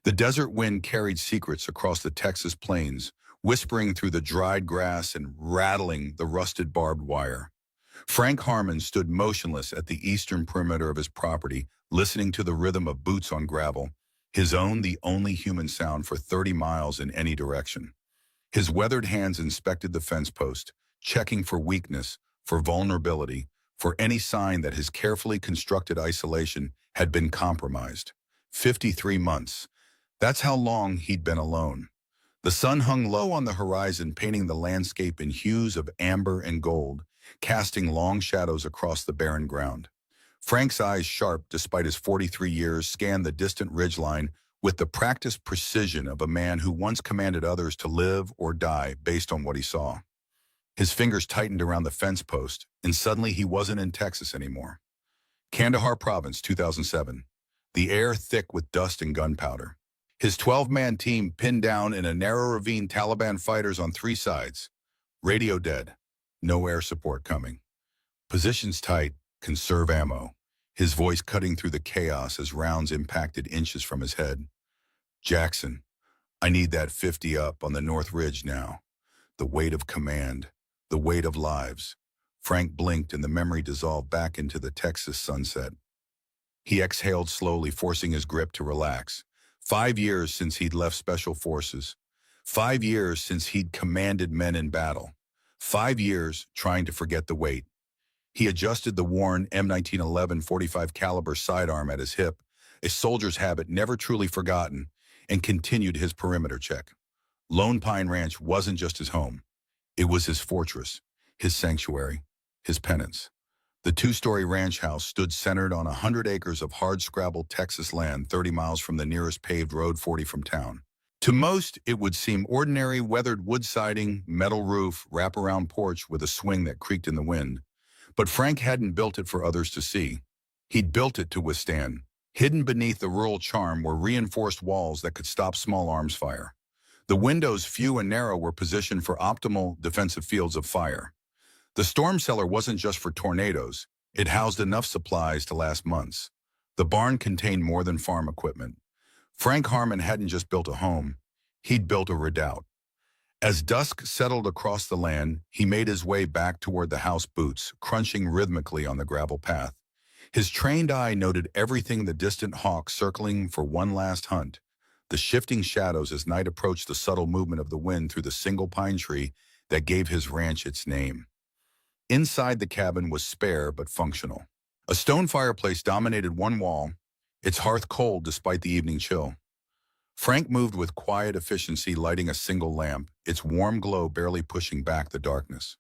The desert wind carried secrets across the Texas plains, whispering through the dried grass and rattling the rusted barbed wire. Frank Harmon stood motionless at the eastern perimeter of his property, listening to the rhythm of boots on gravel, his own the only human sound for 30 miles in any direction. His weathered hands inspected the fence post, checking for weakness, for vulnerability, for any sign that his carefully constructed isolation had been compromised. 53 months. That's how long he'd been alone. The sun hung low on the horizon, painting the landscape in hues of amber and gold, casting long shadows across the barren ground. Frank's eyes, sharp despite his 43 years, scanned the distant ridgeline with the practiced precision of a man who once commanded others to live or die based on what he saw. His fingers tightened around the fence post, and suddenly he wasn't in Texas anymore. Kandahar Province, 2007. The air thick with dust and gunpowder. His 12-man team pinned down in a narrow ravine, Taliban fighters on three sides. Radio dead. No air support coming. Positions tight. Conserve ammo. His voice cutting through the chaos as rounds impacted inches from his head. Jackson, I need that 50 up on the North Ridge now. The weight of command. The weight of lives. Frank blinked and the memory dissolved back into the Texas sunset. He exhaled slowly, forcing his grip to relax. 5 years since he'd left Special Forces. 5 years since he'd commanded men in battle. 5 years trying to forget the weight. He adjusted the worn M1911 .45 caliber sidearm at his hip, a soldier's habit never truly forgotten, and continued his perimeter check. Lone Pine Ranch wasn't just his home. It was his fortress, his sanctuary, his penance. The two-story ranch house stood centered on 100 acres of hard-scrabbled Texas land 30 miles from the nearest paved road, 40 from town. To most, it would seem ordinary, weathered wood siding, metal roof, wraparound porch with a swing that creaked in the wind. But Frank hadn't built it for others to see. He'd built it to withstand. Hidden beneath the rural charm were reinforced walls that could stop small arms fire. The windows, few and narrow, were positioned for optimal defensive fields of fire. The storm cellar wasn't just for tornadoes. It housed enough supplies to last months. The barn contained more than farm equipment. Frank Harmon hadn't just built a home. He'd built a redoubt. As dusk settled across the land, he made his way back toward the house, boots crunching rhythmically on the gravel path. His trained eye noted everything: the distant hawk circling for one last hunt, the shifting shadows as night approached, the subtle movement of the wind through the single pine tree that gave his ranch its name. Inside the cabin was spare but functional. A stone fireplace dominated one wall, its hearth cold despite the evening chill. Frank moved with quiet efficiency, lighting a single lamp, its warm glow barely pushing back the darkness.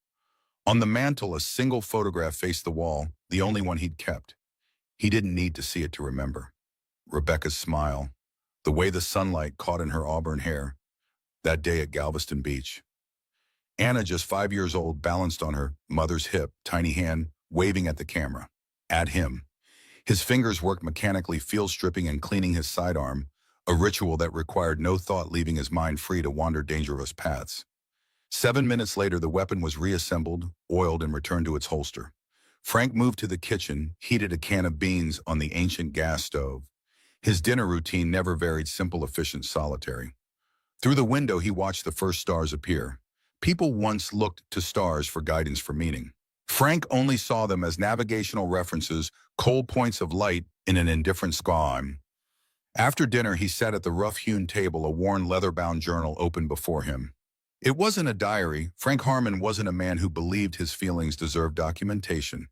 On the mantel, a single photograph faced the wall, the only one he'd kept. He didn't need to see it to remember. Rebecca's smile, the way the sunlight caught in her auburn hair, that day at Galveston Beach. Anna, just 5 years old, balanced on her mother's hip, tiny hand waving at the camera. At him. His fingers worked mechanically, field stripping and cleaning his sidearm, a ritual that required no thought, leaving his mind free to wander dangerous paths. 7 minutes later, the weapon was reassembled, oiled, and returned to its holster. Frank moved to the kitchen, heated a can of beans on the ancient gas stove. His dinner routine never varied: simple, efficient, solitary. Through the window, he watched the first stars appear. People once looked to stars for guidance, for meaning. Frank only saw them as navigational references, cold points of light in an indifferent sky. After dinner, he sat at the rough-hewn table, a worn leather-bound journal open before him. It wasn't a diary. Frank Harmon wasn't a man who believed his feelings deserved documentation.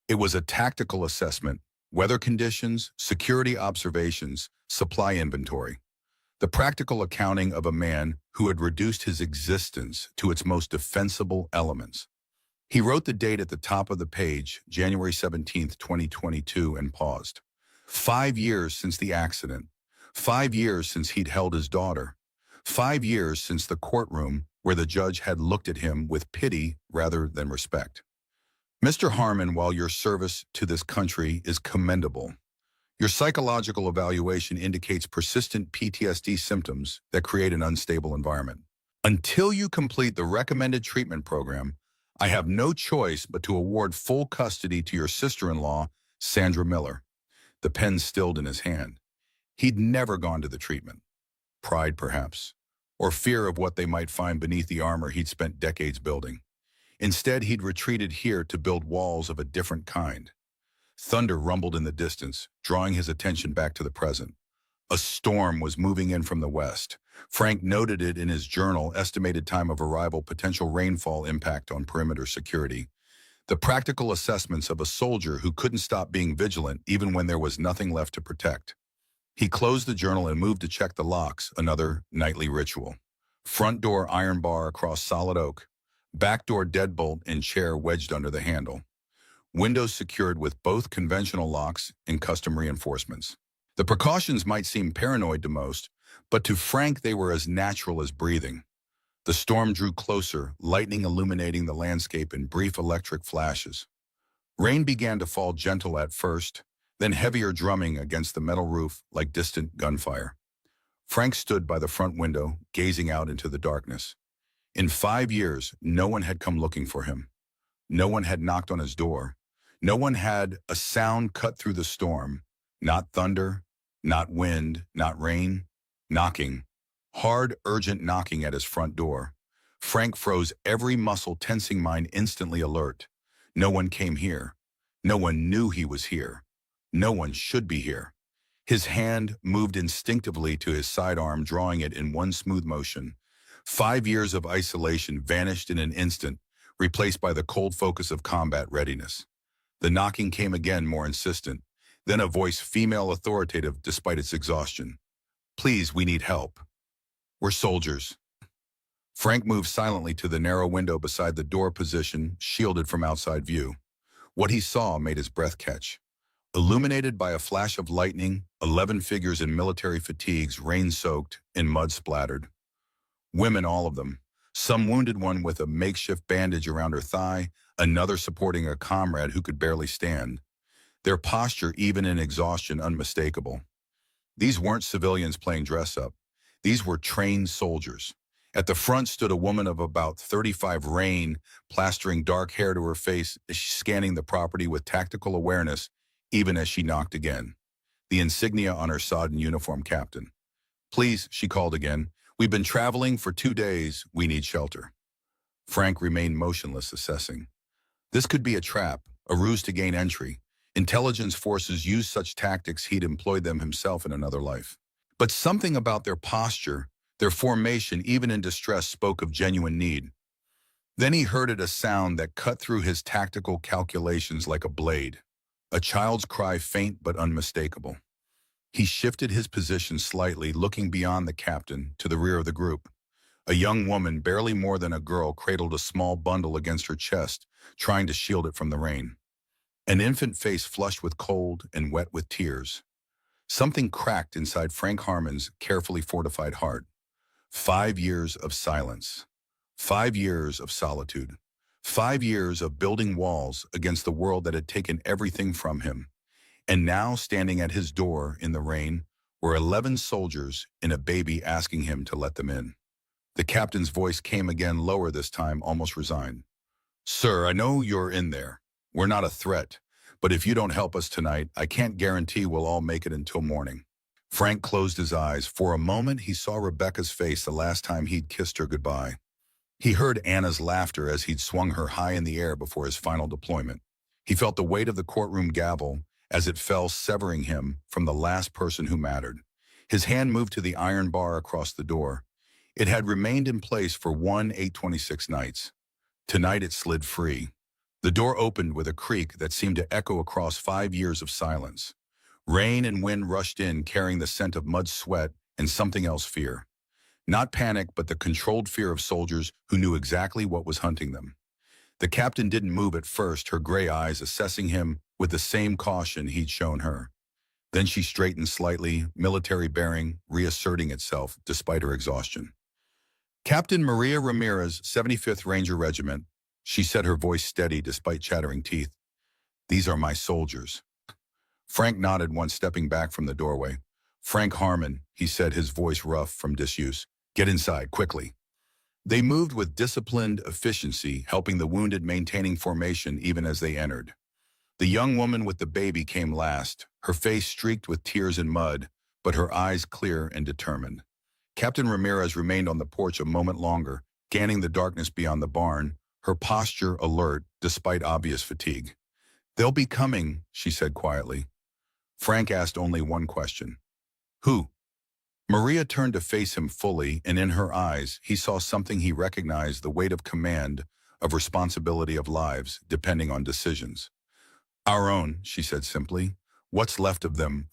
It was a tactical assessment: weather conditions, security observations, supply inventory. The practical accounting of a man who had reduced his existence to its most defensible elements. He wrote the date at the top of the page, January 17, 2022, and paused. 5 years since the accident. 5 years since he'd held his daughter. 5 years since the courtroom where the judge had looked at him with pity rather than respect. Mr. Harmon, while your service to this country is commendable, your psychological evaluation indicates persistent PTSD symptoms that create an unstable environment. Until you complete the recommended treatment program, I have no choice but to award full custody to your sister-in-law, Sandra Miller. The pen stilled in his hand. He'd never gone to the treatment. Pride, perhaps, or fear of what they might find beneath the armor he'd spent decades building. Instead, he'd retreated here to build walls of a different kind. Thunder rumbled in the distance, drawing his attention back to the present. A storm was moving in from the west. Frank noted it in his journal, estimated time of arrival, potential rainfall impact on perimeter security. The practical assessments of a soldier who couldn't stop being vigilant even when there was nothing left to protect. He closed the journal and moved to check the locks, another nightly ritual. Front door iron bar across solid oak. Back door deadbolt and chair wedged under the handle. Windows secured with both conventional locks and custom reinforcements. The precautions might seem paranoid to most, but to Frank they were as natural as breathing. The storm drew closer, lightning illuminating the landscape in brief electric flashes. Rain began to fall gentle at first, then heavier drumming against the metal roof like distant gunfire. Frank stood by the front window, gazing out into the darkness. In 5 years, no one had come looking for him. No one had knocked on his door. No one had a sound cut through the storm. Not thunder, not wind, not rain. Knocking. Hard, urgent knocking at his front door. Frank froze, every muscle tensing, mind instantly alert. No one came here. No one knew he was here. No one should be here. His hand moved instinctively to his sidearm, drawing it in one smooth motion. 5 years of isolation vanished in an instant, replaced by the cold focus of combat readiness. The knocking came again, more insistent, then a voice, female, authoritative despite its exhaustion. "Please, we need help. We're soldiers." Frank moved silently to the narrow window beside the door position, shielded from outside view. What he saw made his breath catch. Illuminated by a flash of lightning, 11 figures in military fatigues, rain-soaked and mud-splattered. Women, all of them. Some wounded, one with a makeshift bandage around her thigh, another supporting a comrade who could barely stand. Their posture, even in exhaustion, unmistakable. These weren't civilians playing dress-up. These were trained soldiers. At the front stood a woman of about 35, rain plastering dark hair to her face as she scanning the property with tactical awareness, even as she knocked again. The insignia on her sodden uniform, "Captain." "Please," she called again. "We've been traveling for 2 days. We need shelter." Frank remained motionless, assessing. This could be a trap, a ruse to gain entry. Intelligence forces used such tactics, he'd employed them himself in another life. But something about their posture, their formation, even in distress, spoke of genuine need. Then he heard a sound that cut through his tactical calculations like a blade. A child's cry, faint but unmistakable. He shifted his position slightly, looking beyond the captain to the rear of the group. A young woman, barely more than a girl, cradled a small bundle against her chest, trying to shield it from the rain. An infant face flushed with cold and wet with tears. Something cracked inside Frank Harmon's carefully fortified heart. 5 years of silence. 5 years of solitude. 5 years of building walls against the world that had taken everything from him. And now, standing at his door in the rain, were 11 soldiers and a baby asking him to let them in. The captain's voice came again, lower this time, almost resigned. "Sir, I know you're in there. We're not a threat. But if you don't help us tonight, I can't guarantee we'll all make it until morning." Frank closed his eyes. For a moment, he saw Rebecca's face, the last time he'd kissed her goodbye. He heard Anna's laughter as he'd swung her high in the air before his final deployment. He felt the weight of the courtroom gavel as it fell, severing him from the last person who mattered. His hand moved to the iron bar across the door. It had remained in place for 1/8/26 nights. Tonight it slid free. The door opened with a creak that seemed to echo across 5 years of silence. Rain and wind rushed in, carrying the scent of mud, sweat, and something else, fear. Not panic, but the controlled fear of soldiers who knew exactly what was hunting them. The captain didn't move at first, her gray eyes assessing him with the same caution he'd shown her. Then she straightened slightly, military bearing reasserting itself despite her exhaustion. "Captain Maria Ramirez, 75th Ranger Regiment," she said, her voice steady despite chattering teeth. "These are my soldiers." Frank nodded, once stepping back from the doorway. "Frank Harmon," he said, his voice rough from disuse. "Get inside, quickly." They moved with disciplined efficiency, helping the wounded, maintaining formation even as they entered. The young woman with the baby came last, her face streaked with tears and mud, but her eyes clear and determined. Captain Ramirez remained on the porch a moment longer, scanning the darkness beyond the barn, her posture alert despite obvious fatigue. "They'll be coming," she said quietly. Frank asked only one question. "Who?" Maria turned to face him fully, and in her eyes, he saw something he recognized: the weight of command, of responsibility, of lives, depending on decisions. "Our own," she said simply. "What's left of them."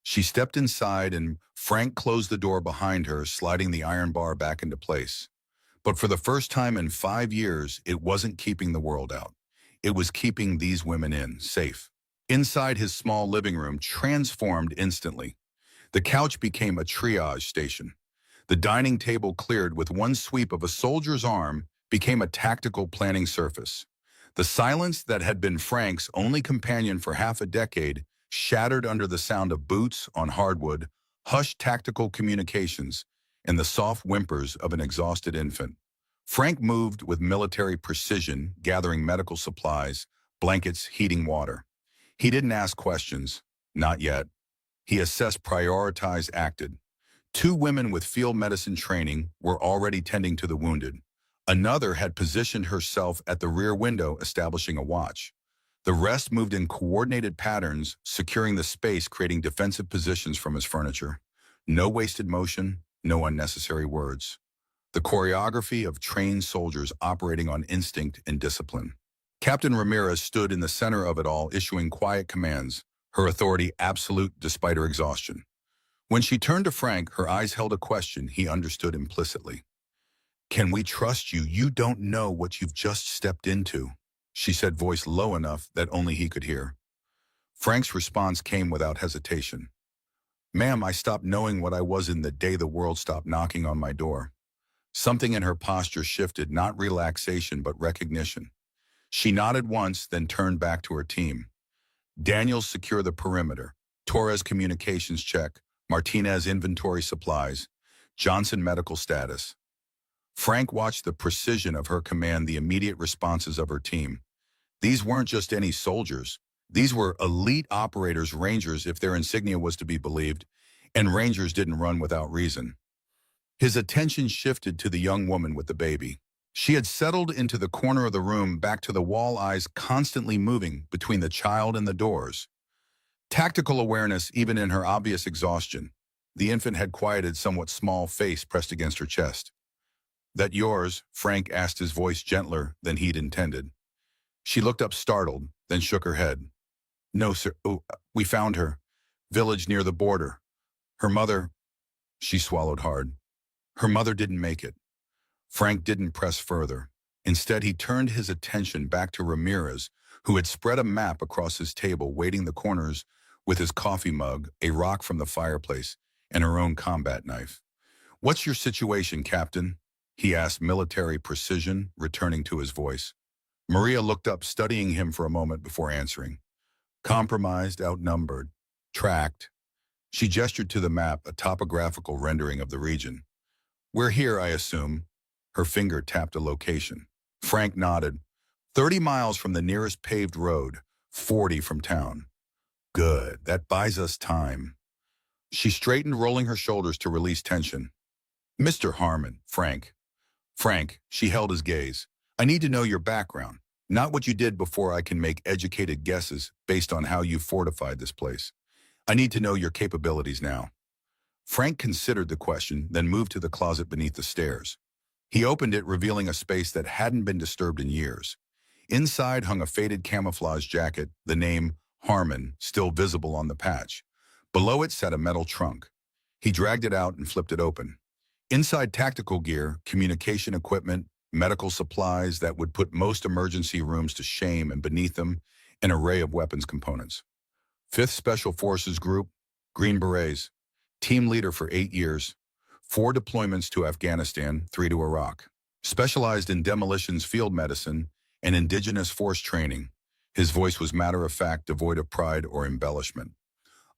She stepped inside, and Frank closed the door behind her, sliding the iron bar back into place. But for the first time in 5 years, it wasn't keeping the world out. It was keeping these women in, safe. Inside, his small living room transformed instantly. The couch became a triage station. The dining table, cleared with one sweep of a soldier's arm, became a tactical planning surface. The silence that had been Frank's only companion for half a decade shattered under the sound of boots on hardwood, hushed tactical communications, and the soft whimpers of an exhausted infant. Frank moved with military precision, gathering medical supplies, blankets, heating water. He didn't ask questions, not yet. He assessed, prioritized, acted. 2 women with field medicine training were already tending to the wounded. Another had positioned herself at the rear window, establishing a watch. The rest moved in coordinated patterns, securing the space, creating defensive positions from his furniture. No wasted motion, no unnecessary words. The choreography of trained soldiers operating on instinct and discipline. Captain Ramirez stood in the center of it all, issuing quiet commands, her authority absolute despite her exhaustion. When she turned to Frank, her eyes held a question he understood implicitly. "Can we trust you? You don't know what you've just stepped into," she said, voice low enough that only he could hear. Frank's response came without hesitation. "Ma'am, I stopped knowing what I was in the day the world stopped knocking on my door." Something in her posture shifted, not relaxation but recognition. She nodded once, then turned back to her team. "Daniels, secure the perimeter. Torres, communications check. Martinez, inventory supplies. Johnson, medical status." Frank watched the precision of her command, the immediate responses of her team. These weren't just any soldiers. These were elite operators, Rangers if their insignia was to be believed, and Rangers didn't run without reason. His attention shifted to the young woman with the baby. She had settled into the corner of the room, back to the wall, eyes constantly moving between the child and the doors. Tactical awareness even in her obvious exhaustion. The infant had quieted, somewhat small face pressed against her chest. "That yours?" Frank asked, his voice gentler than he'd intended. She looked up startled, then shook her head. "No, sir. Oh, we found her. Village near the border. Her mother..." She swallowed hard. "Her mother didn't make it." Frank didn't press further. Instead, he turned his attention back to Ramirez, who had spread a map across his table, weighting the corners with his coffee mug, a rock from the fireplace, and her own combat knife. "What's your situation, Captain?" he asked, military precision returning to his voice. Maria looked up, studying him for a moment before answering. "Compromised, outnumbered, tracked." She gestured to the map, a topographical rendering of the region. "We're here, I assume." Her finger tapped a location. Frank nodded. 30 miles from the nearest paved road, 40 from town. "Good, that buys us time." She straightened, rolling her shoulders to release tension. "Mr. Harmon, Frank." "Frank," she held his gaze. "I need to know your background, not what you did before I can make educated guesses based on how you fortified this place. I need to know your capabilities now." Frank considered the question, then moved to the closet beneath the stairs. He opened it, revealing a space that hadn't been disturbed in years. Inside hung a faded camouflage jacket, the name Harmon still visible on the patch. Below it sat a metal trunk. He dragged it out and flipped it open. Inside, tactical gear, communication equipment, medical supplies that would put most emergency rooms to shame, and beneath them, an array of weapons components. 5th Special Forces Group, Green Berets, team leader for 8 years, 4 deployments to Afghanistan, 3 to Iraq. Specialized in demolitions, field medicine, and indigenous force training. His voice was matter-of-fact, devoid of pride or embellishment.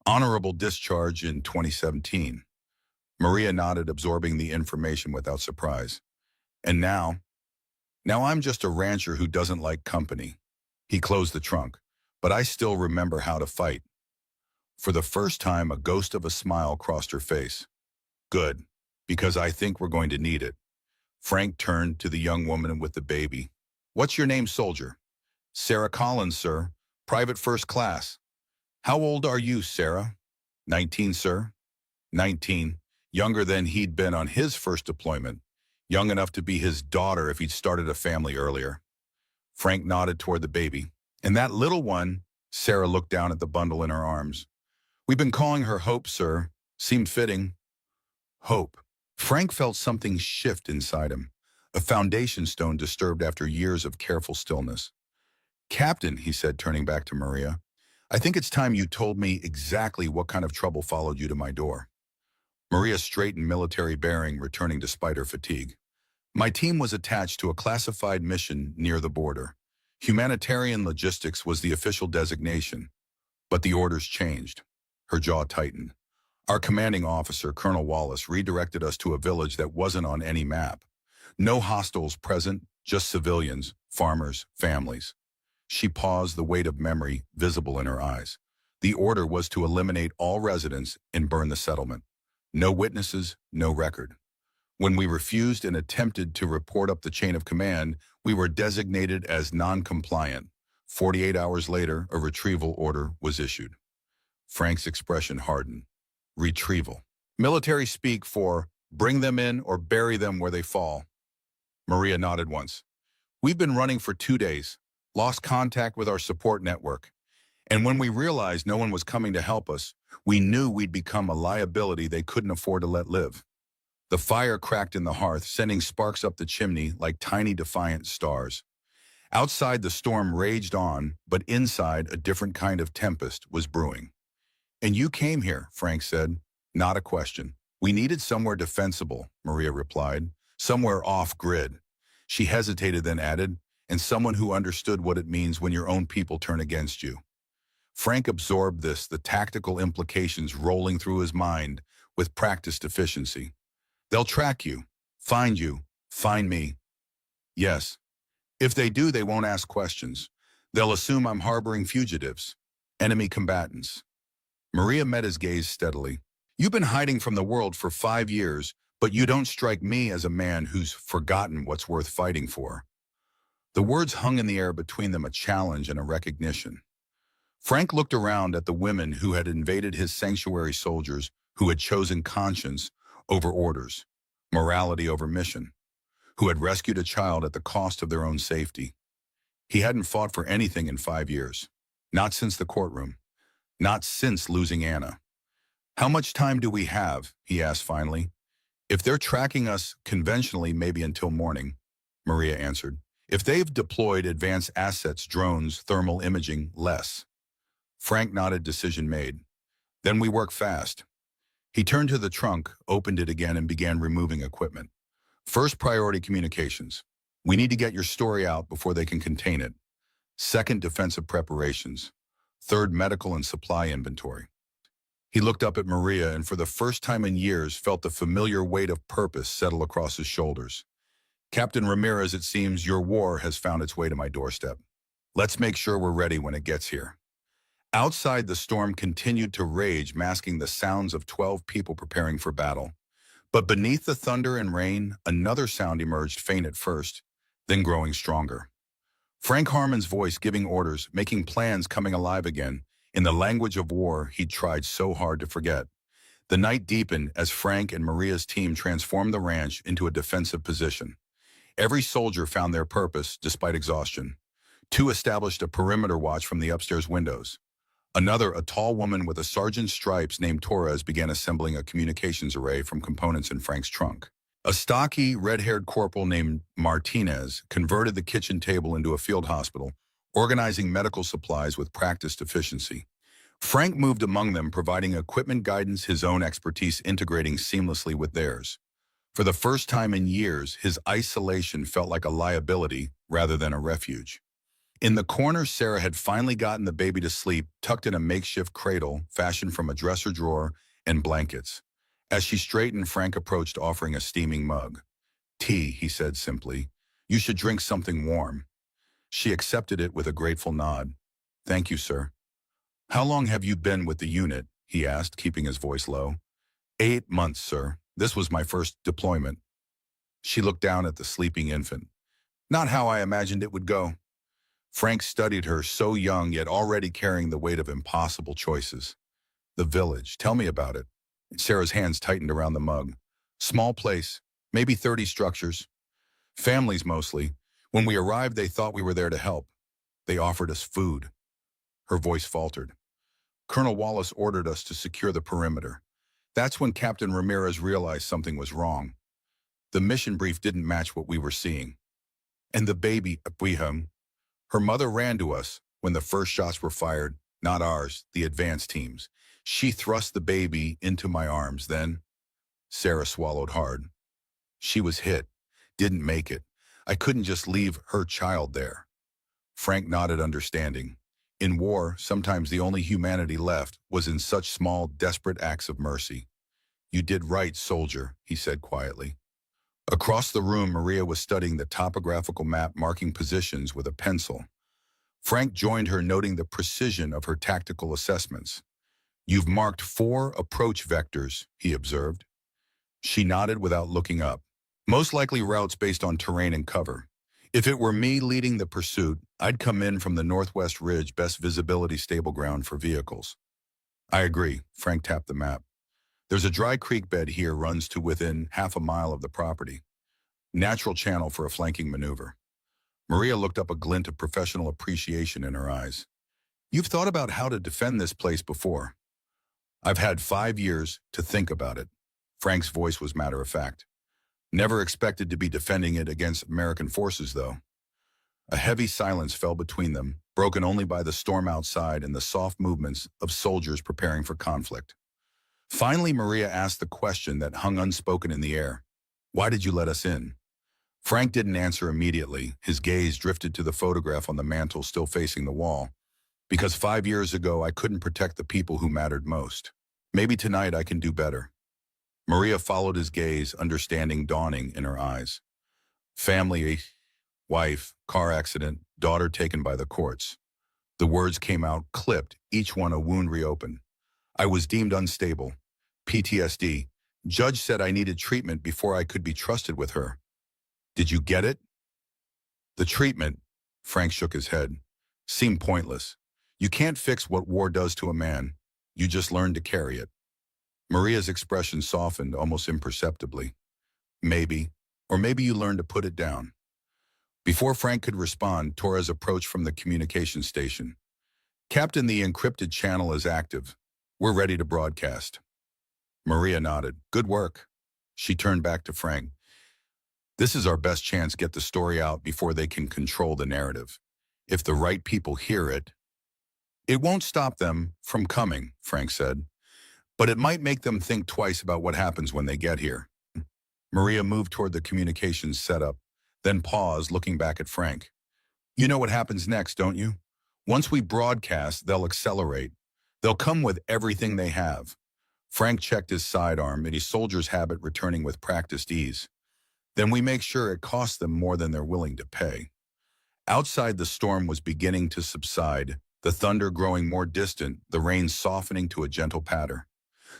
Honorable discharge in 2017. Maria nodded, absorbing the information without surprise. "And now I'm just a rancher who doesn't like company." He closed the trunk. "But I still remember how to fight." For the first time, a ghost of a smile crossed her face. Good, because I think we're going to need it. Frank turned to the young woman with the baby. What's your name, soldier? Sarah Collins, sir. Private first class. How old are you, Sarah? 19, sir. 19. Younger than he'd been on his first deployment. Young enough to be his daughter if he'd started a family earlier. Frank nodded toward the baby. And that little one, Sarah looked down at the bundle in her arms. We've been calling her Hope, sir. Seemed fitting. Hope. Frank felt something shift inside him, a foundation stone disturbed after years of careful stillness. Captain, he said, turning back to Maria, I think it's time you told me exactly what kind of trouble followed you to my door. Maria straightened military bearing, returning despite her fatigue. My team was attached to a classified mission near the border. Humanitarian logistics was the official designation, but the orders changed. Her jaw tightened. Our commanding officer, Colonel Wallace, redirected us to a village that wasn't on any map. No hostiles present, just civilians, farmers, families. She paused, the weight of memory visible in her eyes. The order was to eliminate all residents and burn the settlement. No witnesses, no record. When we refused and attempted to report up the chain of command, we were designated as non-compliant. 48 hours later, a retrieval order was issued. Frank's expression hardened. Retrieval. Military speak for bring them in or bury them where they fall. Maria nodded once. We've been running for 2 days, lost contact with our support network. And when we realized no one was coming to help us, we knew we'd become a liability they couldn't afford to let live. The fire cracked in the hearth, sending sparks up the chimney like tiny defiant stars. Outside, the storm raged on, but inside, a different kind of tempest was brewing. And you came here, Frank said. Not a question. We needed somewhere defensible, Maria replied. Somewhere off-grid. She hesitated, then added, and someone who understood what it means when your own people turn against you. Frank absorbed this, the tactical implications rolling through his mind with practiced efficiency. They'll track you, find me. Yes. If they do, they won't ask questions. They'll assume I'm harboring fugitives, enemy combatants. Maria met his gaze steadily. You've been hiding from the world for 5 years, but you don't strike me as a man who's forgotten what's worth fighting for. The words hung in the air between them, a challenge and a recognition. Frank looked around at the women who had invaded his sanctuary, soldiers who had chosen conscience over orders, morality over mission, who had rescued a child at the cost of their own safety. He hadn't fought for anything in 5 years, not since the courtroom, not since losing Anna. How much time do we have? He asked finally. If they're tracking us conventionally, maybe until morning, Maria answered. If they've deployed advanced assets, drones, thermal imaging, less. Frank nodded, decision made. Then we work fast. He turned to the trunk, opened it again, and began removing equipment. First priority, communications. We need to get your story out before they can contain it. Second, defensive preparations. Third, medical and supply inventory. He looked up at Maria and for the first time in years felt the familiar weight of purpose settle across his shoulders. Captain Ramirez, it seems your war has found its way to my doorstep. Let's make sure we're ready when it gets here. Outside, the storm continued to rage, masking the sounds of 12 people preparing for battle. But beneath the thunder and rain, another sound emerged, faint at first, then growing stronger. Frank Harmon's voice giving orders, making plans, coming alive again, in the language of war he'd tried so hard to forget. The night deepened as Frank and Maria's team transformed the ranch into a defensive position. Every soldier found their purpose, despite exhaustion. 2 established a perimeter watch from the upstairs windows. Another, a tall woman with a sergeant's stripes named Torres, began assembling a communications array from components in Frank's trunk. A stocky, red-haired corporal named Martinez converted the kitchen table into a field hospital, organizing medical supplies with practiced efficiency. Frank moved among them, providing equipment guidance, his own expertise integrating seamlessly with theirs. For the first time in years, his isolation felt like a liability rather than a refuge. In the corner, Sarah had finally gotten the baby to sleep, tucked in a makeshift cradle fashioned from a dresser drawer and blankets. As she straightened, Frank approached, offering a steaming mug. Tea, he said simply. You should drink something warm. She accepted it with a grateful nod. Thank you, sir. How long have you been with the unit? He asked, keeping his voice low. 8 months, sir. This was my first deployment. She looked down at the sleeping infant. Not how I imagined it would go. Frank studied her, so young yet already carrying the weight of impossible choices. The village. Tell me about it. Sarah's hands tightened around the mug. Small place, maybe 30 structures. Families mostly. When we arrived, they thought we were there to help. They offered us food. Her voice faltered. Colonel Wallace ordered us to secure the perimeter. That's when Captain Ramirez realized something was wrong. The mission brief didn't match what we were seeing. And the baby, Abraham, her mother ran to us when the first shots were fired, not ours, the advance teams. She thrust the baby into my arms. Then Sarah swallowed hard. She was hit, didn't make it. I couldn't just leave her child there. Frank nodded understanding. In war, sometimes the only humanity left was in such small, desperate acts of mercy. You did right, soldier, he said quietly. Across the room, Maria was studying the topographical map, marking positions with a pencil. Frank joined her, noting the precision of her tactical assessments. You've marked 4 approach vectors, he observed. She nodded without looking up. Most likely routes based on terrain and cover. If it were me leading the pursuit, I'd come in from the northwest ridge, best visibility, stable ground for vehicles. I agree, Frank tapped the map. There's a dry creek bed here, runs to within half a mile of the property. Natural channel for a flanking maneuver. Maria looked up, a glint of professional appreciation in her eyes. You've thought about how to defend this place before. I've had 5 years to think about it. Frank's voice was matter of fact. Never expected to be defending it against American forces, though. A heavy silence fell between them, broken only by the storm outside and the soft movements of soldiers preparing for conflict. Finally, Maria asked the question that hung unspoken in the air. Why did you let us in? Frank didn't answer immediately. His gaze drifted to the photograph on the mantel still facing the wall. Because 5 years ago, I couldn't protect the people who mattered most. Maybe tonight I can do better. Maria followed his gaze, understanding dawning in her eyes. Family, wife, car accident, daughter taken by the courts. The words came out clipped, each one a wound reopened. I was deemed unstable. PTSD. Judge said I needed treatment before I could be trusted with her. Did you get it? The treatment, Frank shook his head, seemed pointless. You can't fix what war does to a man. You just learn to carry it. Maria's expression softened almost imperceptibly. Maybe, or maybe you learn to put it down. Before Frank could respond, Torres approached from the communications station. Captain, the encrypted channel is active. We're ready to broadcast. Maria nodded. Good work. She turned back to Frank. This is our best chance to get the story out before they can control the narrative. If the right people hear it, it won't stop them from coming, Frank said. But it might make them think twice about what happens when they get here. Maria moved toward the communications setup, then paused, looking back at Frank. You know what happens next, don't you? Once we broadcast, they'll accelerate. They'll come with everything they have. Frank checked his sidearm, and his soldier's habit returning with practiced ease. Then we make sure it costs them more than they're willing to pay. Outside, the storm was beginning to subside, the thunder growing more distant, the rain softening to a gentle patter.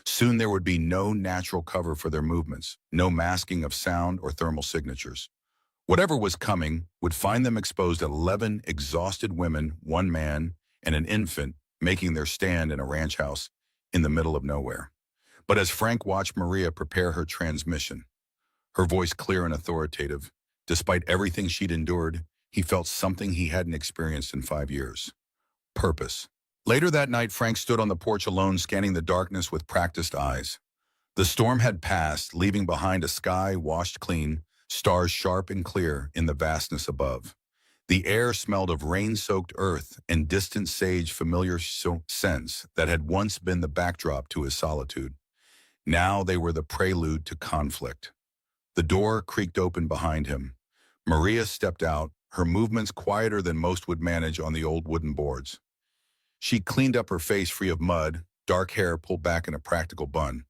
Soon there would be no natural cover for their movements, no masking of sound or thermal signatures. Whatever was coming would find them exposed, 11 exhausted women, 1 man, and an infant making their stand in a ranch house in the middle of nowhere. But as Frank watched Maria prepare her transmission, her voice clear and authoritative, despite everything she'd endured, he felt something he hadn't experienced in 5 years. Purpose. Later that night, Frank stood on the porch alone, scanning the darkness with practiced eyes. The storm had passed, leaving behind a sky washed clean, stars sharp and clear in the vastness above. The air smelled of rain-soaked earth and distant sage, familiar scents that had once been the backdrop to his solitude. Now they were the prelude to conflict. The door creaked open behind him. Maria stepped out, her movements quieter than most would manage on the old wooden boards. She cleaned up her face free of mud, dark hair pulled back in a practical bun.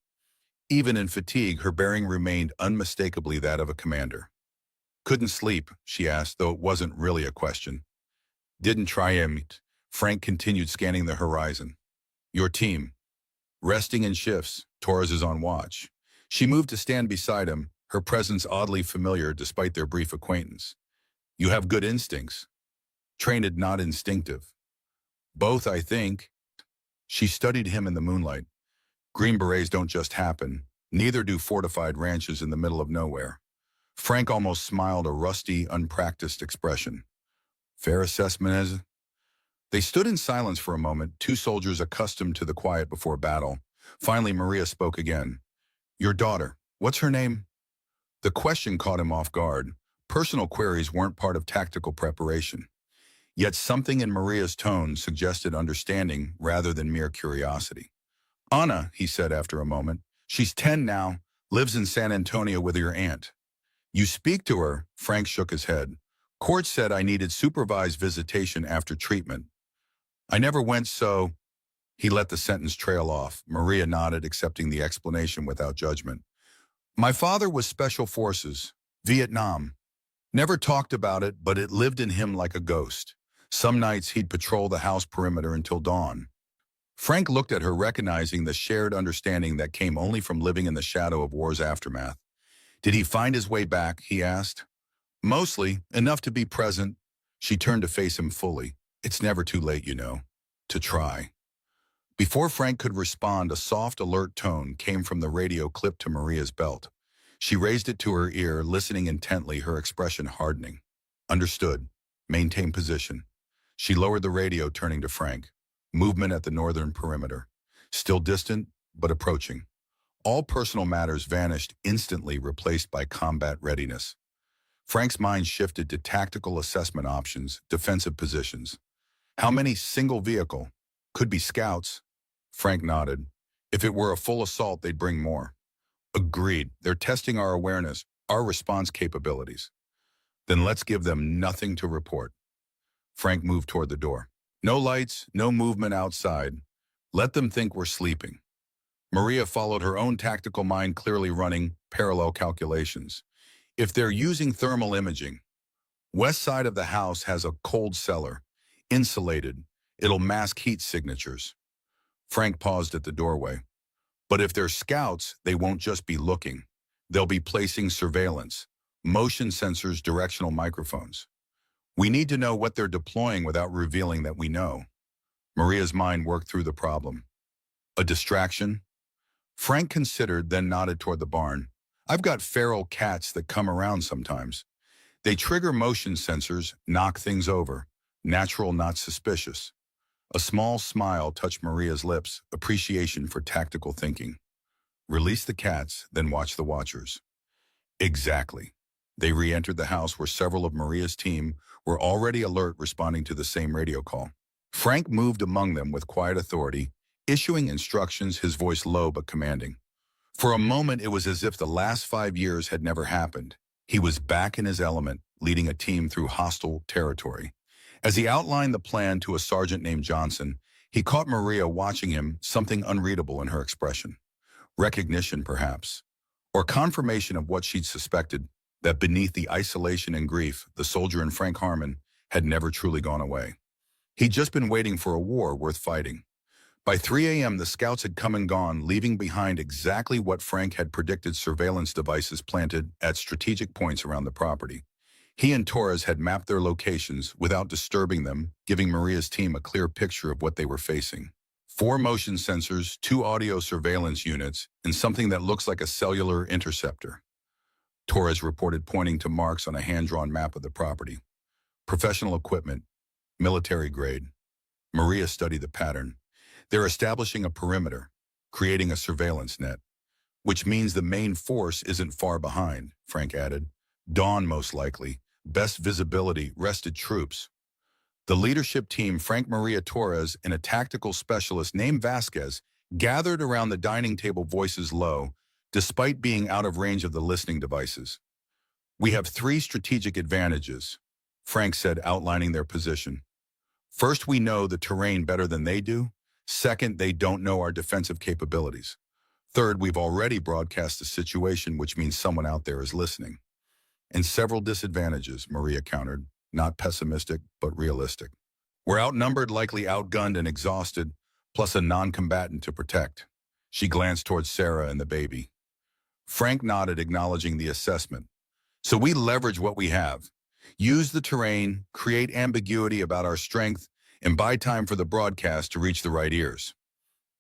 Even in fatigue, her bearing remained unmistakably that of a commander. Couldn't sleep, she asked, though it wasn't really a question. Didn't try him. Frank continued scanning the horizon. Your team. Resting in shifts. Torres is on watch. She moved to stand beside him, her presence oddly familiar despite their brief acquaintance. You have good instincts. Trained, not instinctive. Both, I think. She studied him in the moonlight. Green berets don't just happen. Neither do fortified ranches in the middle of nowhere. Frank almost smiled, a rusty, unpracticed expression. Fair assessment as... They stood in silence for a moment, two soldiers accustomed to the quiet before battle. Finally, Maria spoke again. Your daughter, what's her name? The question caught him off guard. Personal queries weren't part of tactical preparation. Yet something in Maria's tone suggested understanding rather than mere curiosity. Anna, he said after a moment. She's 10 now, lives in San Antonio with your aunt. You speak to her, Frank shook his head. Court said I needed supervised visitation after treatment. I never went, so... He let the sentence trail off. Maria nodded, accepting the explanation without judgment. My father was Special Forces, Vietnam. Never talked about it, but it lived in him like a ghost. Some nights he'd patrol the house perimeter until dawn. Frank looked at her, recognizing the shared understanding that came only from living in the shadow of war's aftermath. Did he find his way back, he asked. Mostly, enough to be present. She turned to face him fully. It's never too late, you know, to try. Before Frank could respond, a soft, alert tone came from the radio clipped to Maria's belt. She raised it to her ear, listening intently, her expression hardening. Understood. Maintain position. She lowered the radio, turning to Frank. Movement at the northern perimeter. Still distant, but approaching. All personal matters vanished, instantly replaced by combat readiness. Frank's mind shifted to tactical assessment options, defensive positions. How many single vehicle? Could be scouts. Frank nodded. If it were a full assault, they'd bring more. Agreed. They're testing our awareness, our response capabilities. Then let's give them nothing to report. Frank moved toward the door. No lights, no movement outside. Let them think we're sleeping. Maria followed her own tactical mind, clearly running parallel calculations. If they're using thermal imaging, west side of the house has a cold cellar, insulated. It'll mask heat signatures. Frank paused at the doorway. But if they're scouts, they won't just be looking. They'll be placing surveillance, motion sensors, directional microphones. We need to know what they're deploying without revealing that we know. Maria's mind worked through the problem. A distraction? Frank considered, then nodded toward the barn. I've got feral cats that come around sometimes. They trigger motion sensors, knock things over. Natural, not suspicious. A small smile touched Maria's lips, appreciation for tactical thinking. Release the cats, then watch the watchers. Exactly. They re-entered the house where several of Maria's team were already alert, responding to the same radio call. Frank moved among them with quiet authority, issuing instructions, his voice low but commanding. For a moment, it was as if the last 5 years had never happened. He was back in his element, leading a team through hostile territory. As he outlined the plan to a sergeant named Johnson, he caught Maria watching him, something unreadable in her expression. Recognition, perhaps, or confirmation of what she'd suspected, that beneath the isolation and grief, the soldier in Frank Harmon had never truly gone away. He'd just been waiting for a war worth fighting. By 3 a.m., the scouts had come and gone, leaving behind exactly what Frank had predicted: surveillance devices planted at strategic points around the property. He and Torres had mapped their locations without disturbing them, giving Maria's team a clear picture of what they were facing. 4 motion sensors, 2 audio surveillance units, and something that looks like a cellular interceptor. Torres reported, pointing to marks on a hand-drawn map of the property. Professional equipment, military grade. Maria studied the pattern. They're establishing a perimeter, creating a surveillance net, which means the main force isn't far behind, Frank added. Dawn, most likely. Best visibility, rested troops. The leadership team, Frank, Maria, Torres, and a tactical specialist named Vasquez, gathered around the dining table, voices low, despite being out of range of the listening devices. We have 3 strategic advantages, Frank said, outlining their position. First, we know the terrain better than they do. Second, they don't know our defensive capabilities. Third, we've already broadcast the situation, which means someone out there is listening. And several disadvantages, Maria countered, not pessimistic, but realistic. We're outnumbered, likely outgunned and exhausted, plus a non-combatant to protect. She glanced towards Sarah and the baby. Frank nodded, acknowledging the assessment. So we leverage what we have. Use the terrain, create ambiguity about our strength, and buy time for the broadcast to reach the right ears.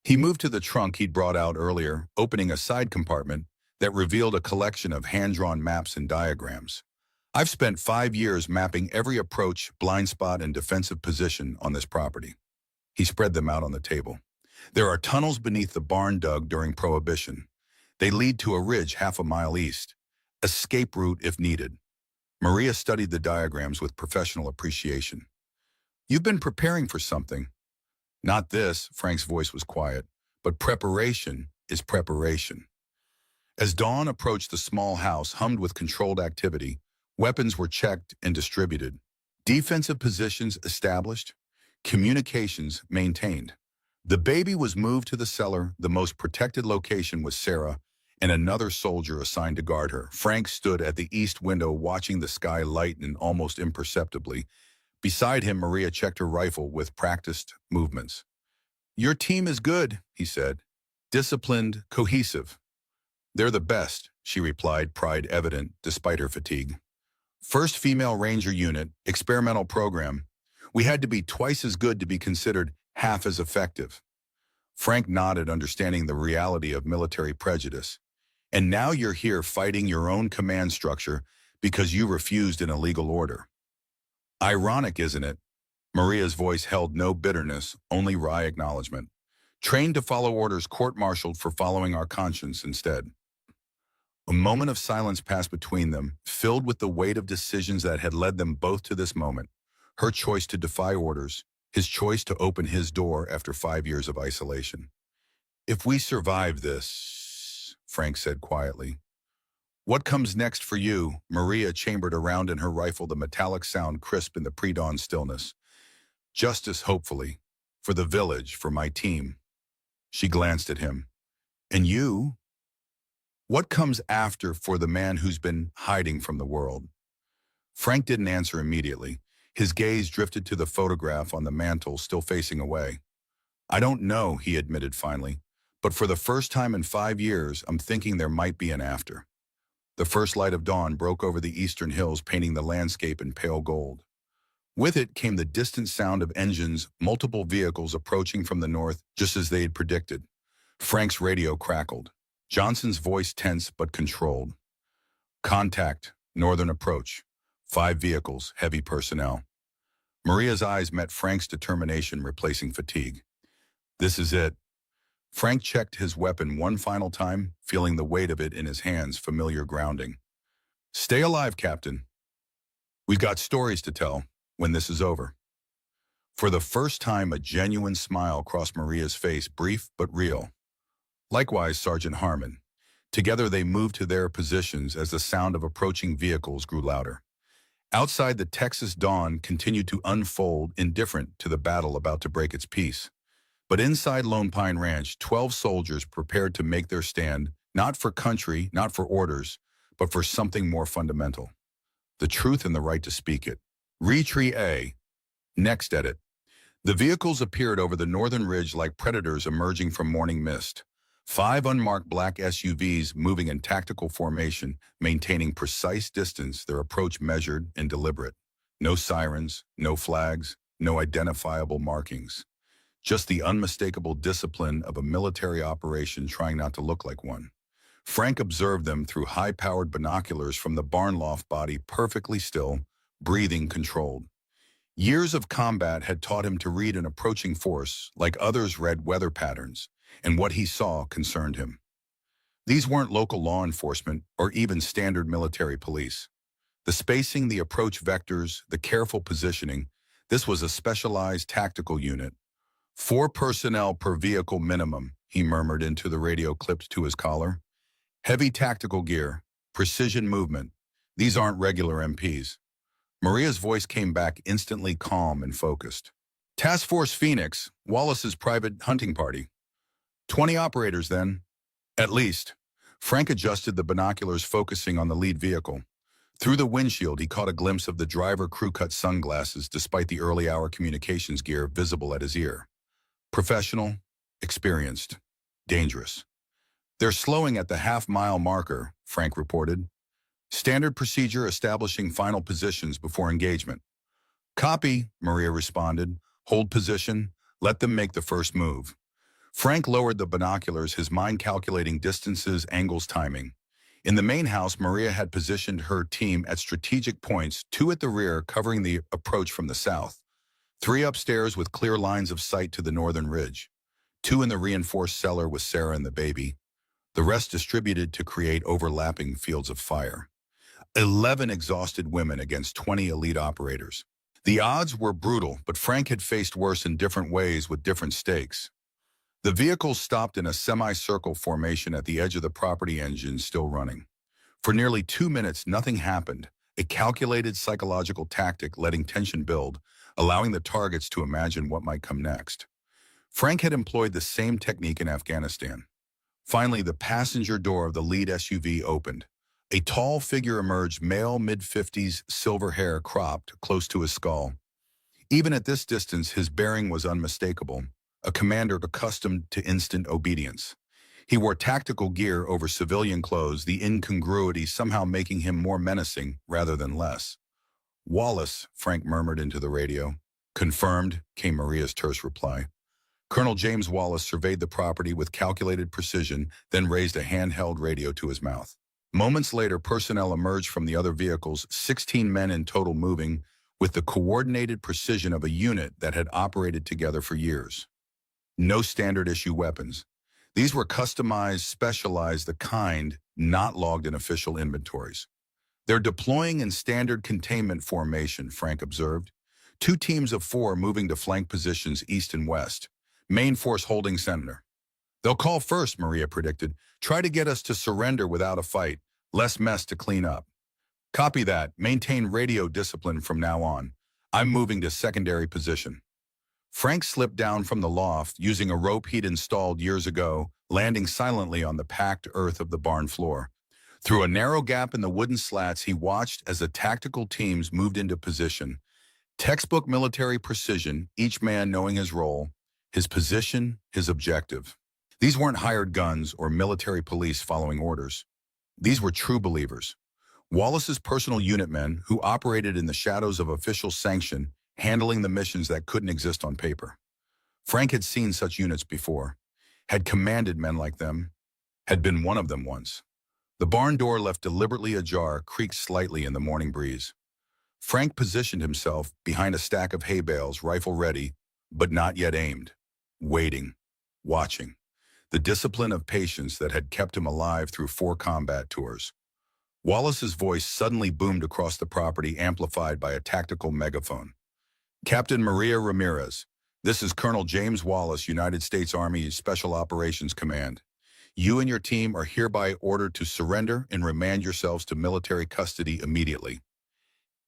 He moved to the trunk he'd brought out earlier, opening a side compartment that revealed a collection of hand-drawn maps and diagrams. I've spent 5 years mapping every approach, blind spot, and defensive position on this property. He spread them out on the table. There are tunnels beneath the barn dug during Prohibition. They lead to a ridge half a mile east. Escape route if needed. Maria studied the diagrams with professional appreciation. You've been preparing for something. Not this, Frank's voice was quiet, but preparation is preparation. As dawn approached, the small house hummed with controlled activity. Weapons were checked and distributed. Defensive positions established. Communications maintained. The baby was moved to the cellar. The most protected location was Sarah, and another soldier assigned to guard her. Frank stood at the east window watching the sky lighten almost imperceptibly. Beside him, Maria checked her rifle with practiced movements. Your team is good, he said. Disciplined, cohesive. They're the best, she replied, pride evident despite her fatigue. First female ranger unit, experimental program. We had to be twice as good to be considered half as effective. Frank nodded, understanding the reality of military prejudice. And now you're here fighting your own command structure because you refused an illegal order. Ironic, isn't it? Maria's voice held no bitterness, only wry acknowledgement. Trained to follow orders, court-martialed for following our conscience instead. A moment of silence passed between them, filled with the weight of decisions that had led them both to this moment. Her choice to defy orders, his choice to open his door after 5 years of isolation. If we survive this, Frank said quietly. What comes next for you? Maria chambered around in her rifle, the metallic sound crisp in the pre-dawn stillness. Justice, hopefully. For the village, for my team. She glanced at him. And you? What comes after for the man who's been hiding from the world? Frank didn't answer immediately. His gaze drifted to the photograph on the mantel, still facing away. I don't know, he admitted finally, but for the first time in 5 years, I'm thinking there might be an after. The first light of dawn broke over the eastern hills, painting the landscape in pale gold. With it came the distant sound of engines, multiple vehicles approaching from the north, just as they had predicted. Frank's radio crackled. Johnson's voice tense but controlled. Contact, northern approach. 5 vehicles, heavy personnel. Maria's eyes met Frank's determination, replacing fatigue. This is it. Frank checked his weapon one final time, feeling the weight of it in his hands, familiar grounding. Stay alive, Captain. We've got stories to tell when this is over. For the first time, a genuine smile crossed Maria's face, brief but real. Likewise, Sergeant Harmon. Together they moved to their positions as the sound of approaching vehicles grew louder. Outside, the Texas dawn continued to unfold, indifferent to the battle about to break its peace. But inside Lone Pine Ranch, 12 soldiers prepared to make their stand, not for country, not for orders, but for something more fundamental. The truth and the right to speak it. Retreat A. Next edit. The vehicles appeared over the northern ridge like predators emerging from morning mist. 5 unmarked black SUVs moving in tactical formation, maintaining precise distance, their approach measured and deliberate. No sirens, no flags, no identifiable markings. Just the unmistakable discipline of a military operation trying not to look like one. Frank observed them through high-powered binoculars from the barn loft, body perfectly still, breathing controlled. Years of combat had taught him to read an approaching force like others read weather patterns, and what he saw concerned him. These weren't local law enforcement or even standard military police. The spacing, the approach vectors, the careful positioning, this was a specialized tactical unit. 4 personnel per vehicle minimum, he murmured into the radio clipped to his collar. Heavy tactical gear, precision movement. These aren't regular MPs. Maria's voice came back instantly calm and focused. Task Force Phoenix, Wallace's private hunting party. 20 operators then. At least. Frank adjusted the binoculars, focusing on the lead vehicle. Through the windshield, he caught a glimpse of the driver crew-cut sunglasses despite the early hour communications gear visible at his ear. Professional, experienced, dangerous. They're slowing at the half-mile marker, Frank reported. Standard procedure establishing final positions before engagement. Copy, Maria responded. Hold position. Let them make the first move. Frank lowered the binoculars, his mind calculating distances, angles, timing. In the main house, Maria had positioned her team at strategic points, 2 at the rear covering the approach from the south, 3 upstairs with clear lines of sight to the northern ridge, 2 in the reinforced cellar with Sarah and the baby, the rest distributed to create overlapping fields of fire. 11 exhausted women against 20 elite operators. The odds were brutal, but Frank had faced worse in different ways with different stakes. The vehicle stopped in a semicircle formation at the edge of the property, engines still running. For nearly 2 minutes, nothing happened, a calculated psychological tactic letting tension build, allowing the targets to imagine what might come next. Frank had employed the same technique in Afghanistan. Finally, the passenger door of the lead SUV opened. A tall figure emerged, male, mid-50s, silver hair cropped close to his skull. Even at this distance, his bearing was unmistakable, a commander accustomed to instant obedience. He wore tactical gear over civilian clothes, the incongruity somehow making him more menacing rather than less. "Wallace," Frank murmured into the radio. "Confirmed," came Maria's terse reply. Colonel James Wallace surveyed the property with calculated precision, then raised a handheld radio to his mouth. Moments later, personnel emerged from the other vehicles, 16 men in total, moving with the coordinated precision of a unit that had operated together for years. No standard-issue weapons. These were customized, specialized, the kind not logged in official inventories. "They're deploying in standard containment formation," Frank observed. 2 teams of 4 moving to flank positions east and west. Main force holding center. "They'll call first," Maria predicted. "Try to get us to surrender without a fight. Less mess to clean up." "Copy that. Maintain radio discipline from now on. I'm moving to secondary position." Frank slipped down from the loft using a rope he'd installed years ago, landing silently on the packed earth of the barn floor. Through a narrow gap in the wooden slats, he watched as the tactical teams moved into position. Textbook military precision, each man knowing his role, his position, his objective. These weren't hired guns or military police following orders. These were true believers. Wallace's personal unit men who operated in the shadows of official sanction, handling the missions that couldn't exist on paper. Frank had seen such units before, had commanded men like them, had been one of them once. The barn door, left deliberately ajar, creaked slightly in the morning breeze. Frank positioned himself behind a stack of hay bales, rifle ready, but not yet aimed, waiting, watching. The discipline of patience that had kept him alive through 4 combat tours. Wallace's voice suddenly boomed across the property, amplified by a tactical megaphone. "Captain Maria Ramirez, this is Colonel James Wallace, United States Army Special Operations Command. You and your team are hereby ordered to surrender and remand yourselves to military custody immediately."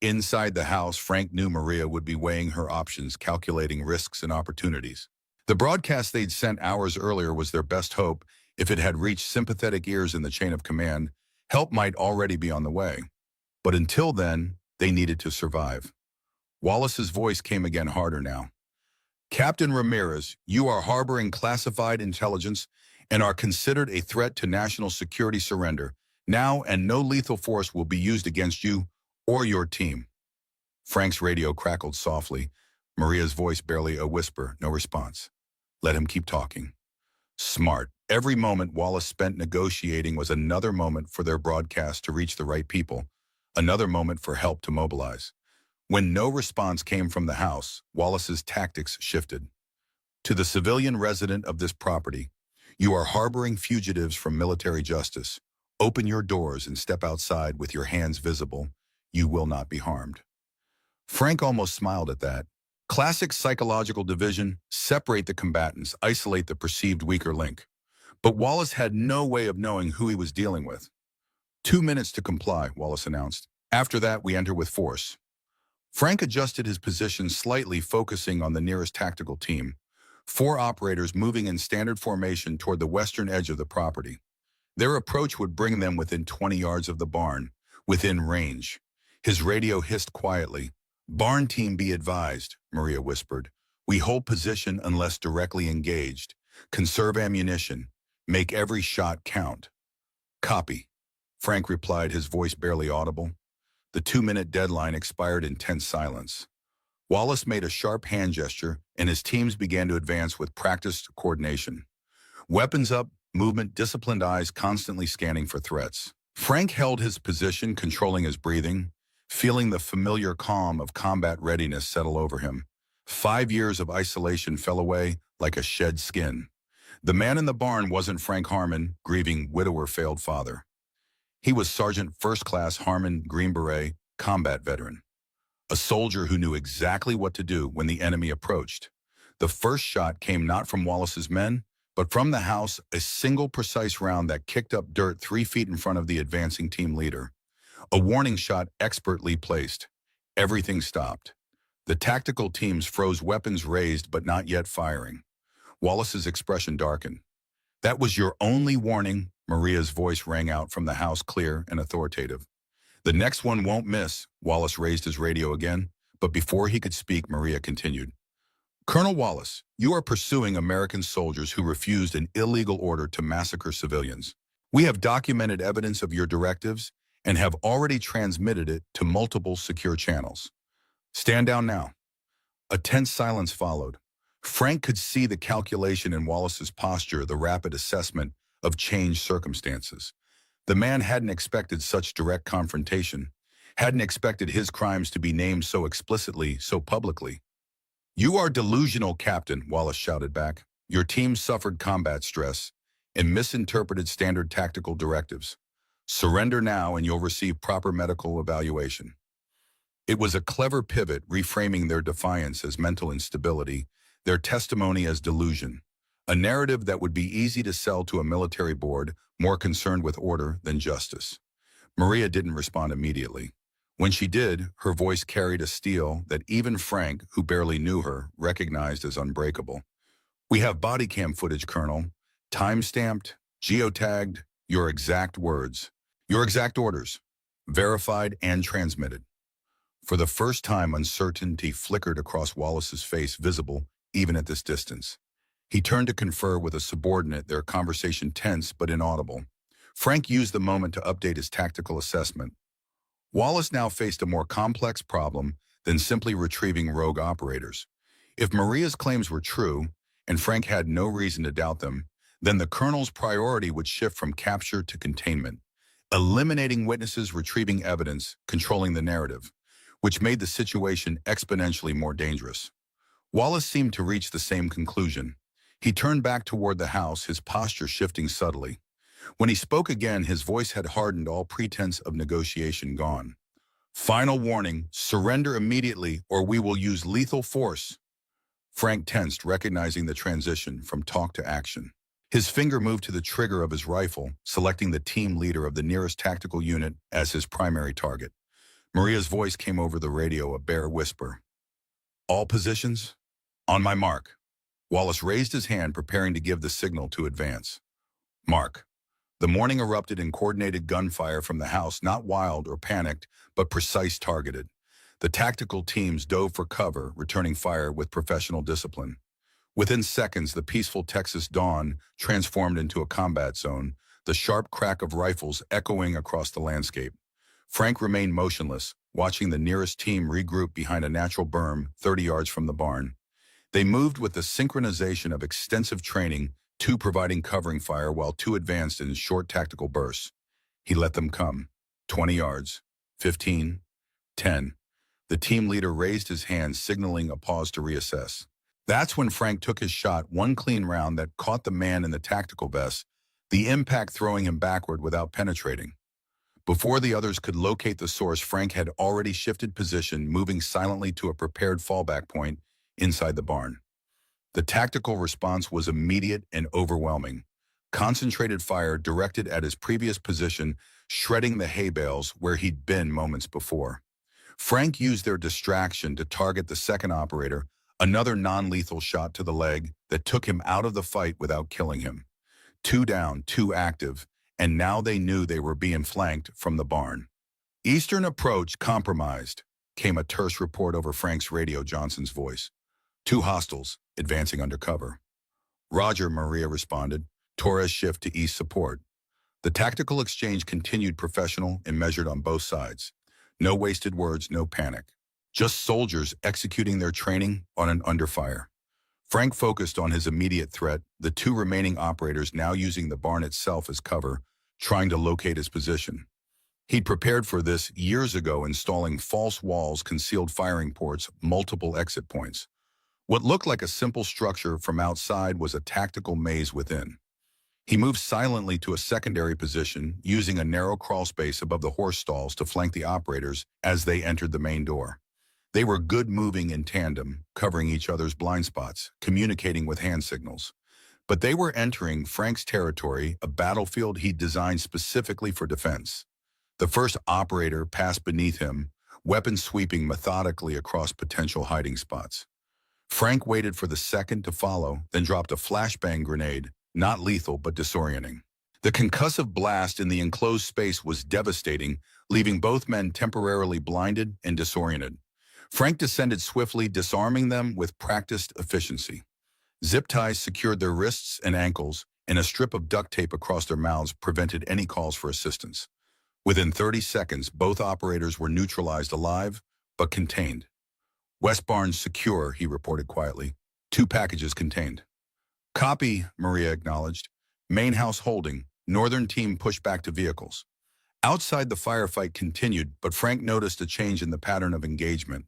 Inside the house, Frank knew Maria would be weighing her options, calculating risks and opportunities. The broadcast they'd sent hours earlier was their best hope. If it had reached sympathetic ears in the chain of command, help might already be on the way. But until then, they needed to survive. Wallace's voice came again, harder now. "Captain Ramirez, you are harboring classified intelligence and are considered a threat to national security. Surrender now, and no lethal force will be used against you or your team." Frank's radio crackled softly. Maria's voice barely a whisper, no response. Let him keep talking. Smart. Every moment Wallace spent negotiating was another moment for their broadcast to reach the right people, another moment for help to mobilize. When no response came from the house, Wallace's tactics shifted. "To the civilian resident of this property, you are harboring fugitives from military justice. Open your doors and step outside with your hands visible. You will not be harmed." Frank almost smiled at that. Classic psychological division: separate the combatants, isolate the perceived weaker link. But Wallace had no way of knowing who he was dealing with. 2 minutes to comply, Wallace announced. After that, we enter with force. Frank adjusted his position slightly, focusing on the nearest tactical team. 4 operators moving in standard formation toward the western edge of the property. Their approach would bring them within 20 yards of the barn, within range. His radio hissed quietly. "Barn team, be advised," Maria whispered. "We hold position unless directly engaged. Conserve ammunition. Make every shot count. Copy. Frank replied, his voice barely audible. The 2-minute deadline expired in tense silence. Wallace made a sharp hand gesture, and his teams began to advance with practiced coordination. Weapons up, movement, disciplined eyes constantly scanning for threats. Frank held his position, controlling his breathing, feeling the familiar calm of combat readiness settle over him. 5 years of isolation fell away like a shed skin. The man in the barn wasn't Frank Harmon, grieving widower failed father. He was Sergeant First Class Harmon, Green Beret, combat veteran. A soldier who knew exactly what to do when the enemy approached. The first shot came not from Wallace's men, but from the house, a single precise round that kicked up dirt 3 feet in front of the advancing team leader. A warning shot expertly placed. Everything stopped. The tactical teams froze, weapons raised but not yet firing. Wallace's expression darkened. That was your only warning, Maria's voice rang out from the house, clear and authoritative. The next one won't miss, Wallace raised his radio again, but before he could speak, Maria continued. Colonel Wallace, you are pursuing American soldiers who refused an illegal order to massacre civilians. We have documented evidence of your directives and have already transmitted it to multiple secure channels. Stand down now. A tense silence followed. Frank could see the calculation in Wallace's posture, the rapid assessment of changed circumstances. The man hadn't expected such direct confrontation, hadn't expected his crimes to be named so explicitly, so publicly. You are delusional, Captain, Wallace shouted back. Your team suffered combat stress and misinterpreted standard tactical directives. Surrender now and you'll receive proper medical evaluation. It was a clever pivot, reframing their defiance as mental instability, their testimony as delusion, a narrative that would be easy to sell to a military board more concerned with order than justice. Maria didn't respond immediately. When she did, her voice carried a steel that even Frank, who barely knew her, recognized as unbreakable. We have body cam footage, Colonel. Time-stamped, geotagged, your exact words. Your exact orders. Verified and transmitted. For the first time, uncertainty flickered across Wallace's face, visible even at this distance. He turned to confer with a subordinate, their conversation tense but inaudible. Frank used the moment to update his tactical assessment. Wallace now faced a more complex problem than simply retrieving rogue operators. If Maria's claims were true, and Frank had no reason to doubt them, then the colonel's priority would shift from capture to containment, eliminating witnesses, retrieving evidence, controlling the narrative, which made the situation exponentially more dangerous. Wallace seemed to reach the same conclusion. He turned back toward the house, his posture shifting subtly. When he spoke again, his voice had hardened, all pretense of negotiation gone. Final warning, surrender immediately or we will use lethal force. Frank tensed, recognizing the transition from talk to action. His finger moved to the trigger of his rifle, selecting the team leader of the nearest tactical unit as his primary target. Maria's voice came over the radio, a bare whisper. All positions? On my mark. Wallace raised his hand, preparing to give the signal to advance. Mark. The morning erupted in coordinated gunfire from the house, not wild or panicked, but precise, targeted. The tactical teams dove for cover, returning fire with professional discipline. Within seconds, the peaceful Texas dawn transformed into a combat zone, the sharp crack of rifles echoing across the landscape. Frank remained motionless, watching the nearest team regroup behind a natural berm 30 yards from the barn. They moved with the synchronization of extensive training, 2 providing covering fire while 2 advanced in short tactical bursts. He let them come. 20 yards, 15, 10. The team leader raised his hand, signaling a pause to reassess. That's when Frank took his shot, one clean round that caught the man in the tactical vest, the impact throwing him backward without penetrating. Before the others could locate the source, Frank had already shifted position, moving silently to a prepared fallback point inside the barn. The tactical response was immediate and overwhelming. Concentrated fire directed at his previous position, shredding the hay bales where he'd been moments before. Frank used their distraction to target the second operator, another non-lethal shot to the leg that took him out of the fight without killing him. 2 down, 2 active, and now they knew they were being flanked from the barn. Eastern approach compromised, came a terse report over Frank's radio, Johnson's voice. 2 hostiles, advancing under cover. Roger, Maria responded. Torres shift to east support. The tactical exchange continued professional and measured on both sides. No wasted words, no panic. Just soldiers executing their training on an underfire. Frank focused on his immediate threat, the two remaining operators now using the barn itself as cover, trying to locate his position. He'd prepared for this years ago, installing false walls, concealed firing ports, multiple exit points. What looked like a simple structure from outside was a tactical maze within. He moved silently to a secondary position, using a narrow crawl space above the horse stalls to flank the operators as they entered the main door. They were good moving in tandem, covering each other's blind spots, communicating with hand signals. But they were entering Frank's territory, a battlefield he'd designed specifically for defense. The first operator passed beneath him, weapons sweeping methodically across potential hiding spots. Frank waited for the second to follow, then dropped a flashbang grenade, not lethal but disorienting. The concussive blast in the enclosed space was devastating, leaving both men temporarily blinded and disoriented. Frank descended swiftly, disarming them with practiced efficiency. Zip ties secured their wrists and ankles, and a strip of duct tape across their mouths prevented any calls for assistance. Within 30 seconds, both operators were neutralized alive, but contained. West Barns secure, he reported quietly. 2 packages contained. Copy, Maria acknowledged. Main house holding. Northern team pushed back to vehicles. Outside, the firefight continued, but Frank noticed a change in the pattern of engagement.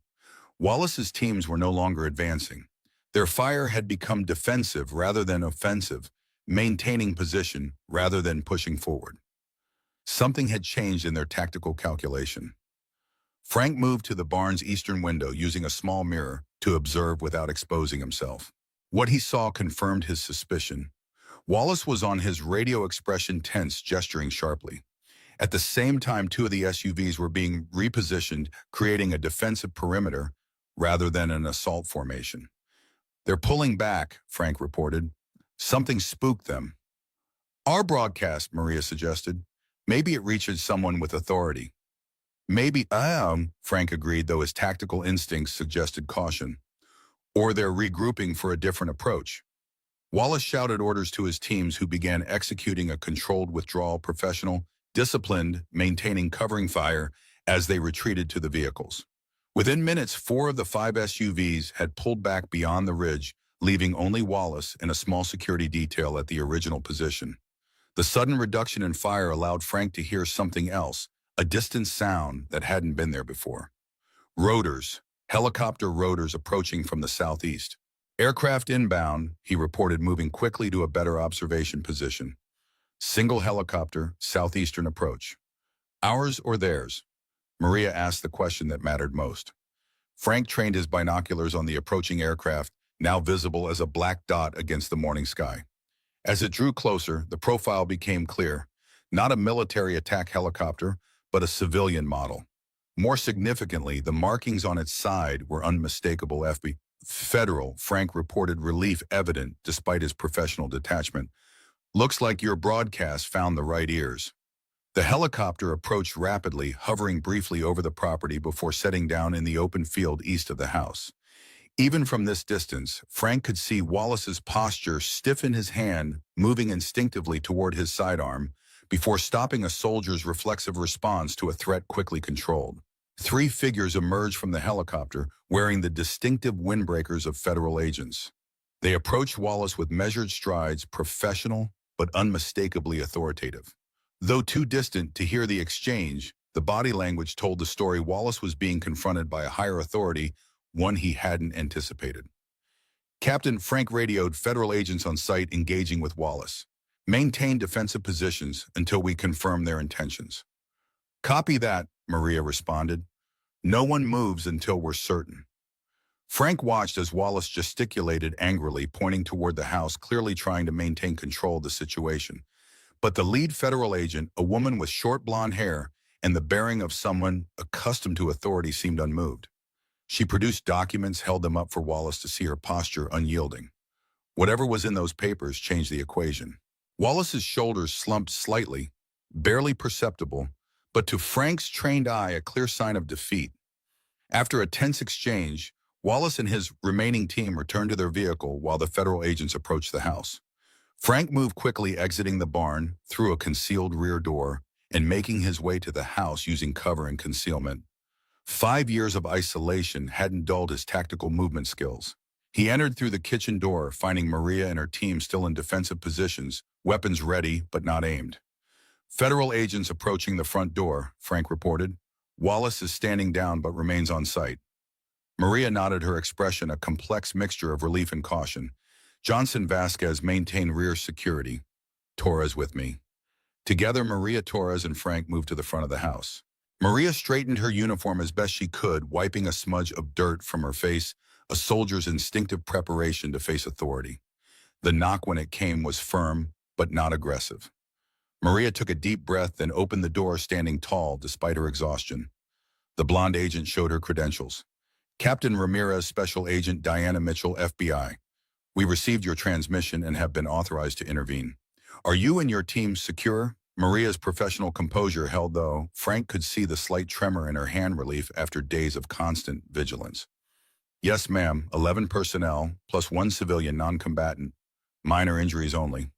Wallace's teams were no longer advancing. Their fire had become defensive rather than offensive, maintaining position rather than pushing forward. Something had changed in their tactical calculation. Frank moved to the barn's eastern window using a small mirror to observe without exposing himself. What he saw confirmed his suspicion. Wallace was on his radio expression tense, gesturing sharply. At the same time, 2 of the SUVs were being repositioned, creating a defensive perimeter rather than an assault formation. They're pulling back, Frank reported. Something spooked them. Our broadcast, Maria suggested. Maybe it reaches someone with authority. Maybe, Frank agreed, though his tactical instincts suggested caution. Or they're regrouping for a different approach. Wallace shouted orders to his teams, who began executing a controlled withdrawal, professional, disciplined, maintaining covering fire as they retreated to the vehicles. Within minutes, 4 of the 5 SUVs had pulled back beyond the ridge, leaving only Wallace and a small security detail at the original position. The sudden reduction in fire allowed Frank to hear something else, a distant sound that hadn't been there before. Rotors, helicopter rotors approaching from the southeast. Aircraft inbound, he reported, moving quickly to a better observation position. Single helicopter, southeastern approach. Ours or theirs? Maria asked the question that mattered most. Frank trained his binoculars on the approaching aircraft, now visible as a black dot against the morning sky. As it drew closer, the profile became clear. Not a military attack helicopter, but a civilian model. More significantly, the markings on its side were unmistakable Federal. Frank reported, relief evident despite his professional detachment. Looks like your broadcast found the right ears. The helicopter approached rapidly, hovering briefly over the property before setting down in the open field east of the house. Even from this distance, Frank could see Wallace's posture stiffen, his hand moving instinctively toward his sidearm before stopping, a soldier's reflexive response to a threat quickly controlled. 3 figures emerged from the helicopter, wearing the distinctive windbreakers of federal agents. They approached Wallace with measured strides, professional but unmistakably authoritative. Though too distant to hear the exchange, the body language told the story. Wallace was being confronted by a higher authority, one he hadn't anticipated. Captain Frank radioed, federal agents on site engaging with Wallace. Maintain defensive positions until we confirm their intentions. Copy that, Maria responded. No one moves until we're certain. Frank watched as Wallace gesticulated angrily, pointing toward the house, clearly trying to maintain control of the situation. But the lead federal agent, a woman with short blonde hair and the bearing of someone accustomed to authority, seemed unmoved. She produced documents, held them up for Wallace to see, her posture unyielding. Whatever was in those papers changed the equation. Wallace's shoulders slumped slightly, barely perceptible, but to Frank's trained eye a clear sign of defeat. After a tense exchange, Wallace and his remaining team returned to their vehicle while the federal agents approached the house. Frank moved quickly, exiting the barn through a concealed rear door and making his way to the house using cover and concealment. 5 years of isolation hadn't dulled his tactical movement skills. He entered through the kitchen door, finding Maria and her team still in defensive positions, weapons ready but not aimed. Federal agents approaching the front door, Frank reported. Wallace is standing down but remains on site. Maria nodded, her expression a complex mixture of relief and caution. Johnson Vasquez maintained rear security. Torres with me. Together, Maria, Torres, and Frank moved to the front of the house. Maria straightened her uniform as best she could, wiping a smudge of dirt from her face, a soldier's instinctive preparation to face authority. The knock, when it came, was firm, but not aggressive. Maria took a deep breath, then opened the door, standing tall despite her exhaustion. The blonde agent showed her credentials. Captain Ramirez, Special Agent Diana Mitchell, FBI. We received your transmission and have been authorized to intervene. Are you and your team secure? Maria's professional composure held, though Frank could see the slight tremor in her hand relief after days of constant vigilance. Yes, ma'am. 11 personnel, plus 1 civilian non-combatant. Minor injuries only.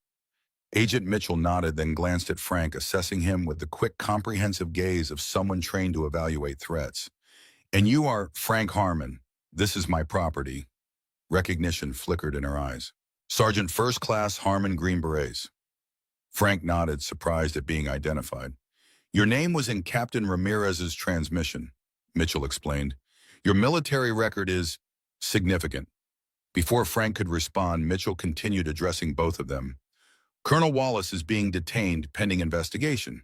Agent Mitchell nodded, then glanced at Frank, assessing him with the quick, comprehensive gaze of someone trained to evaluate threats. And you are Frank Harmon. This is my property. Recognition flickered in her eyes. Sergeant First Class Harmon, Green Berets. Frank nodded, surprised at being identified. Your name was in Captain Ramirez's transmission, Mitchell explained. Your military record is significant. Before Frank could respond, Mitchell continued, addressing both of them. Colonel Wallace is being detained pending investigation.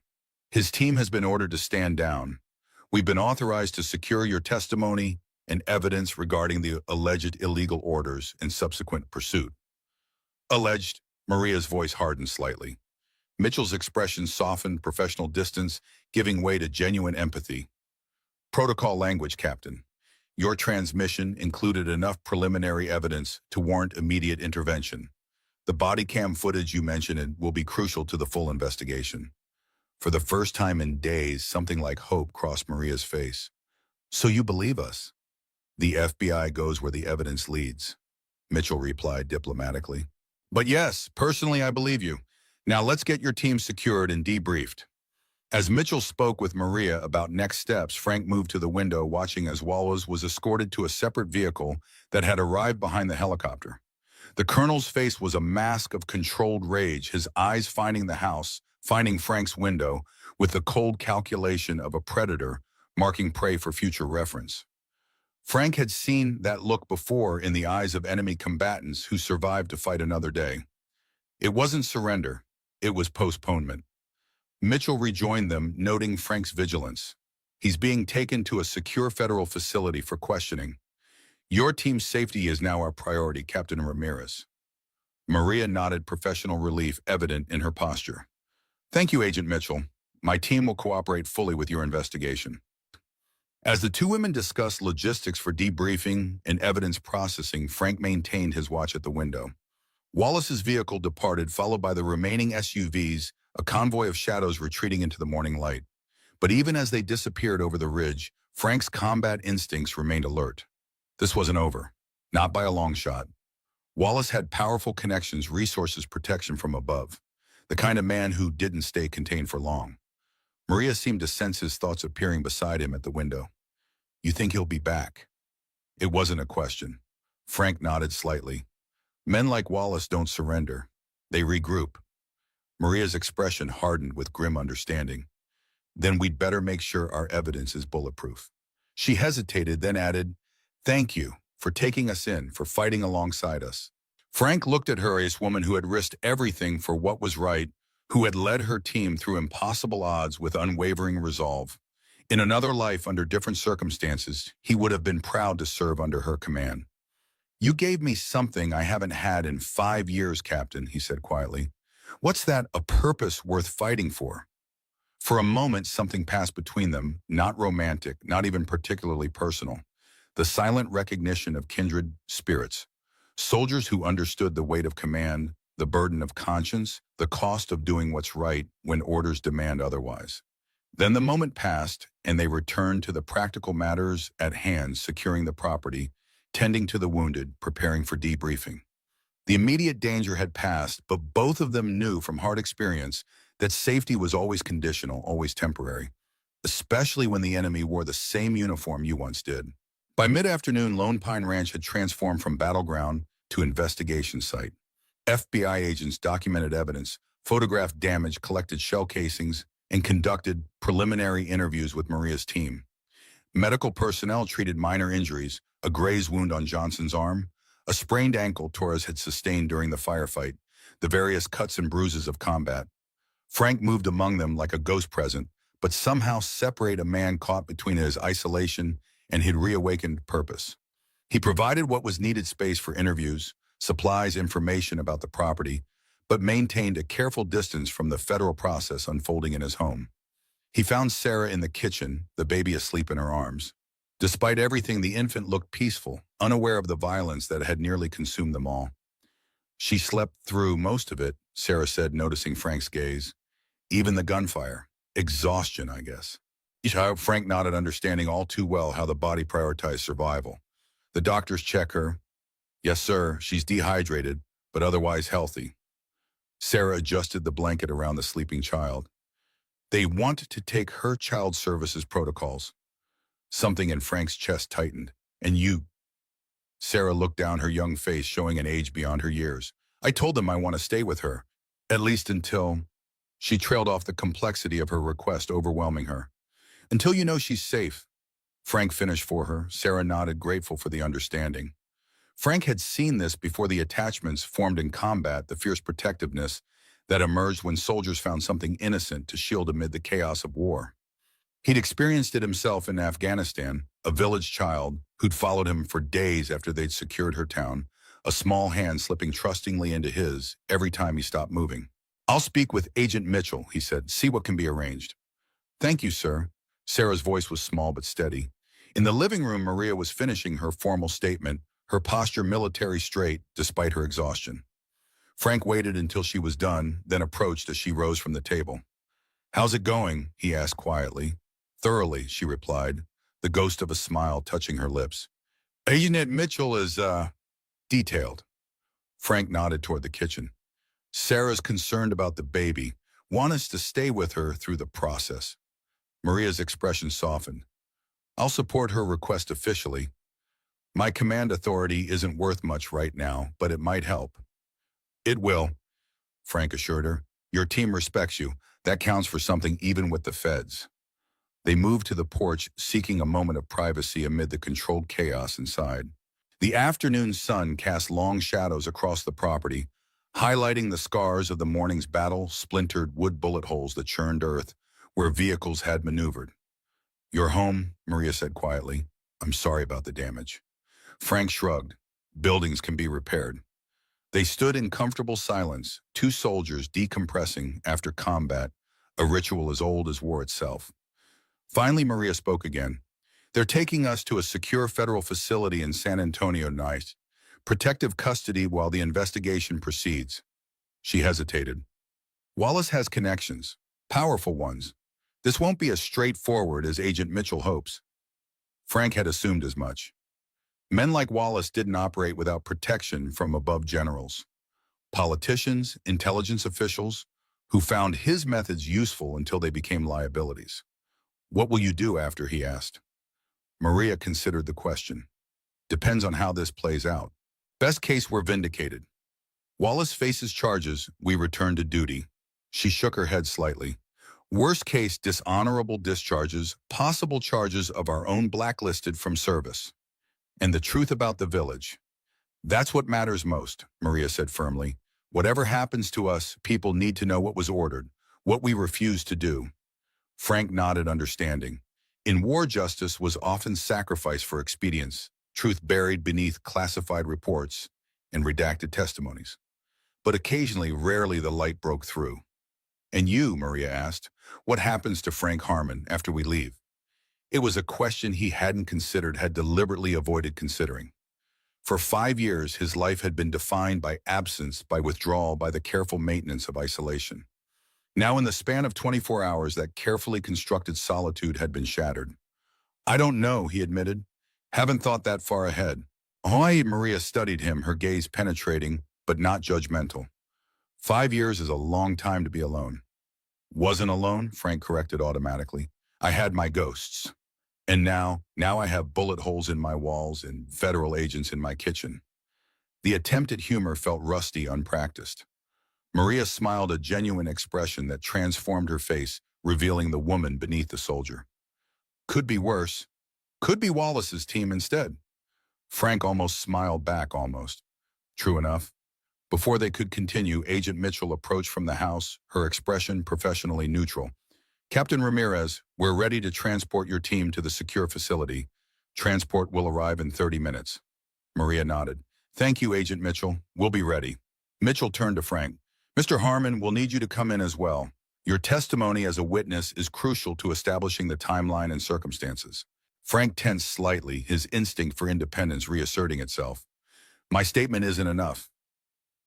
His team has been ordered to stand down. We've been authorized to secure your testimony and evidence regarding the alleged illegal orders and subsequent pursuit. Alleged. Maria's voice hardened slightly. Mitchell's expression softened, professional distance giving way to genuine empathy. Protocol language, Captain. Your transmission included enough preliminary evidence to warrant immediate intervention. The body cam footage you mentioned will be crucial to the full investigation. For the first time in days, something like hope crossed Maria's face. So you believe us? The FBI goes where the evidence leads, Mitchell replied diplomatically. But yes, personally I believe you. Now let's get your team secured and debriefed. As Mitchell spoke with Maria about next steps, Frank moved to the window, watching as Wallace was escorted to a separate vehicle that had arrived behind the helicopter. The colonel's face was a mask of controlled rage, his eyes finding the house, finding Frank's window, with the cold calculation of a predator marking prey for future reference. Frank had seen that look before in the eyes of enemy combatants who survived to fight another day. It wasn't surrender, it was postponement. Mitchell rejoined them, noting Frank's vigilance. He's being taken to a secure federal facility for questioning. Your team's safety is now our priority, Captain Ramirez. Maria nodded, professional relief evident in her posture. Thank you, Agent Mitchell. My team will cooperate fully with your investigation. As the two women discussed logistics for debriefing and evidence processing, Frank maintained his watch at the window. Wallace's vehicle departed, followed by the remaining SUVs, a convoy of shadows retreating into the morning light. But even as they disappeared over the ridge, Frank's combat instincts remained alert. This wasn't over, not by a long shot. Wallace had powerful connections, resources, protection from above, the kind of man who didn't stay contained for long. Maria seemed to sense his thoughts appearing beside him at the window. You think he'll be back? It wasn't a question. Frank nodded slightly. Men like Wallace don't surrender. They regroup. Maria's expression hardened with grim understanding. Then we'd better make sure our evidence is bulletproof. She hesitated, then added, Thank you for taking us in, for fighting alongside us. Frank looked at her, a woman who had risked everything for what was right, who had led her team through impossible odds with unwavering resolve. In another life, under different circumstances, he would have been proud to serve under her command. You gave me something I haven't had in 5 years, Captain, he said quietly. What's that, a purpose worth fighting for? For a moment, something passed between them, not romantic, not even particularly personal. The silent recognition of kindred spirits. Soldiers who understood the weight of command, the burden of conscience, the cost of doing what's right when orders demand otherwise. Then the moment passed, and they returned to the practical matters at hand, securing the property, tending to the wounded, preparing for debriefing. The immediate danger had passed, but both of them knew from hard experience that safety was always conditional, always temporary, especially when the enemy wore the same uniform you once did. By mid-afternoon, Lone Pine Ranch had transformed from battleground to investigation site. FBI agents documented evidence, photographed damage, collected shell casings, and conducted preliminary interviews with Maria's team. Medical personnel treated minor injuries, a graze wound on Johnson's arm, a sprained ankle Torres had sustained during the firefight, the various cuts and bruises of combat. Frank moved among them like a ghost present, but somehow separate a man caught between his isolation and his reawakened purpose. He provided what was needed space for interviews, supplies, information about the property, but maintained a careful distance from the federal process unfolding in his home. He found Sarah in the kitchen, the baby asleep in her arms. Despite everything, the infant looked peaceful, unaware of the violence that had nearly consumed them all. She slept through most of it, Sarah said, noticing Frank's gaze. Even the gunfire. Exhaustion, I guess. Frank nodded, understanding all too well how the body prioritized survival. The doctors check her. Yes, sir, she's dehydrated, but otherwise healthy. Sarah adjusted the blanket around the sleeping child. They want to take her child services protocols. Something in Frank's chest tightened. And you? Sarah looked down, her young face showing an age beyond her years. I told them I want to stay with her, at least until... She trailed off, the complexity of her request overwhelming her. Until you know she's safe. Frank finished for her. Sarah nodded, grateful for the understanding. Frank had seen this before, the attachments formed in combat, the fierce protectiveness that emerged when soldiers found something innocent to shield amid the chaos of war. He'd experienced it himself in Afghanistan, a village child who'd followed him for days after they'd secured her town, a small hand slipping trustingly into his every time he stopped moving. I'll speak with Agent Mitchell, he said, see what can be arranged. Thank you, sir. Sarah's voice was small but steady. In the living room, Maria was finishing her formal statement, her posture military straight despite her exhaustion. Frank waited until she was done, then approached as she rose from the table. How's it going? He asked quietly. Thoroughly, she replied, the ghost of a smile touching her lips. Agent Mitchell is, detailed. Frank nodded toward the kitchen. Sarah's concerned about the baby, want us to stay with her through the process. Maria's expression softened. I'll support her request officially. My command authority isn't worth much right now, but it might help. It will, Frank assured her. Your team respects you. That counts for something even with the feds. They moved to the porch, seeking a moment of privacy amid the controlled chaos inside. The afternoon sun cast long shadows across the property, highlighting the scars of the morning's battle, splintered wood bullet holes that churned earth where vehicles had maneuvered. You're home, Maria said quietly. I'm sorry about the damage. Frank shrugged. Buildings can be repaired. They stood in comfortable silence, two soldiers decompressing after combat, a ritual as old as war itself. Finally, Maria spoke again. They're taking us to a secure federal facility in San Antonio tonight. Protective custody while the investigation proceeds. She hesitated. Wallace has connections, powerful ones. This won't be as straightforward as Agent Mitchell hopes. Frank had assumed as much. Men like Wallace didn't operate without protection from above generals. Politicians, intelligence officials, who found his methods useful until they became liabilities. What will you do after, he asked. Maria considered the question. Depends on how this plays out. Best case, we're vindicated. Wallace faces charges, we return to duty. She shook her head slightly. Worst case, dishonorable discharges, possible charges of our own blacklisted from service. And the truth about the village. That's what matters most, Maria said firmly. Whatever happens to us, people need to know what was ordered, what we refused to do. Frank nodded, understanding. In war, justice was often sacrificed for expedience, truth buried beneath classified reports and redacted testimonies. But occasionally, rarely, the light broke through. And you, Maria asked, what happens to Frank Harmon after we leave? It was a question he hadn't considered, had deliberately avoided considering. For 5 years, his life had been defined by absence, by withdrawal, by the careful maintenance of isolation. Now, in the span of 24 hours, that carefully constructed solitude had been shattered. I don't know, he admitted. Haven't thought that far ahead. Ahoy, Maria studied him, her gaze penetrating, but not judgmental. 5 years is a long time to be alone. Wasn't alone, Frank corrected automatically. I had my ghosts. And now I have bullet holes in my walls and federal agents in my kitchen. The attempt at humor felt rusty, unpracticed. Maria smiled, a genuine expression that transformed her face, revealing the woman beneath the soldier. Could be worse. Could be Wallace's team instead. Frank almost smiled back, almost. True enough. Before they could continue, Agent Mitchell approached from the house, her expression professionally neutral. Captain Ramirez, we're ready to transport your team to the secure facility. Transport will arrive in 30 minutes. Maria nodded. Thank you, Agent Mitchell. We'll be ready. Mitchell turned to Frank. Mr. Harmon, we'll need you to come in as well. Your testimony as a witness is crucial to establishing the timeline and circumstances. Frank tensed slightly, his instinct for independence reasserting itself. My statement isn't enough.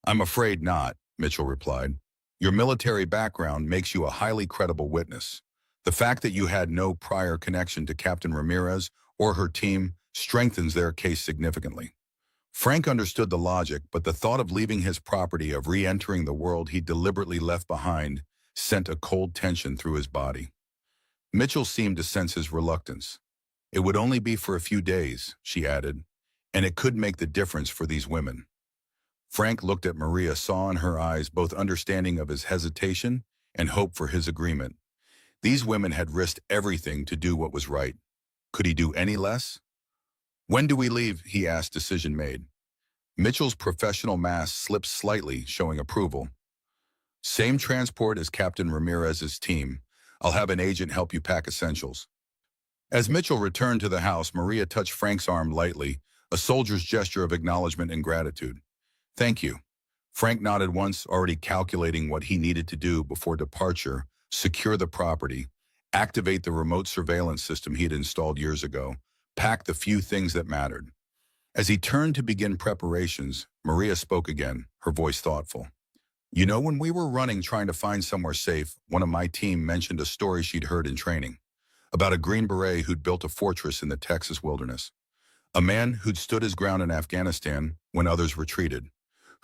I'm afraid not, Mitchell replied. Your military background makes you a highly credible witness. The fact that you had no prior connection to Captain Ramirez or her team strengthens their case significantly. Frank understood the logic, but the thought of leaving his property, of re-entering the world he deliberately left behind, sent a cold tension through his body. Mitchell seemed to sense his reluctance. It would only be for a few days, she added, and it could make the difference for these women. Frank looked at Maria, saw in her eyes both understanding of his hesitation and hope for his agreement. These women had risked everything to do what was right. Could he do any less? When do we leave? He asked, decision made. Mitchell's professional mask slipped slightly, showing approval. Same transport as Captain Ramirez's team. I'll have an agent help you pack essentials. As Mitchell returned to the house, Maria touched Frank's arm lightly, a soldier's gesture of acknowledgement and gratitude. Thank you. Frank nodded once, already calculating what he needed to do before departure: secure the property, activate the remote surveillance system he had installed years ago, pack the few things that mattered. As he turned to begin preparations, Maria spoke again, her voice thoughtful. You know, when we were running trying to find somewhere safe, one of my team mentioned a story she'd heard in training about a Green Beret who'd built a fortress in the Texas wilderness. A man who'd stood his ground in Afghanistan when others retreated,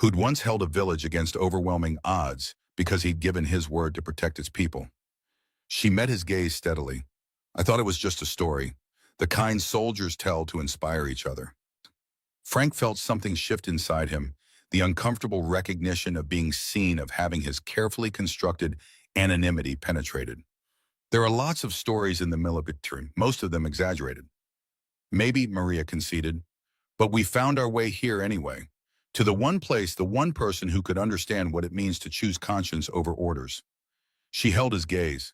who'd once held a village against overwhelming odds because he'd given his word to protect its people. She met his gaze steadily. I thought it was just a story, the kind soldiers tell to inspire each other. Frank felt something shift inside him, the uncomfortable recognition of being seen, of having his carefully constructed anonymity penetrated. There are lots of stories in the military, most of them exaggerated. Maybe, Maria conceded, but we found our way here anyway. To the one place, the one person who could understand what it means to choose conscience over orders. She held his gaze.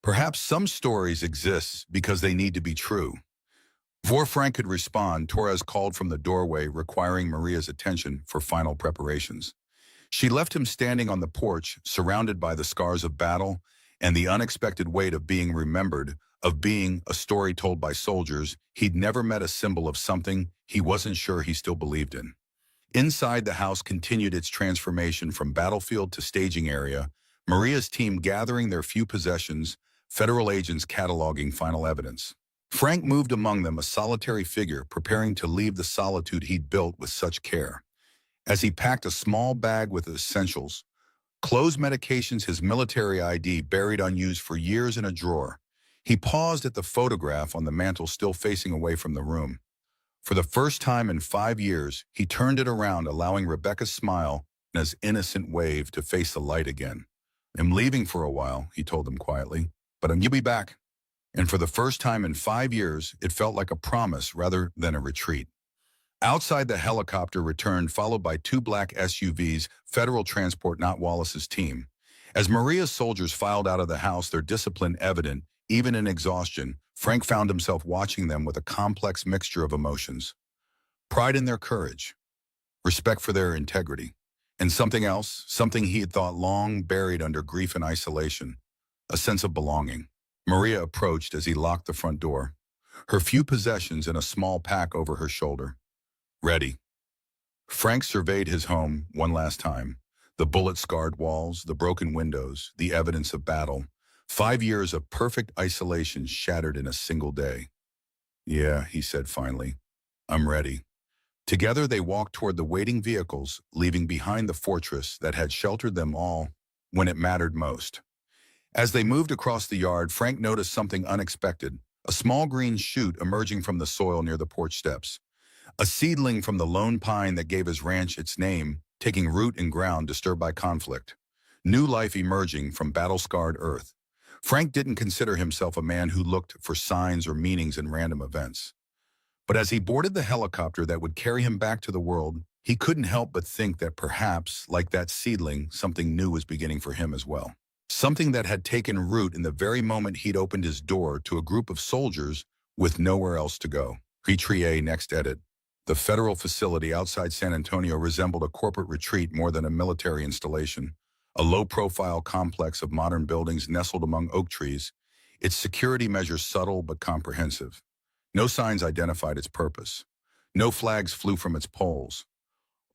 Perhaps some stories exist because they need to be true. Before Frank could respond, Torres called from the doorway, requiring Maria's attention for final preparations. She left him standing on the porch, surrounded by the scars of battle and the unexpected weight of being remembered, of being a story told by soldiers. He'd never met a symbol of something he wasn't sure he still believed in. Inside, the house continued its transformation from battlefield to staging area, Maria's team gathering their few possessions, federal agents cataloging final evidence. Frank moved among them, a solitary figure, preparing to leave the solitude he'd built with such care. As he packed a small bag with essentials, clothes, medications, his military ID buried unused for years in a drawer, he paused at the photograph on the mantel, still facing away from the room. For the first time in 5 years, he turned it around, allowing Rebecca's smile and his innocent wave to face the light again. I'm leaving for a while, he told them quietly, but you'll be back. And for the first time in 5 years, it felt like a promise rather than a retreat. Outside, the helicopter returned, followed by 2 black SUVs, federal transport, not Wallace's team. As Maria's soldiers filed out of the house, their discipline evident, even in exhaustion, Frank found himself watching them with a complex mixture of emotions. Pride in their courage, respect for their integrity, and something else, something he had thought long buried under grief and isolation, a sense of belonging. Maria approached as he locked the front door, her few possessions in a small pack over her shoulder. Ready. Frank surveyed his home one last time, the bullet-scarred walls, the broken windows, the evidence of battle. 5 years of perfect isolation shattered in a single day. Yeah, he said finally, I'm ready. Together they walked toward the waiting vehicles, leaving behind the fortress that had sheltered them all when it mattered most. As they moved across the yard, Frank noticed something unexpected, a small green shoot emerging from the soil near the porch steps. A seedling from the lone pine that gave his ranch its name, taking root in ground disturbed by conflict. New life emerging from battle-scarred earth. Frank didn't consider himself a man who looked for signs or meanings in random events. But as he boarded the helicopter that would carry him back to the world, he couldn't help but think that perhaps, like that seedling, something new was beginning for him as well. Something that had taken root in the very moment he'd opened his door to a group of soldiers with nowhere else to go. Refuge next edit. The federal facility outside San Antonio resembled a corporate retreat more than a military installation. A low-profile complex of modern buildings nestled among oak trees, its security measures subtle but comprehensive. No signs identified its purpose. No flags flew from its poles.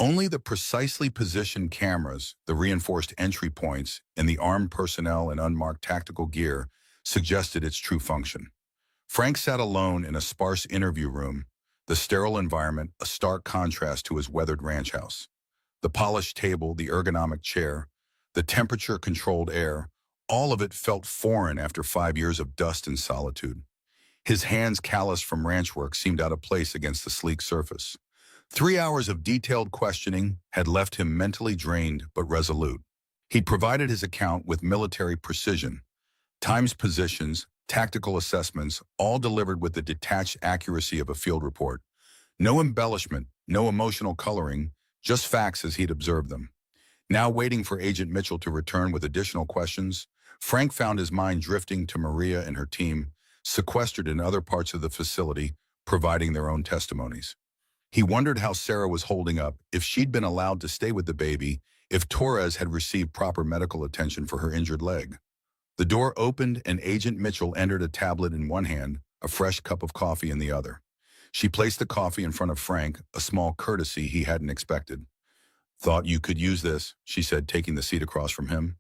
Only the precisely positioned cameras, the reinforced entry points, and the armed personnel in unmarked tactical gear suggested its true function. Frank sat alone in a sparse interview room, the sterile environment a stark contrast to his weathered ranch house. The polished table, the ergonomic chair, the temperature-controlled air, all of it felt foreign after 5 years of dust and solitude. His hands, calloused from ranch work, seemed out of place against the sleek surface. 3 hours of detailed questioning had left him mentally drained but resolute. He'd provided his account with military precision. Times positions, tactical assessments, all delivered with the detached accuracy of a field report. No embellishment, no emotional coloring, just facts as he'd observed them. Now waiting for Agent Mitchell to return with additional questions, Frank found his mind drifting to Maria and her team, sequestered in other parts of the facility, providing their own testimonies. He wondered how Sarah was holding up, if she'd been allowed to stay with the baby, if Torres had received proper medical attention for her injured leg. The door opened and Agent Mitchell entered, a tablet in one hand, a fresh cup of coffee in the other. She placed the coffee in front of Frank, a small courtesy he hadn't expected. "Thought you could use this," she said, taking the seat across from him.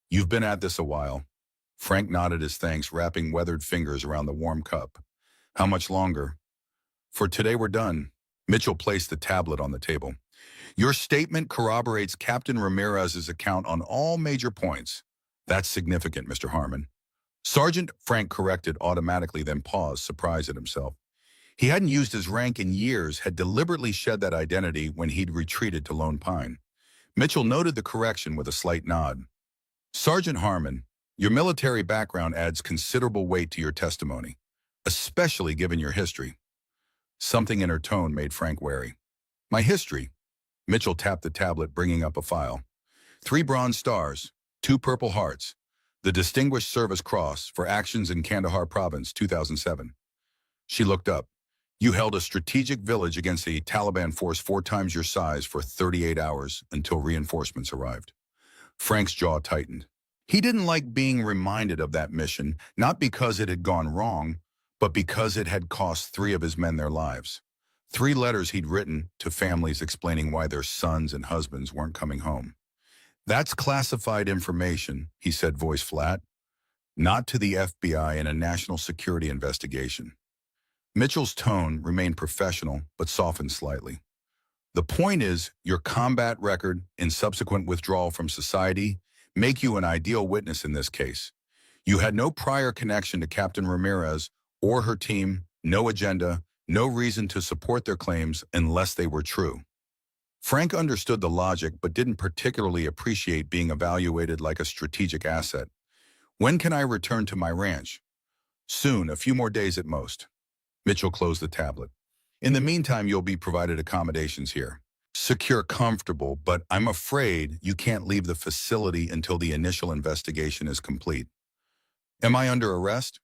"You've been at this a while." Frank nodded his thanks, wrapping weathered fingers around the warm cup. "How much longer?" "For today we're done." Mitchell placed the tablet on the table. "Your statement corroborates Captain Ramirez's account on all major points." "That's significant, Mr. Harmon." "Sergeant," Frank corrected automatically, then paused, surprised at himself. He hadn't used his rank in years, had deliberately shed that identity when he'd retreated to Lone Pine. Mitchell noted the correction with a slight nod. "Sergeant Harmon, your military background adds considerable weight to your testimony, especially given your history." Something in her tone made Frank wary. "My history?" Mitchell tapped the tablet, bringing up a file. 3 bronze stars, 2 purple hearts, the Distinguished Service Cross for actions in Kandahar Province, 2007. She looked up. "You held a strategic village against a Taliban force 4 times your size for 38 hours until reinforcements arrived." Frank's jaw tightened. He didn't like being reminded of that mission, not because it had gone wrong, but because it had cost 3 of his men their lives. 3 letters he'd written to families explaining why their sons and husbands weren't coming home. "That's classified information," he said, voice flat. "Not to the FBI in a national security investigation." Mitchell's tone remained professional, but softened slightly. "The point is, your combat record and subsequent withdrawal from society make you an ideal witness in this case. You had no prior connection to Captain Ramirez or her team, no agenda, no reason to support their claims unless they were true." Frank understood the logic but didn't particularly appreciate being evaluated like a strategic asset. "When can I return to my ranch?" "Soon, a few more days at most." Mitchell closed the tablet. "In the meantime, you'll be provided accommodations here. Secure, comfortable, but I'm afraid you can't leave the facility until the initial investigation is complete." "Am I under arrest?"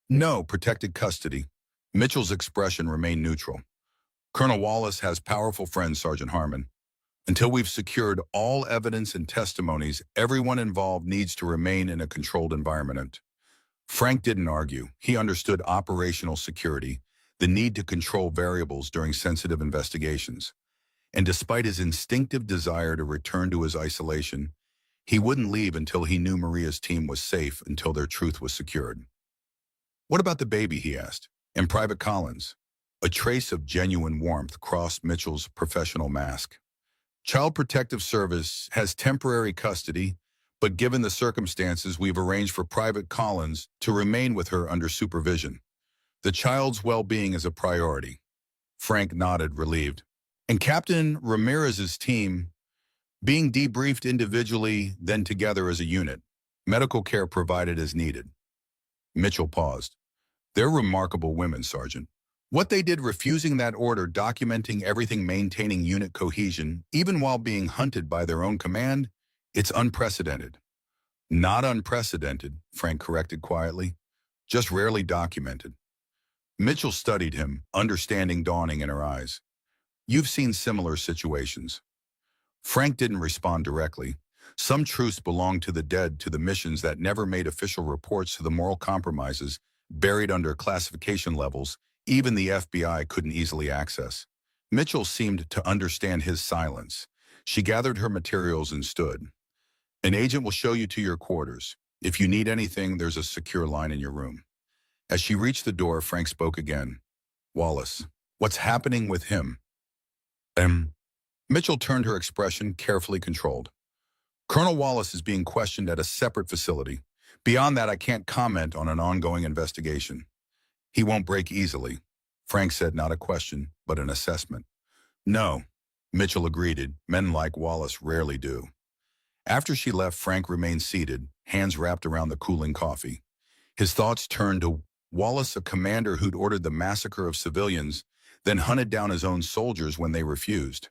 "No, protected custody." Mitchell's expression remained neutral. "Colonel Wallace has powerful friends, Sergeant Harmon. Until we've secured all evidence and testimonies, everyone involved needs to remain in a controlled environment." Frank didn't argue. He understood operational security, the need to control variables during sensitive investigations. And despite his instinctive desire to return to his isolation, he wouldn't leave until he knew Maria's team was safe, until their truth was secured. "What about the baby?" he asked. "And Private Collins?" A trace of genuine warmth crossed Mitchell's professional mask. Child Protective Service has temporary custody, but given the circumstances, we've arranged for Private Collins to remain with her under supervision. The child's well-being is a priority. Frank nodded, relieved. And Captain Ramirez's team being debriefed individually, then together as a unit. Medical care provided as needed. Mitchell paused. They're remarkable women, Sergeant. What they did refusing that order, documenting everything, maintaining unit cohesion, even while being hunted by their own command, it's unprecedented. Not unprecedented, Frank corrected quietly, just rarely documented. Mitchell studied him, understanding dawning in her eyes. You've seen similar situations. Frank didn't respond directly. Some truths belong to the dead, to the missions that never made official reports, to the moral compromises buried under classification levels even the FBI couldn't easily access. Mitchell seemed to understand his silence. She gathered her materials and stood. An agent will show you to your quarters. If you need anything, there's a secure line in your room. As she reached the door, Frank spoke again. Wallace, what's happening with him? Mitchell turned, her expression carefully controlled. Colonel Wallace is being questioned at a separate facility. Beyond that, I can't comment on an ongoing investigation. He won't break easily, Frank said, not a question, but an assessment. No, Mitchell agreed. Men like Wallace rarely do. After she left, Frank remained seated, hands wrapped around the cooling coffee. His thoughts turned to Wallace, a commander who'd ordered the massacre of civilians, then hunted down his own soldiers when they refused.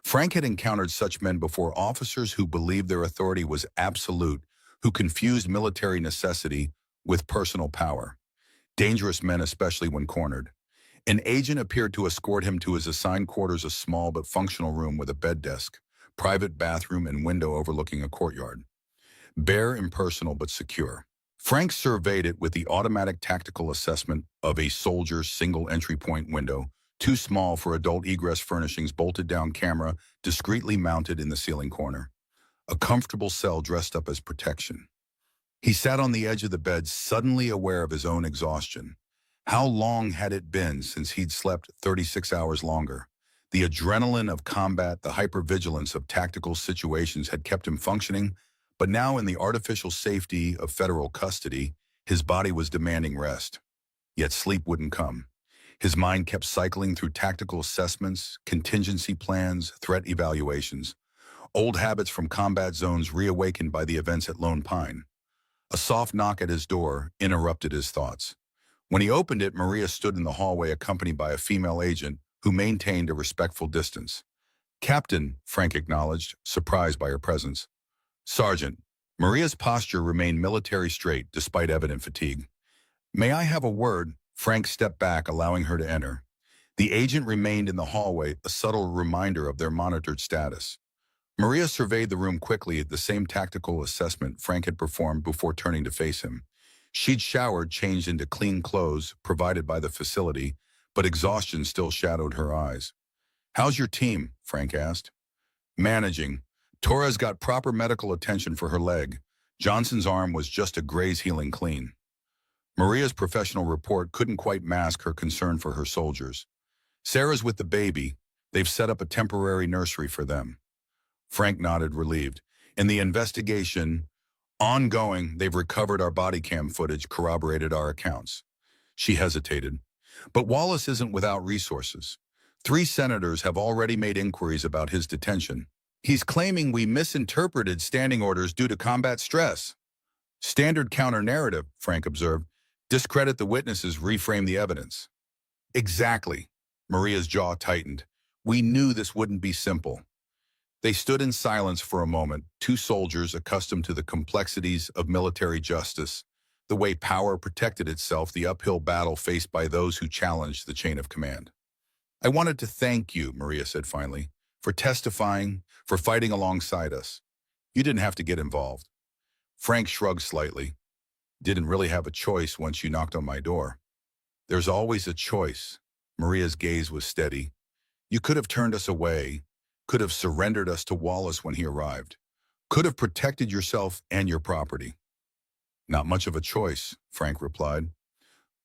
Frank had encountered such men before, officers who believed their authority was absolute, who confused military necessity with personal power. Dangerous men, especially when cornered. An agent appeared to escort him to his assigned quarters, a small but functional room with a bed desk, private bathroom, and window overlooking a courtyard. Bare, impersonal, but secure. Frank surveyed it with the automatic tactical assessment of a soldier's single entry point window, too small for adult egress furnishings, bolted down camera, discreetly mounted in the ceiling corner. A comfortable cell dressed up as protection. He sat on the edge of the bed, suddenly aware of his own exhaustion. How long had it been since he'd slept 36 hours longer? The adrenaline of combat, the hypervigilance of tactical situations had kept him functioning, but now in the artificial safety of federal custody, his body was demanding rest. Yet sleep wouldn't come. His mind kept cycling through tactical assessments, contingency plans, threat evaluations. Old habits from combat zones reawakened by the events at Lone Pine. A soft knock at his door interrupted his thoughts. When he opened it, Maria stood in the hallway accompanied by a female agent who maintained a respectful distance. Captain, Frank acknowledged, surprised by her presence. Sergeant. Maria's posture remained military straight despite evident fatigue. May I have a word? Frank stepped back, allowing her to enter. The agent remained in the hallway, a subtle reminder of their monitored status. Maria surveyed the room quickly, the same tactical assessment Frank had performed before turning to face him. She'd showered, changed into clean clothes provided by the facility, but exhaustion still shadowed her eyes. How's your team? Frank asked. Managing. Torres got proper medical attention for her leg. Johnson's arm was just a graze, healing clean. Maria's professional report couldn't quite mask her concern for her soldiers. Sarah's with the baby. They've set up a temporary nursery for them. Frank nodded, relieved. In the investigation ongoing, they've recovered our body cam footage, corroborated our accounts. She hesitated. But Wallace isn't without resources. 3 senators have already made inquiries about his detention. He's claiming we misinterpreted standing orders due to combat stress. Standard counter-narrative, Frank observed. Discredit the witnesses, reframe the evidence. Exactly. Maria's jaw tightened. We knew this wouldn't be simple. They stood in silence for a moment, 2 soldiers accustomed to the complexities of military justice, the way power protected itself, the uphill battle faced by those who challenged the chain of command. I wanted to thank you, Maria said finally, for testifying, for fighting alongside us. You didn't have to get involved. Frank shrugged slightly. Didn't really have a choice once you knocked on my door. There's always a choice. Maria's gaze was steady. You could have turned us away, could have surrendered us to Wallace when he arrived, could have protected yourself and your property. Not much of a choice, Frank replied.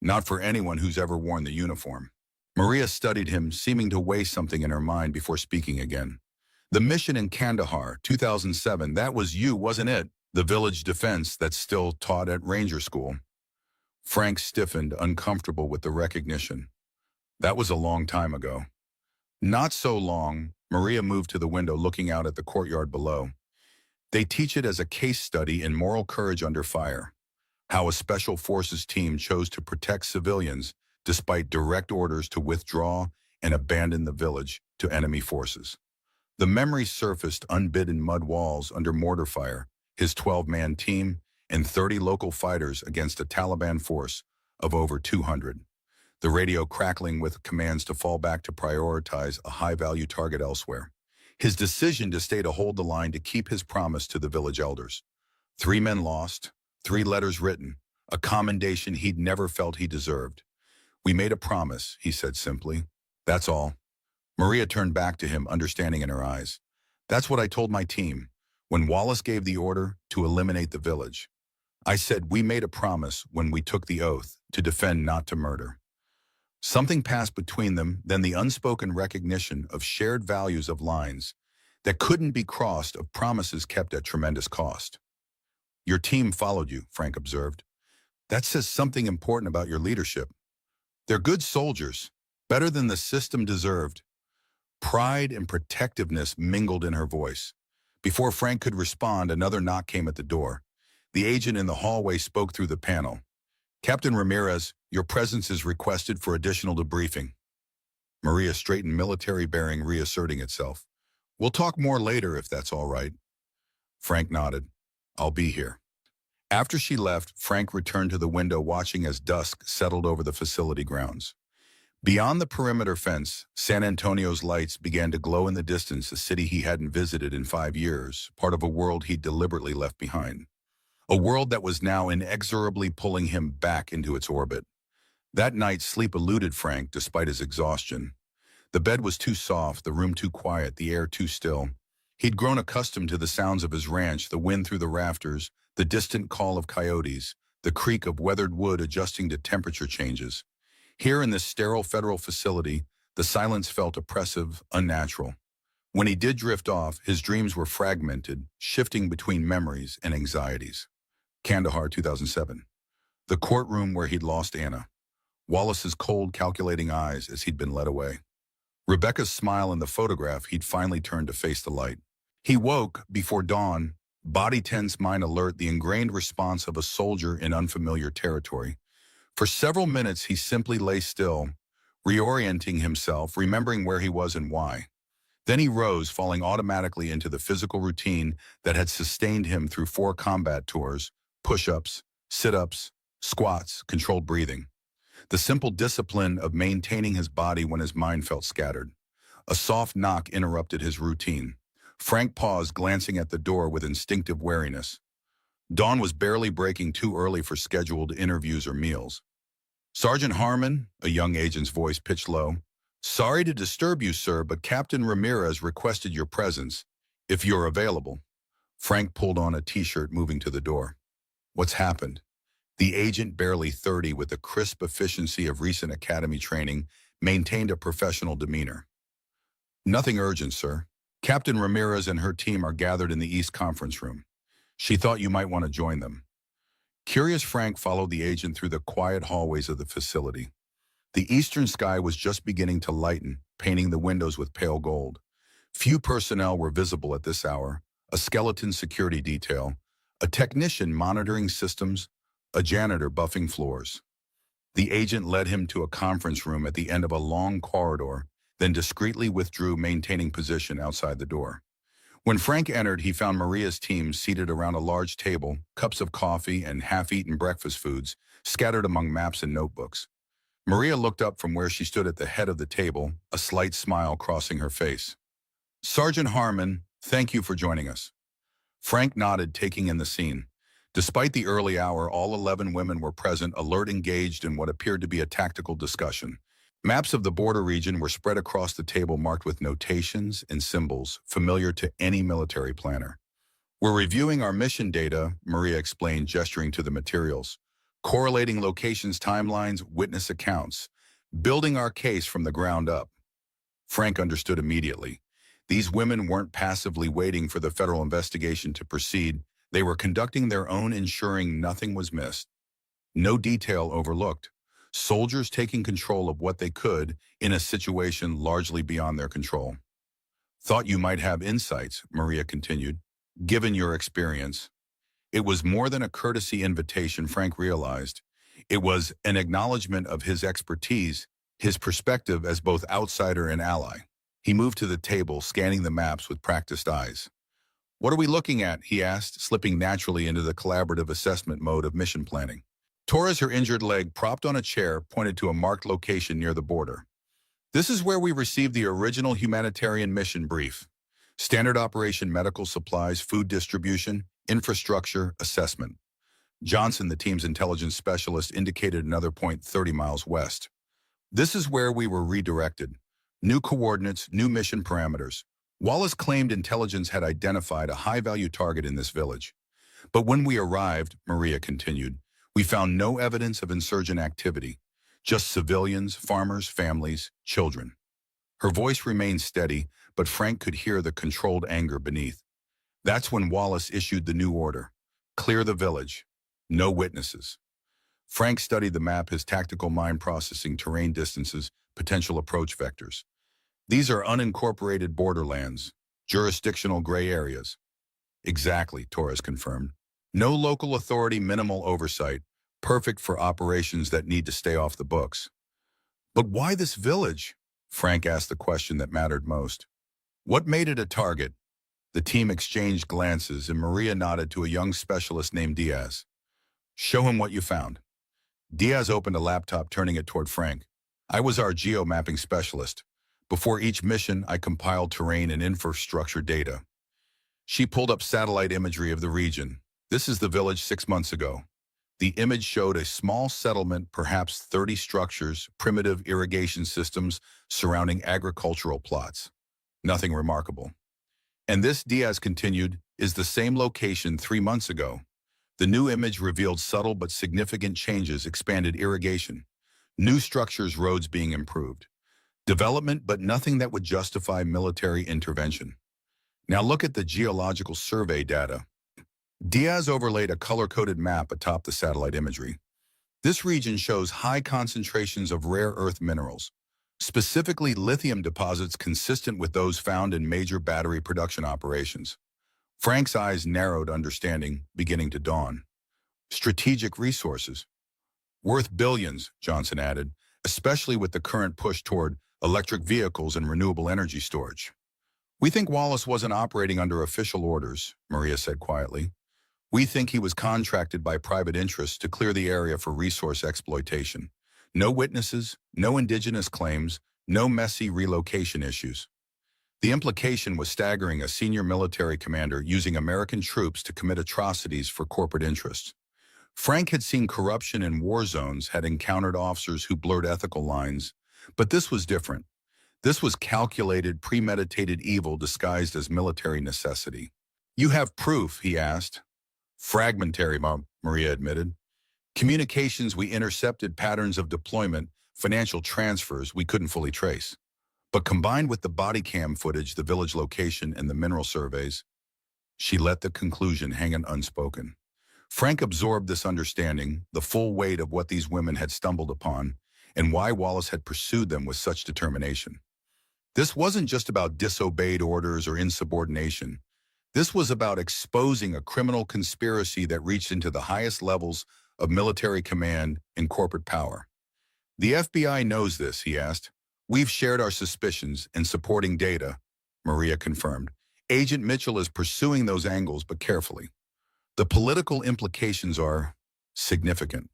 Not for anyone who's ever worn the uniform. Maria studied him, seeming to weigh something in her mind before speaking again. The mission in Kandahar, 2007, that was you, wasn't it? The village defense that's still taught at ranger school. Frank stiffened, uncomfortable with the recognition. That was a long time ago. Not so long. Maria moved to the window, looking out at the courtyard below. They teach it as a case study in moral courage under fire. How a special forces team chose to protect civilians despite direct orders to withdraw and abandon the village to enemy forces. The memory surfaced unbidden mud walls under mortar fire, his 12-man team, and 30 local fighters against a Taliban force of over 200. The radio crackling with commands to fall back to prioritize a high-value target elsewhere. His decision to stay to hold the line to keep his promise to the village elders. 3 men lost, 3 letters written, a commendation he'd never felt he deserved. We made a promise, he said simply. That's all. Maria turned back to him, understanding in her eyes. That's what I told my team when Wallace gave the order to eliminate the village. I said we made a promise when we took the oath to defend, not to murder. Something passed between them, then the unspoken recognition of shared values, of lines that couldn't be crossed, of promises kept at tremendous cost. Your team followed you, Frank observed. That says something important about your leadership. They're good soldiers, better than the system deserved. Pride and protectiveness mingled in her voice. Before Frank could respond, another knock came at the door. The agent in the hallway spoke through the panel. Captain Ramirez, your presence is requested for additional debriefing. Maria straightened, military bearing reasserting itself. We'll talk more later if that's all right. Frank nodded. I'll be here. After she left, Frank returned to the window, watching as dusk settled over the facility grounds. Beyond the perimeter fence, San Antonio's lights began to glow in the distance, a city he hadn't visited in 5 years, part of a world he'd deliberately left behind. A world that was now inexorably pulling him back into its orbit. That night, sleep eluded Frank despite his exhaustion. The bed was too soft, the room too quiet, the air too still. He'd grown accustomed to the sounds of his ranch, the wind through the rafters, the distant call of coyotes, the creak of weathered wood adjusting to temperature changes. Here in this sterile federal facility, the silence felt oppressive, unnatural. When he did drift off, his dreams were fragmented, shifting between memories and anxieties. Kandahar, 2007. The courtroom where he'd lost Anna. Wallace's cold, calculating eyes as he'd been led away. Rebecca's smile in the photograph he'd finally turned to face the light. He woke before dawn, body tense, mind alert, the ingrained response of a soldier in unfamiliar territory. For several minutes, he simply lay still, reorienting himself, remembering where he was and why. Then he rose, falling automatically into the physical routine that had sustained him through 4 combat tours, push-ups, sit-ups, squats, controlled breathing. The simple discipline of maintaining his body when his mind felt scattered. A soft knock interrupted his routine. Frank paused, glancing at the door with instinctive wariness. Dawn was barely breaking, too early for scheduled interviews or meals. Sergeant Harmon, a young agent's voice pitched low. Sorry to disturb you, sir, but Captain Ramirez requested your presence, if you're available. Frank pulled on a t-shirt, moving to the door. What's happened? The agent, barely 30, with the crisp efficiency of recent academy training, maintained a professional demeanor. Nothing urgent, sir. Captain Ramirez and her team are gathered in the East Conference Room. She thought you might want to join them. Curious, Frank followed the agent through the quiet hallways of the facility. The eastern sky was just beginning to lighten, painting the windows with pale gold. Few personnel were visible at this hour: a skeleton security detail, a technician monitoring systems, a janitor buffing floors. The agent led him to a conference room at the end of a long corridor, then discreetly withdrew, maintaining position outside the door. When Frank entered, he found Maria's team seated around a large table, cups of coffee and half-eaten breakfast foods scattered among maps and notebooks. Maria looked up from where she stood at the head of the table, a slight smile crossing her face. Sergeant Harmon, thank you for joining us. Frank nodded, taking in the scene. Despite the early hour, all 11 women were present, alert, engaged in what appeared to be a tactical discussion. Maps of the border region were spread across the table, marked with notations and symbols familiar to any military planner. We're reviewing our mission data, Maria explained, gesturing to the materials. Correlating locations, timelines, witness accounts. building our case from the ground up. Frank understood immediately. These women weren't passively waiting for the federal investigation to proceed. They were conducting their own, ensuring nothing was missed. No detail overlooked. Soldiers taking control of what they could in a situation largely beyond their control. Thought you might have insights, Maria continued, given your experience. It was more than a courtesy invitation, Frank realized. It was an acknowledgement of his expertise, his perspective as both outsider and ally. He moved to the table, scanning the maps with practiced eyes. What are we looking at? He asked, slipping naturally into the collaborative assessment mode of mission planning. Torres, her injured leg propped on a chair, pointed to a marked location near the border. This is where we received the original humanitarian mission brief. Standard operation medical supplies, food distribution, infrastructure, assessment. Johnson, the team's intelligence specialist, indicated another point 30 miles west. This is where we were redirected. New coordinates, new mission parameters. Wallace claimed intelligence had identified a high-value target in this village. But when we arrived, Maria continued, we found no evidence of insurgent activity, just civilians, farmers, families, children. Her voice remained steady, but Frank could hear the controlled anger beneath. That's when Wallace issued the new order. Clear the village. No witnesses. Frank studied the map, his tactical mind processing terrain distances, potential approach vectors. These are unincorporated borderlands, jurisdictional gray areas. Exactly, Torres confirmed. No local authority, minimal oversight, perfect for operations that need to stay off the books. But why this village? Frank asked the question that mattered most. What made it a target? The team exchanged glances and Maria nodded to a young specialist named Diaz. Show him what you found. Diaz opened a laptop, turning it toward Frank. I was our geo-mapping specialist. Before each mission, I compiled terrain and infrastructure data. She pulled up satellite imagery of the region. This is the village 6 months ago. The image showed a small settlement, perhaps 30 structures, primitive irrigation systems surrounding agricultural plots. Nothing remarkable. And this, Diaz continued, is the same location 3 months ago. The new image revealed subtle but significant changes, expanded irrigation, new structures, roads being improved. Development, but nothing that would justify military intervention. Now look at the geological survey data. Diaz overlaid a color-coded map atop the satellite imagery. This region shows high concentrations of rare earth minerals, specifically lithium deposits consistent with those found in major battery production operations. Frank's eyes narrowed, understanding beginning to dawn. Strategic resources. Worth billions, Johnson added, especially with the current push toward electric vehicles and renewable energy storage. We think Wallace wasn't operating under official orders, Maria said quietly. We think he was contracted by private interests to clear the area for resource exploitation. No witnesses, no indigenous claims, no messy relocation issues. The implication was staggering: a senior military commander using American troops to commit atrocities for corporate interests. Frank had seen corruption in war zones, had encountered officers who blurred ethical lines, but this was different. This was calculated, premeditated evil disguised as military necessity. You have proof, he asked. Fragmentary, Maria admitted. Communications we intercepted, patterns of deployment, financial transfers we couldn't fully trace. But combined with the body cam footage, the village location, and the mineral surveys, she let the conclusion hang unspoken. Frank absorbed this understanding, the full weight of what these women had stumbled upon, and why Wallace had pursued them with such determination. This wasn't just about disobeyed orders or insubordination. This was about exposing a criminal conspiracy that reached into the highest levels of military command and corporate power. The FBI knows this, he asked. We've shared our suspicions and supporting data, Maria confirmed. Agent Mitchell is pursuing those angles, but carefully. The political implications are significant.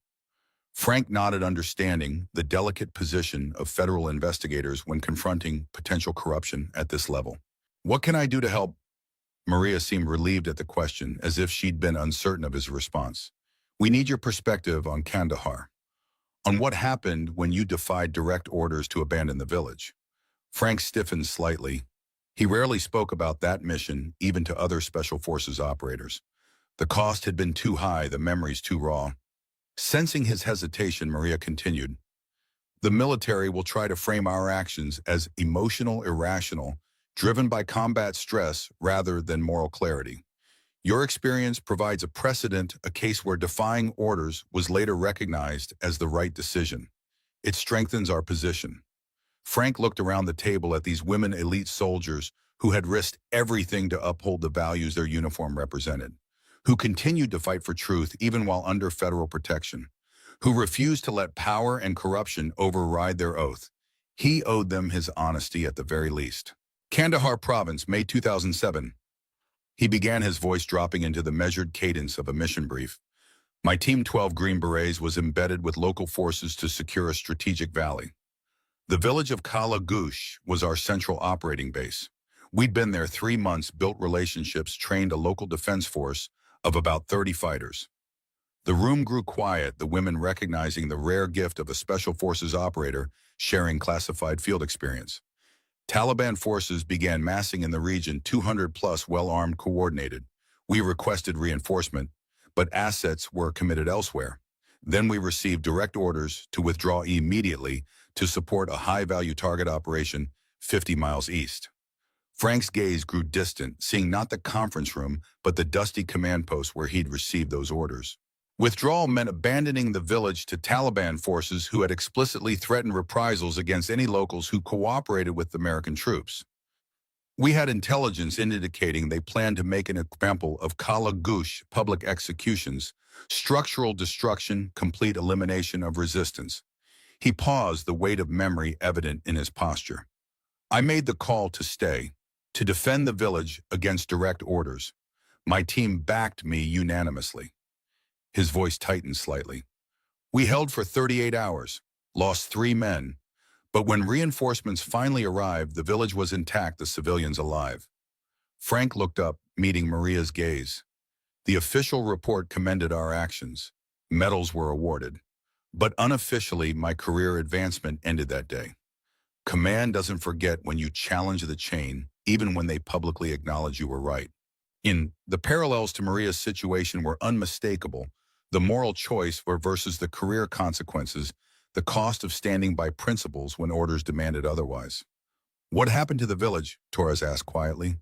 Frank nodded, understanding the delicate position of federal investigators when confronting potential corruption at this level. What can I do to help? Maria seemed relieved at the question, as if she'd been uncertain of his response. We need your perspective on Kandahar, on what happened when you defied direct orders to abandon the village. Frank stiffened slightly. He rarely spoke about that mission, even to other Special Forces operators. The cost had been too high, the memories too raw. Sensing his hesitation, Maria continued. The military will try to frame our actions as emotional irrational, driven by combat stress rather than moral clarity. Your experience provides a precedent, a case where defying orders was later recognized as the right decision. It strengthens our position. Frank looked around the table at these women elite soldiers who had risked everything to uphold the values their uniform represented, who continued to fight for truth even while under federal protection, who refused to let power and corruption override their oath. He owed them his honesty at the very least. Kandahar Province, May 2007. He began, his voice dropping into the measured cadence of a mission brief. My Team 12 Green Berets was embedded with local forces to secure a strategic valley. The village of Kala Gush was our central operating base. We'd been there 3 months, built relationships, trained a local defense force of about 30 fighters. The room grew quiet, the women recognizing the rare gift of a special forces operator sharing classified field experience. Taliban forces began massing in the region, 200 plus well-armed, coordinated. We requested reinforcement, but assets were committed elsewhere. Then we received direct orders to withdraw immediately to support a high-value target operation 50 miles east. Frank's gaze grew distant, seeing not the conference room, but the dusty command post where he'd received those orders. Withdrawal meant abandoning the village to Taliban forces who had explicitly threatened reprisals against any locals who cooperated with the American troops. We had intelligence indicating they planned to make an example of Kala Gush, public executions, structural destruction, complete elimination of resistance. He paused, the weight of memory evident in his posture. I made the call to stay, to defend the village against direct orders. My team backed me unanimously. His voice tightened slightly. We held for 38 hours, lost 3 men, but when reinforcements finally arrived, the village was intact, the civilians alive. Frank looked up, meeting Maria's gaze. The official report commended our actions. Medals were awarded. But unofficially, my career advancement ended that day. Command doesn't forget when you challenge the chain, even when they publicly acknowledge you were right. The parallels to Maria's situation were unmistakable. The moral choice were versus the career consequences, the cost of standing by principles when orders demanded otherwise. What happened to the village? Torres asked quietly.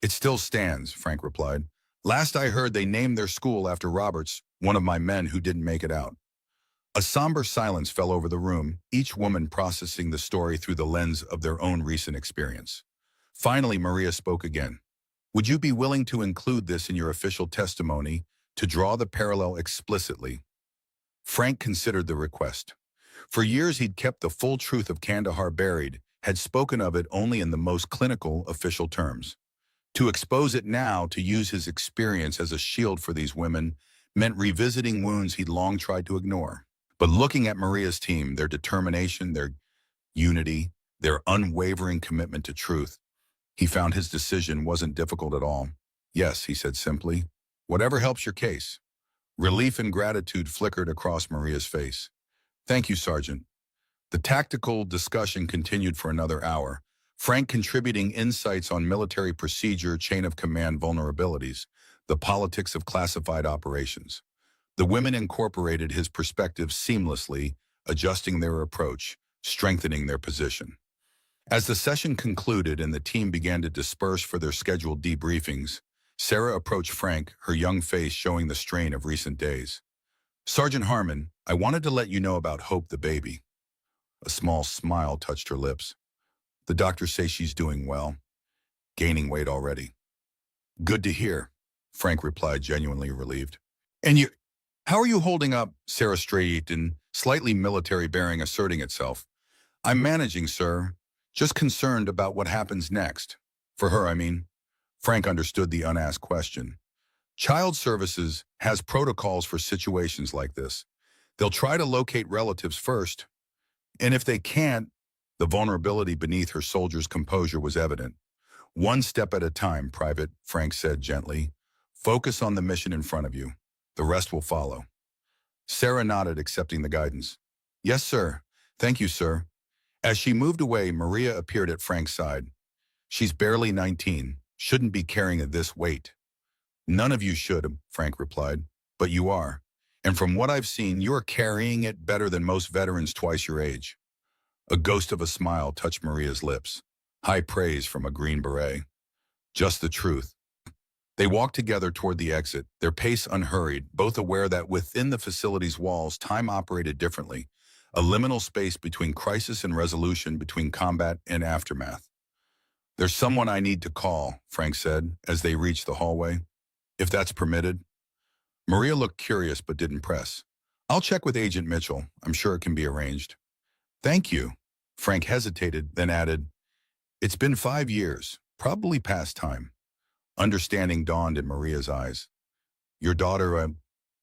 It still stands, Frank replied. Last I heard, they named their school after Roberts, one of my men who didn't make it out. A somber silence fell over the room, each woman processing the story through the lens of their own recent experience. Finally, Maria spoke again. Would you be willing to include this in your official testimony, to draw the parallel explicitly? Frank considered the request. For years he'd kept the full truth of Kandahar buried, had spoken of it only in the most clinical official terms. To expose it now, to use his experience as a shield for these women, meant revisiting wounds he'd long tried to ignore. But looking at Maria's team, their determination, their unity, their unwavering commitment to truth, he found his decision wasn't difficult at all. Yes, he said simply, whatever helps your case. Relief and gratitude flickered across Maria's face. Thank you, Sergeant. The tactical discussion continued for another hour, Frank contributing insights on military procedure, chain of command vulnerabilities, the politics of classified operations. The women incorporated his perspective seamlessly, adjusting their approach, strengthening their position. As the session concluded and the team began to disperse for their scheduled debriefings, Sarah approached Frank, her young face showing the strain of recent days. Sergeant Harmon, I wanted to let you know about Hope the baby. A small smile touched her lips. The doctors say she's doing well, gaining weight already. Good to hear, Frank replied, genuinely relieved. And how are you holding up? Sarah straightened, slightly military bearing asserting itself. I'm managing, sir. Just concerned about what happens next. For her, I mean. Frank understood the unasked question. Child Services has protocols for situations like this. They'll try to locate relatives first. And if they can't, the vulnerability beneath her soldier's composure was evident. One step at a time, Private, Frank said gently. Focus on the mission in front of you. The rest will follow. Sarah nodded, accepting the guidance. Yes, sir. Thank you, sir. As she moved away, Maria appeared at Frank's side. She's barely 19, shouldn't be carrying this weight. None of you should, Frank replied, but you are. And from what I've seen, you're carrying it better than most veterans twice your age. A ghost of a smile touched Maria's lips. High praise from a green beret. Just the truth. They walked together toward the exit, their pace unhurried, both aware that within the facility's walls, time operated differently, a liminal space between crisis and resolution, between combat and aftermath. "There's someone I need to call," Frank said, as they reached the hallway. "If that's permitted." Maria looked curious but didn't press. "I'll check with Agent Mitchell. I'm sure it can be arranged." "Thank you." Frank hesitated, then added, "It's been 5 years, probably past time." Understanding dawned in Maria's eyes. "Your daughter,"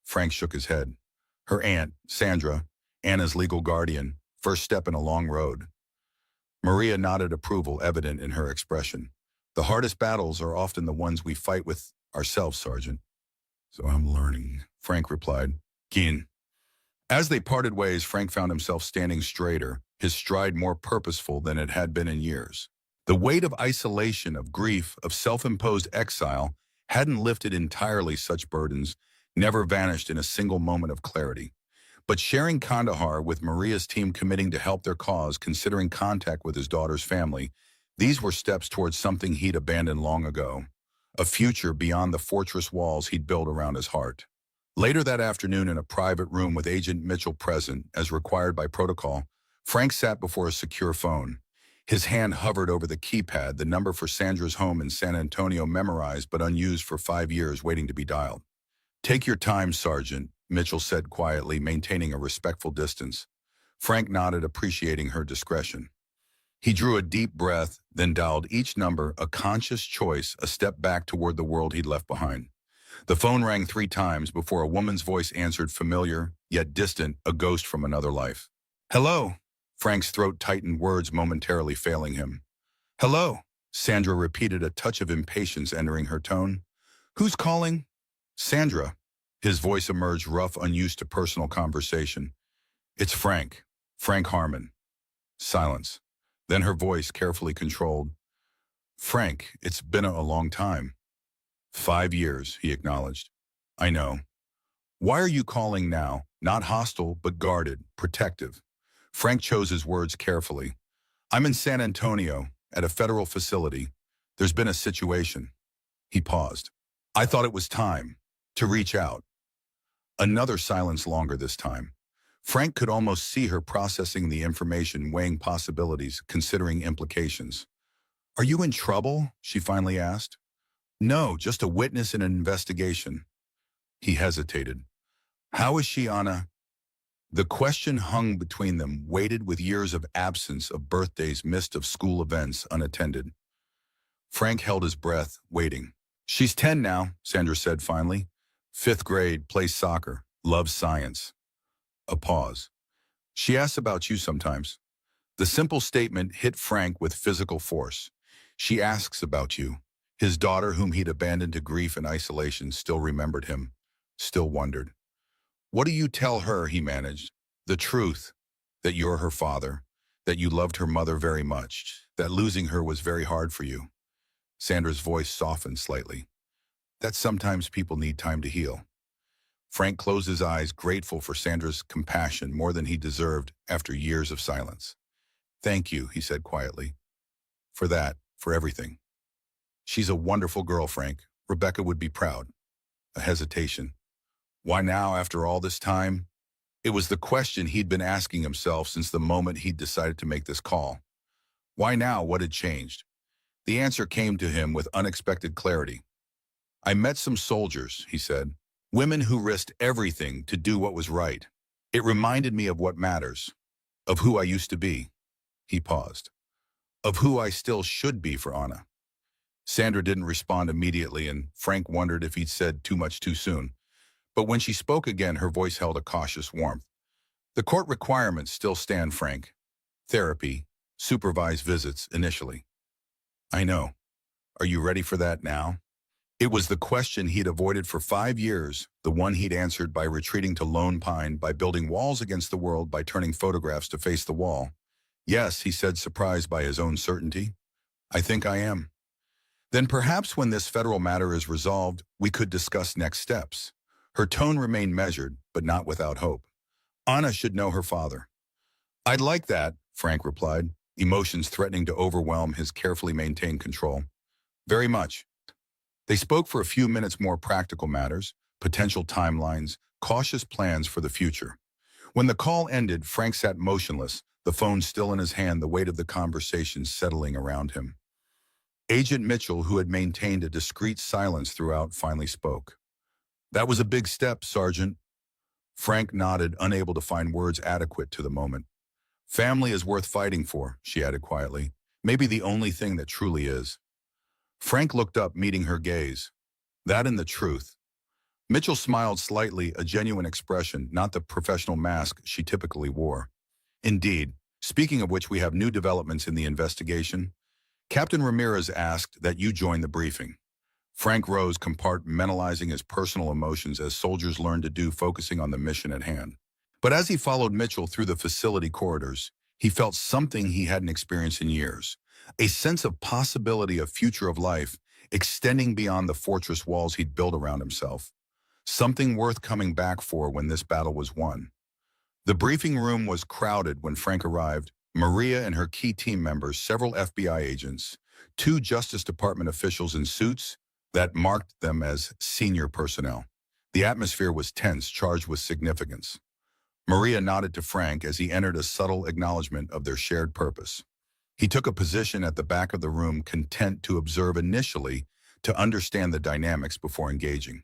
Frank shook his head. "Her aunt, Sandra, Anna's legal guardian, first step in a long road." Maria nodded approval, evident in her expression. "The hardest battles are often the ones we fight with ourselves, Sergeant." "So I'm learning," Frank replied. "Keen." As they parted ways, Frank found himself standing straighter, his stride more purposeful than it had been in years. The weight of isolation, of grief, of self-imposed exile hadn't lifted entirely. Such burdens never vanished in a single moment of clarity. But sharing Kandahar with Maria's team, committing to help their cause, considering contact with his daughter's family, these were steps towards something he'd abandoned long ago. A future beyond the fortress walls he'd built around his heart. Later that afternoon, in a private room with Agent Mitchell present, as required by protocol, Frank sat before a secure phone. His hand hovered over the keypad, the number for Sandra's home in San Antonio memorized but unused for 5 years, waiting to be dialed. "Take your time, Sergeant," Mitchell said quietly, maintaining a respectful distance. Frank nodded, appreciating her discretion. He drew a deep breath, then dialed each number, a conscious choice, a step back toward the world he'd left behind. The phone rang 3 times before a woman's voice answered, familiar, yet distant, a ghost from another life. "Hello." Frank's throat tightened, words momentarily failing him. "Hello," Sandra repeated, a touch of impatience entering her tone. "Who's calling?" "Sandra." His voice emerged rough, unused to personal conversation. "It's Frank. Frank Harmon." Silence. Then her voice, carefully controlled. "Frank, it's been a long time." 5 years, he acknowledged. "I know. Why are you calling now? Not hostile, but guarded, protective." Frank chose his words carefully. "I'm in San Antonio, at a federal facility. There's been a situation." He paused. "I thought it was time to reach out." Another silence, longer this time. Frank could almost see her processing the information, weighing possibilities, considering implications. "Are you in trouble?" she finally asked. "No, just a witness in an investigation." He hesitated. "How is she, Anna?" The question hung between them, weighted with years of absence, of birthdays missed, of school events unattended. Frank held his breath, waiting. "She's 10 now," Sandra said finally. "5th grade, plays soccer, loves science." A pause. "She asks about you sometimes." The simple statement hit Frank with physical force. She asks about you. His daughter, whom he'd abandoned to grief and isolation, still remembered him, still wondered. "What do you tell her?" he managed. "The truth, that you're her father, that you loved her mother very much, that losing her was very hard for you." Sandra's voice softened slightly. "That sometimes people need time to heal." Frank closed his eyes, grateful for Sandra's compassion more than he deserved after years of silence. "Thank you," he said quietly. "For that, for everything." "She's a wonderful girl, Frank. Rebecca would be proud." A hesitation. Why now, after all this time? It was the question he'd been asking himself since the moment he'd decided to make this call. Why now? What had changed? The answer came to him with unexpected clarity. "I met some soldiers," he said. "Women who risked everything to do what was right. It reminded me of what matters. Of who I used to be." He paused. "Of who I still should be for Anna." Sandra didn't respond immediately, and Frank wondered if he'd said too much too soon. But when she spoke again, her voice held a cautious warmth. "The court requirements still stand, Frank. Therapy, supervised visits, initially." "I know. Are you ready for that now?" It was the question he'd avoided for 5 years, the one he'd answered by retreating to Lone Pine, by building walls against the world, by turning photographs to face the wall. "Yes," he said, surprised by his own certainty. "I think I am." "Then perhaps when this federal matter is resolved, we could discuss next steps." Her tone remained measured, but not without hope. "Anna should know her father." "I'd like that," Frank replied, emotions threatening to overwhelm his carefully maintained control. Very much. They spoke for a few minutes more practical matters, potential timelines, cautious plans for the future. When the call ended, Frank sat motionless, the phone still in his hand, the weight of the conversation settling around him. Agent Mitchell, who had maintained a discreet silence throughout, finally spoke. That was a big step, Sergeant. Frank nodded, unable to find words adequate to the moment. Family is worth fighting for, she added quietly. Maybe the only thing that truly is. Frank looked up, meeting her gaze. That and the truth. Mitchell smiled slightly, a genuine expression, not the professional mask she typically wore. Indeed, speaking of which, we have new developments in the investigation. Captain Ramirez asked that you join the briefing. Frank rose, compartmentalizing his personal emotions as soldiers learn to do, focusing on the mission at hand. But as he followed Mitchell through the facility corridors, he felt something he hadn't experienced in years. A sense of possibility, of future of life, extending beyond the fortress walls he'd built around himself. Something worth coming back for when this battle was won. The briefing room was crowded when Frank arrived. Maria and her key team members, several FBI agents, 2 Justice Department officials in suits that marked them as senior personnel. The atmosphere was tense, charged with significance. Maria nodded to Frank as he entered, a subtle acknowledgement of their shared purpose. He took a position at the back of the room, content to observe initially, to understand the dynamics before engaging.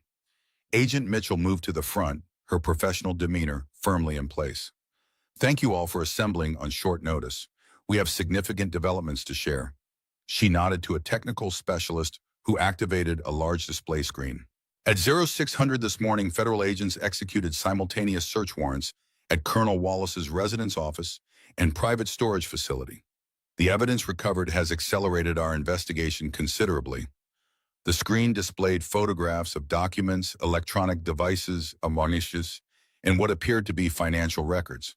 Agent Mitchell moved to the front, her professional demeanor firmly in place. Thank you all for assembling on short notice. We have significant developments to share. She nodded to a technical specialist who activated a large display screen. At 0600 this morning, federal agents executed simultaneous search warrants at Colonel Wallace's residence office and private storage facility. The evidence recovered has accelerated our investigation considerably. The screen displayed photographs of documents, electronic devices, ammunition, and what appeared to be financial records.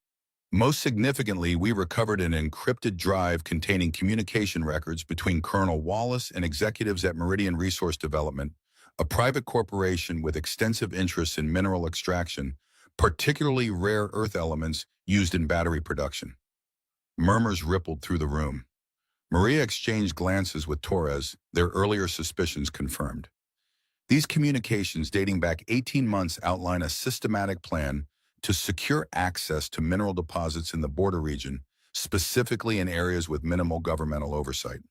Most significantly, we recovered an encrypted drive containing communication records between Colonel Wallace and executives at Meridian Resource Development, a private corporation with extensive interests in mineral extraction, particularly rare earth elements used in battery production. Murmurs rippled through the room. Maria exchanged glances with Torres, their earlier suspicions confirmed. These communications, dating back 18 months, outline a systematic plan to secure access to mineral deposits in the border region, specifically in areas with minimal governmental oversight.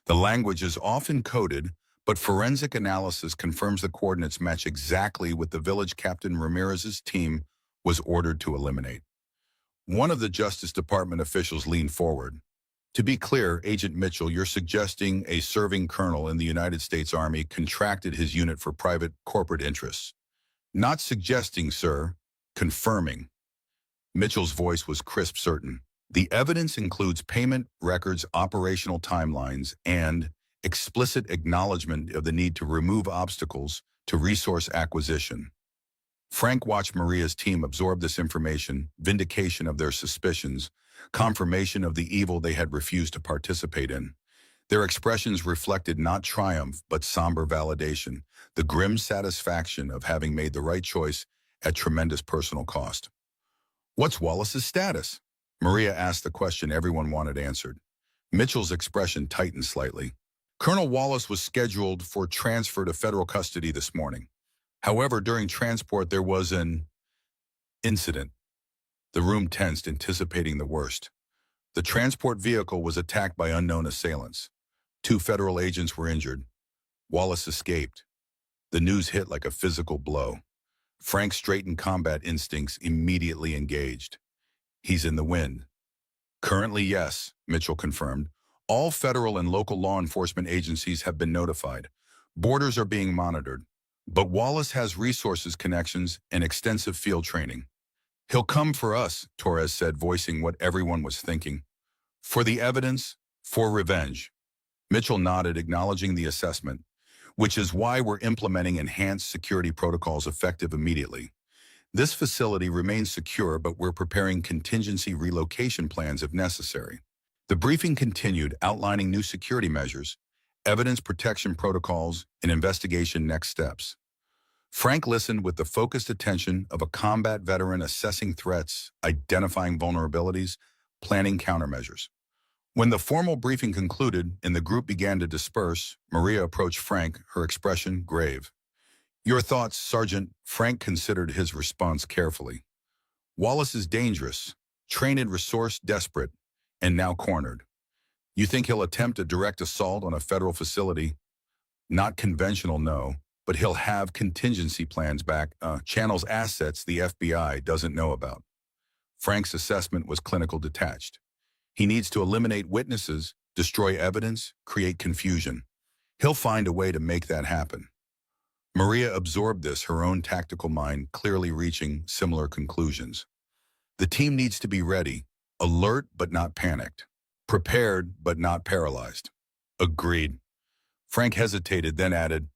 The language is often coded, but forensic analysis confirms the coordinates match exactly what the village Captain Ramirez's team was ordered to eliminate. One of the Justice Department officials leaned forward. To be clear, Agent Mitchell, you're suggesting a serving colonel in the United States Army contracted his unit for private corporate interests. Not suggesting, sir, confirming. Mitchell's voice was crisp, certain. The evidence includes payment records, operational timelines, and explicit acknowledgement of the need to remove obstacles to resource acquisition. Frank watched Maria's team absorb this information, vindication of their suspicions, confirmation of the evil they had refused to participate in. Their expressions reflected not triumph, but somber validation, the grim satisfaction of having made the right choice at tremendous personal cost. What's Wallace's status? Maria asked the question everyone wanted answered. Mitchell's expression tightened slightly. Colonel Wallace was scheduled for transfer to federal custody this morning. However, during transport, there was an incident. The room tensed, anticipating the worst. The transport vehicle was attacked by unknown assailants. 2 federal agents were injured. Wallace escaped. The news hit like a physical blow. Frank's straightened combat instincts immediately engaged. He's in the wind. Currently, yes, Mitchell confirmed. All federal and local law enforcement agencies have been notified. Borders are being monitored. But Wallace has resources, connections, and extensive field training. He'll come for us, Torres said, voicing what everyone was thinking. For the evidence, for revenge. Mitchell nodded, acknowledging the assessment, which is why we're implementing enhanced security protocols effective immediately. This facility remains secure, but we're preparing contingency relocation plans if necessary. The briefing continued, outlining new security measures, evidence protection protocols, and investigation next steps. Frank listened with the focused attention of a combat veteran, assessing threats, identifying vulnerabilities, planning countermeasures. When the formal briefing concluded and the group began to disperse, Maria approached Frank, her expression grave. Your thoughts, Sergeant? Frank considered his response carefully. Wallace is dangerous, trained and resource desperate, and now cornered. You think he'll attempt a direct assault on a federal facility? Not conventional, no, but he'll have contingency plans channels assets the FBI doesn't know about. Frank's assessment was clinical detached. He needs to eliminate witnesses, destroy evidence, create confusion. He'll find a way to make that happen. Maria absorbed this, her own tactical mind clearly reaching similar conclusions. The team needs to be ready, alert but not panicked, prepared but not paralyzed. Agreed. Frank hesitated, then added,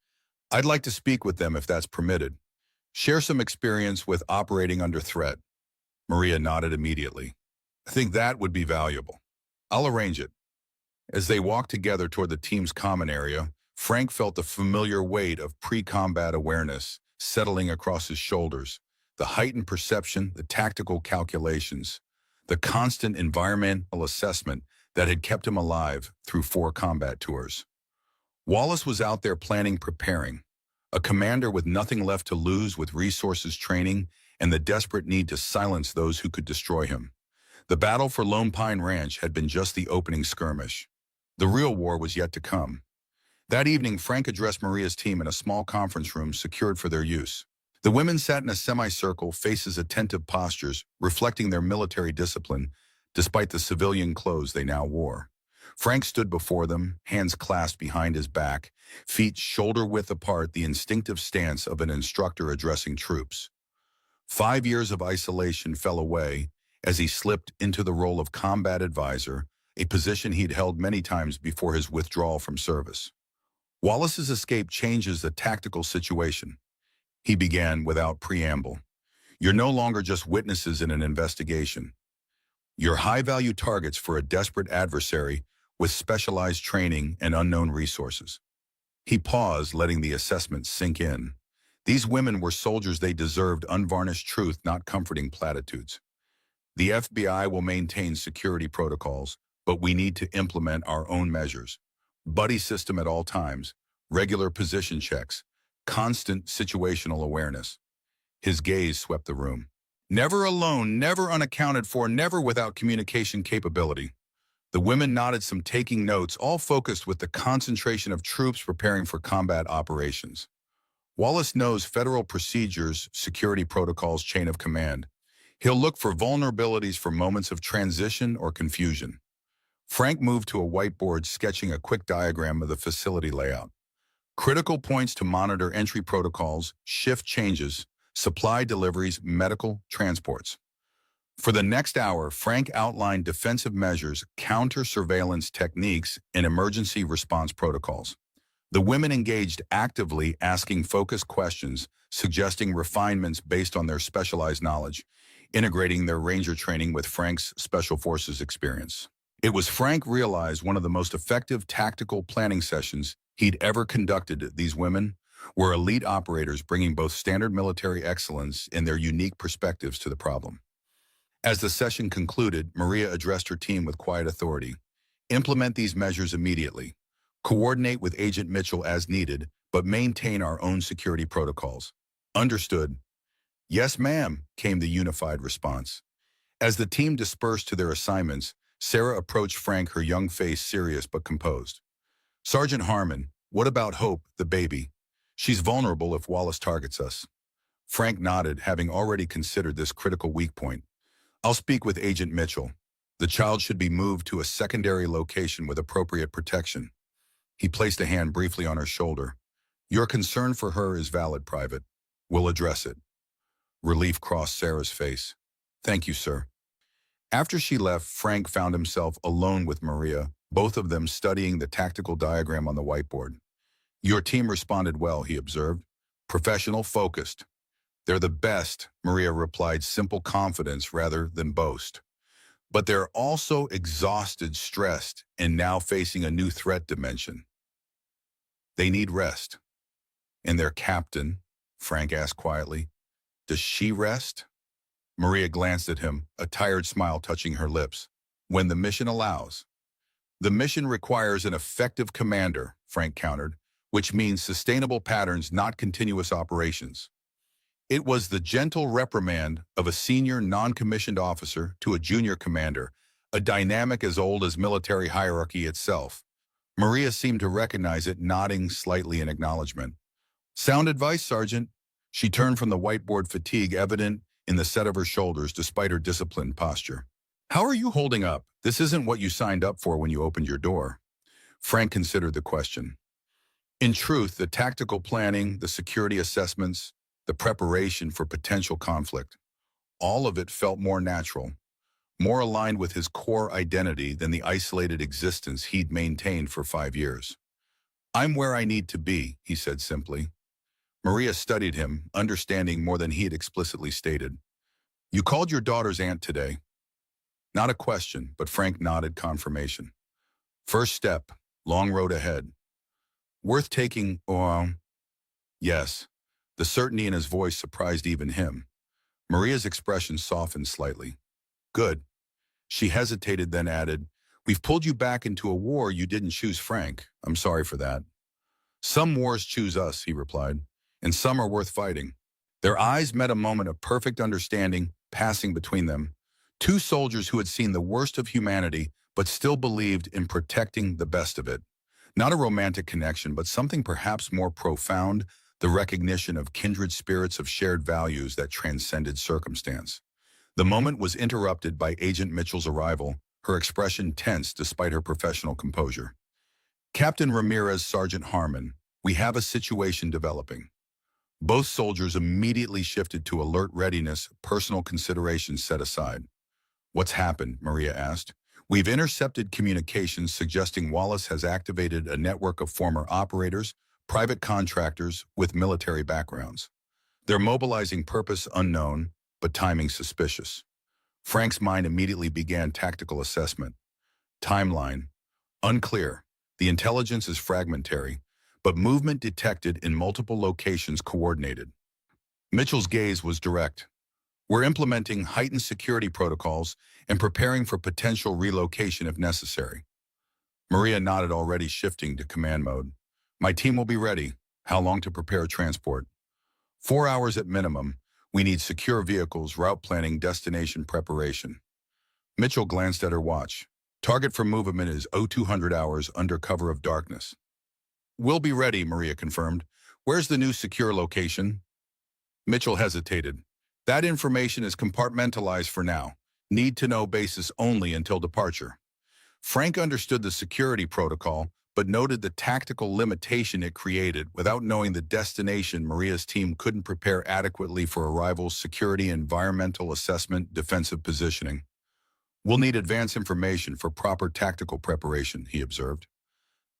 I'd like to speak with them if that's permitted. Share some experience with operating under threat. Maria nodded immediately. I think that would be valuable. I'll arrange it. As they walked together toward the team's common area, Frank felt the familiar weight of pre-combat awareness settling across his shoulders, the heightened perception, the tactical calculations, the constant environmental assessment that had kept him alive through 4 combat tours. Wallace was out there planning, preparing, a commander with nothing left to lose, with resources, training, and the desperate need to silence those who could destroy him. The battle for Lone Pine Ranch had been just the opening skirmish. The real war was yet to come. That evening, Frank addressed Maria's team in a small conference room secured for their use. The women sat in a semicircle, faces attentive postures, reflecting their military discipline, despite the civilian clothes they now wore. Frank stood before them, hands clasped behind his back, feet shoulder-width apart, the instinctive stance of an instructor addressing troops. 5 years of isolation fell away as he slipped into the role of combat advisor, a position he'd held many times before his withdrawal from service. Wallace's escape changes the tactical situation. He began without preamble. You're no longer just witnesses in an investigation. You're high-value targets for a desperate adversary with specialized training and unknown resources. He paused, letting the assessment sink in. These women were soldiers. They deserved unvarnished truth, not comforting platitudes. The FBI will maintain security protocols, but we need to implement our own measures. Buddy system at all times, regular position checks, constant situational awareness. His gaze swept the room. Never alone, never unaccounted for, never without communication capability. The women nodded, some taking notes, all focused with the concentration of troops preparing for combat operations. Wallace knows federal procedures, security protocols, chain of command. He'll look for vulnerabilities for moments of transition or confusion. Frank moved to a whiteboard, sketching a quick diagram of the facility layout. Critical points to monitor: entry protocols, shift changes, supply deliveries, medical transports. For the next hour, Frank outlined defensive measures, counter-surveillance techniques, and emergency response protocols. The women engaged actively, asking focused questions, suggesting refinements based on their specialized knowledge, integrating their ranger training with Frank's Special Forces experience. It was, Frank realized, one of the most effective tactical planning sessions he'd ever conducted. These women were elite operators, bringing both standard military excellence and their unique perspectives to the problem. As the session concluded, Maria addressed her team with quiet authority. Implement these measures immediately. Coordinate with Agent Mitchell as needed, but maintain our own security protocols. Understood. Yes, ma'am, came the unified response. As the team dispersed to their assignments, Sarah approached Frank, her young face serious but composed. Sergeant Harmon, what about Hope, the baby? She's vulnerable if Wallace targets us. Frank nodded, having already considered this critical weak point. I'll speak with Agent Mitchell. The child should be moved to a secondary location with appropriate protection. He placed a hand briefly on her shoulder. Your concern for her is valid, Private. We'll address it. Relief crossed Sarah's face. Thank you, sir. After she left, Frank found himself alone with Maria, both of them studying the tactical diagram on the whiteboard. Your team responded well, he observed. Professional, focused. They're the best, Maria replied, simple confidence rather than boast. But they're also exhausted, stressed, and now facing a new threat dimension. They need rest. And their captain, Frank asked quietly, does she rest? Maria glanced at him, a tired smile touching her lips. when the mission allows. The mission requires an effective commander, Frank countered, which means sustainable patterns, not continuous operations. It was the gentle reprimand of a senior non-commissioned officer to a junior commander, a dynamic as old as military hierarchy itself. Maria seemed to recognize it, nodding slightly in acknowledgement. Sound advice, Sergeant. She turned from the whiteboard, fatigue evident in the set of her shoulders despite her disciplined posture. How are you holding up? This isn't what you signed up for when you opened your door. Frank considered the question. In truth, the tactical planning, the security assessments, the preparation for potential conflict, all of it felt more natural, more aligned with his core identity than the isolated existence he'd maintained for 5 years. I'm where I need to be, he said simply. Maria studied him, understanding more than he had explicitly stated. You called your daughter's aunt today. Not a question, but Frank nodded confirmation. First step, long road ahead. Worth taking, yes. The certainty in his voice surprised even him. Maria's expression softened slightly. Good. She hesitated, then added, We've pulled you back into a war you didn't choose, Frank. I'm sorry for that. Some wars choose us, he replied, and some are worth fighting. Their eyes met, a moment of perfect understanding passing between them. Two soldiers who had seen the worst of humanity, but still believed in protecting the best of it. Not a romantic connection, but something perhaps more profound, the recognition of kindred spirits, of shared values that transcended circumstance. The moment was interrupted by Agent Mitchell's arrival, her expression tense despite her professional composure. Captain Ramirez, Sergeant Harmon, we have a situation developing. Both soldiers immediately shifted to alert readiness, personal considerations set aside. What's happened? Maria asked. We've intercepted communications suggesting Wallace has activated a network of former operators, private contractors with military backgrounds. They're mobilizing purpose unknown, but timing suspicious. Frank's mind immediately began tactical assessment. Timeline, unclear. The intelligence is fragmentary, but movement detected in multiple locations coordinated. Mitchell's gaze was direct. We're implementing heightened security protocols and preparing for potential relocation if necessary. Maria nodded, already shifting to command mode. My team will be ready. How long to prepare transport? 4 hours at minimum. We need secure vehicles, route planning, destination preparation. Mitchell glanced at her watch. Target for movement is 0200 hours under cover of darkness. We'll be ready, Maria confirmed. Where's the new secure location? Mitchell hesitated. That information is compartmentalized for now. Need to know basis only until departure. Frank understood the security protocol, but noted the tactical limitation it created. Without knowing the destination, Maria's team couldn't prepare adequately for arrival, security, environmental assessment, defensive positioning. We'll need advance information for proper tactical preparation, he observed.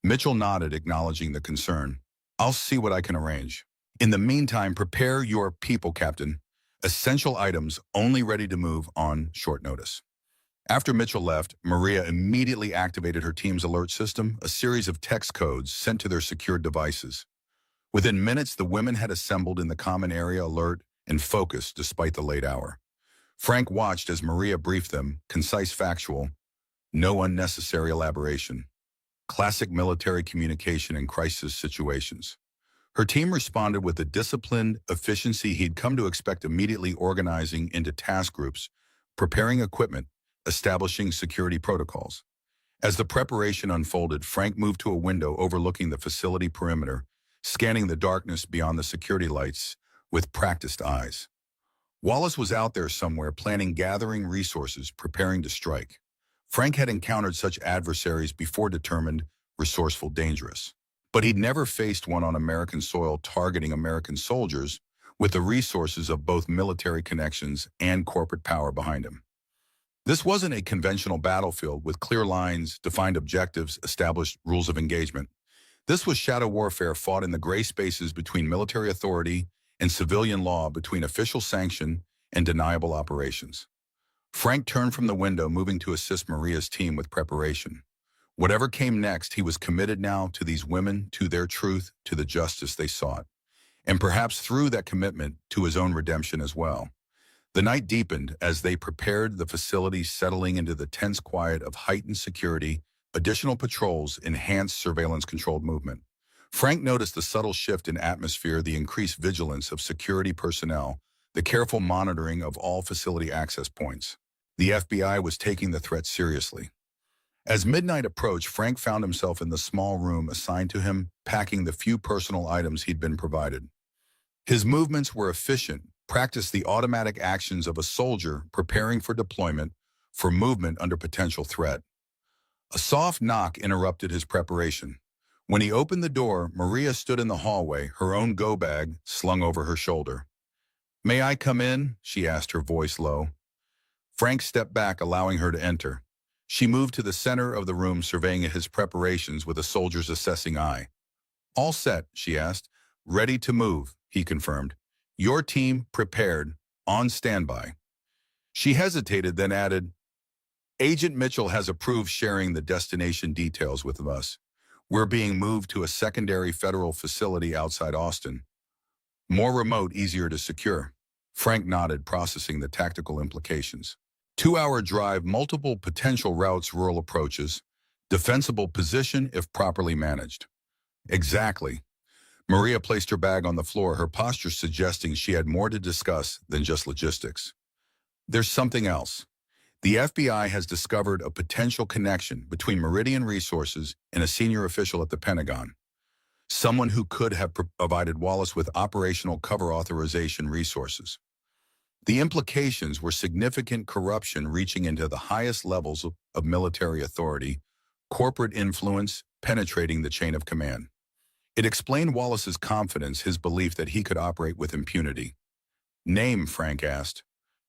Mitchell nodded, acknowledging the concern. I'll see what I can arrange. In the meantime, prepare your people, Captain. Essential items only ready to move on short notice. After Mitchell left, Maria immediately activated her team's alert system, a series of text codes sent to their secured devices. Within minutes, the women had assembled in the common area, alert and focused despite the late hour. Frank watched as Maria briefed them, concise, factual, no unnecessary elaboration. Classic military communication in crisis situations. Her team responded with the disciplined efficiency he'd come to expect, immediately organizing into task groups, preparing equipment, establishing security protocols. As the preparation unfolded, Frank moved to a window overlooking the facility perimeter, scanning the darkness beyond the security lights with practiced eyes. Wallace was out there somewhere, planning, gathering resources, preparing to strike. Frank had encountered such adversaries before, determined, resourceful, dangerous. But he'd never faced one on American soil targeting American soldiers with the resources of both military connections and corporate power behind him. This wasn't a conventional battlefield with clear lines, defined objectives, established rules of engagement. This was shadow warfare fought in the gray spaces between military authority and civilian law, between official sanction and deniable operations. Frank turned from the window, moving to assist Maria's team with preparation. Whatever came next, he was committed now to these women, to their truth, to the justice they sought, and perhaps through that commitment to his own redemption as well. The night deepened as they prepared, the facility settling into the tense quiet of heightened security, additional patrols, enhanced surveillance-controlled movement. Frank noticed the subtle shift in atmosphere, the increased vigilance of security personnel, the careful monitoring of all facility access points. The FBI was taking the threat seriously. As midnight approached, Frank found himself in the small room assigned to him, packing the few personal items he'd been provided. His movements were efficient, practiced the automatic actions of a soldier preparing for deployment, for movement under potential threat. A soft knock interrupted his preparation. When he opened the door, Maria stood in the hallway, her own go-bag slung over her shoulder. "May I come in?" she asked, her voice low. Frank stepped back, allowing her to enter. She moved to the center of the room, surveying his preparations with a soldier's assessing eye. "All set," she asked. "Ready to move," he confirmed. "Your team prepared, on standby." She hesitated, then added, "Agent Mitchell has approved sharing the destination details with us. We're being moved to a secondary federal facility outside Austin. More remote, easier to secure." Frank nodded, processing the tactical implications. 2-hour drive, multiple potential routes, rural approaches, defensible position if properly managed. Exactly. Maria placed her bag on the floor, her posture suggesting she had more to discuss than just logistics. "There's something else. The FBI has discovered a potential connection between Meridian Resources and a senior official at the Pentagon. Someone who could have provided Wallace with operational cover authorization resources. The implications were significant corruption reaching into the highest levels of military authority, corporate influence penetrating the chain of command. It explained Wallace's confidence, his belief that he could operate with impunity." "Name?" Frank asked.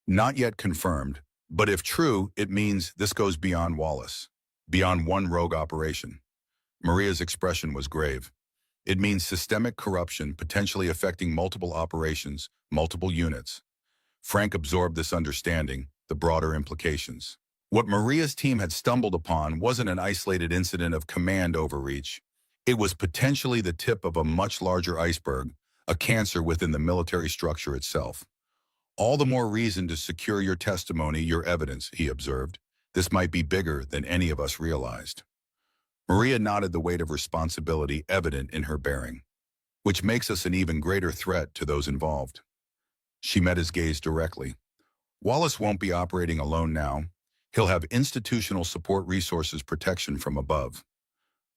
"Not yet confirmed, but if true, it means this goes beyond Wallace, beyond one rogue operation." Maria's expression was grave. "It means systemic corruption potentially affecting multiple operations, multiple units." Frank absorbed this understanding, the broader implications. What Maria's team had stumbled upon wasn't an isolated incident of command overreach. It was potentially the tip of a much larger iceberg, a cancer within the military structure itself. "All the more reason to secure your testimony, your evidence," he observed. "This might be bigger than any of us realized." Maria nodded, the weight of responsibility evident in her bearing. "Which makes us an even greater threat to those involved." She met his gaze directly. "Wallace won't be operating alone now. He'll have institutional support, resources, protection from above."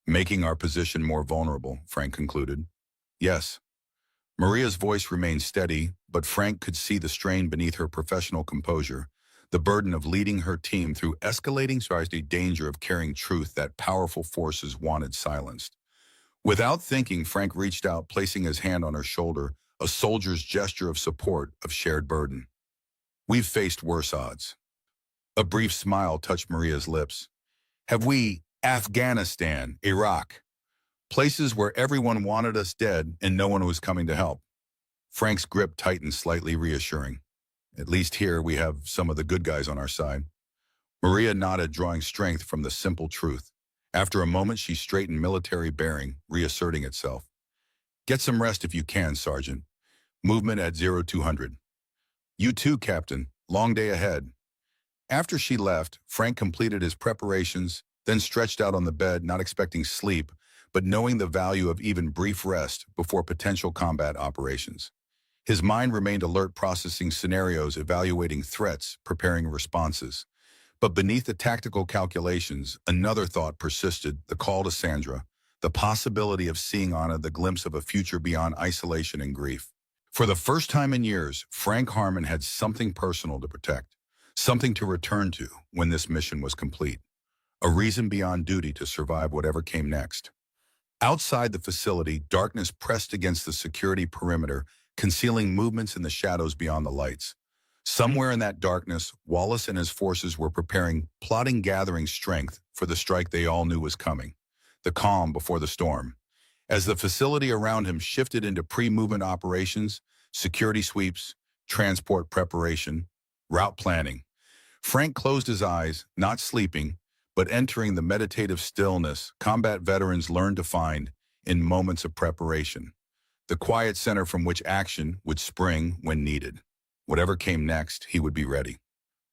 "Making our position more vulnerable," Frank concluded. "Yes." Maria's voice remained steady, but Frank could see the strain beneath her professional composure, the burden of leading her team through escalating danger, of carrying truth that powerful forces wanted silenced. Without thinking, Frank reached out, placing his hand on her shoulder, a soldier's gesture of support, of shared burden. "We've faced worse odds." A brief smile touched Maria's lips. "Have we? Afghanistan, Iraq. Places where everyone wanted us dead and no one was coming to help." Frank's grip tightened, slightly reassuring. "At least here we have some of the good guys on our side." Maria nodded, drawing strength from the simple truth. After a moment, she straightened, military bearing reasserting itself. "Get some rest if you can, Sergeant. Movement at 0200. You too, Captain. Long day ahead." After she left, Frank completed his preparations, then stretched out on the bed, not expecting sleep, but knowing the value of even brief rest before potential combat operations. His mind remained alert, processing scenarios, evaluating threats, preparing responses. But beneath the tactical calculations, another thought persisted, the call to Sandra, the possibility of seeing Anna, the glimpse of a future beyond isolation and grief. For the first time in years, Frank Harmon had something personal to protect, something to return to when this mission was complete, a reason beyond duty to survive whatever came next. Outside the facility, darkness pressed against the security perimeter, concealing movements in the shadows beyond the lights. Somewhere in that darkness, Wallace and his forces were preparing, plotting, gathering strength for the strike they all knew was coming, the calm before the storm. As the facility around him shifted into pre-movement operations, security sweeps, transport preparation, route planning, Frank closed his eyes, not sleeping, but entering the meditative stillness combat veterans learned to find in moments of preparation, the quiet center from which action would spring when needed. Whatever came next, he would be ready.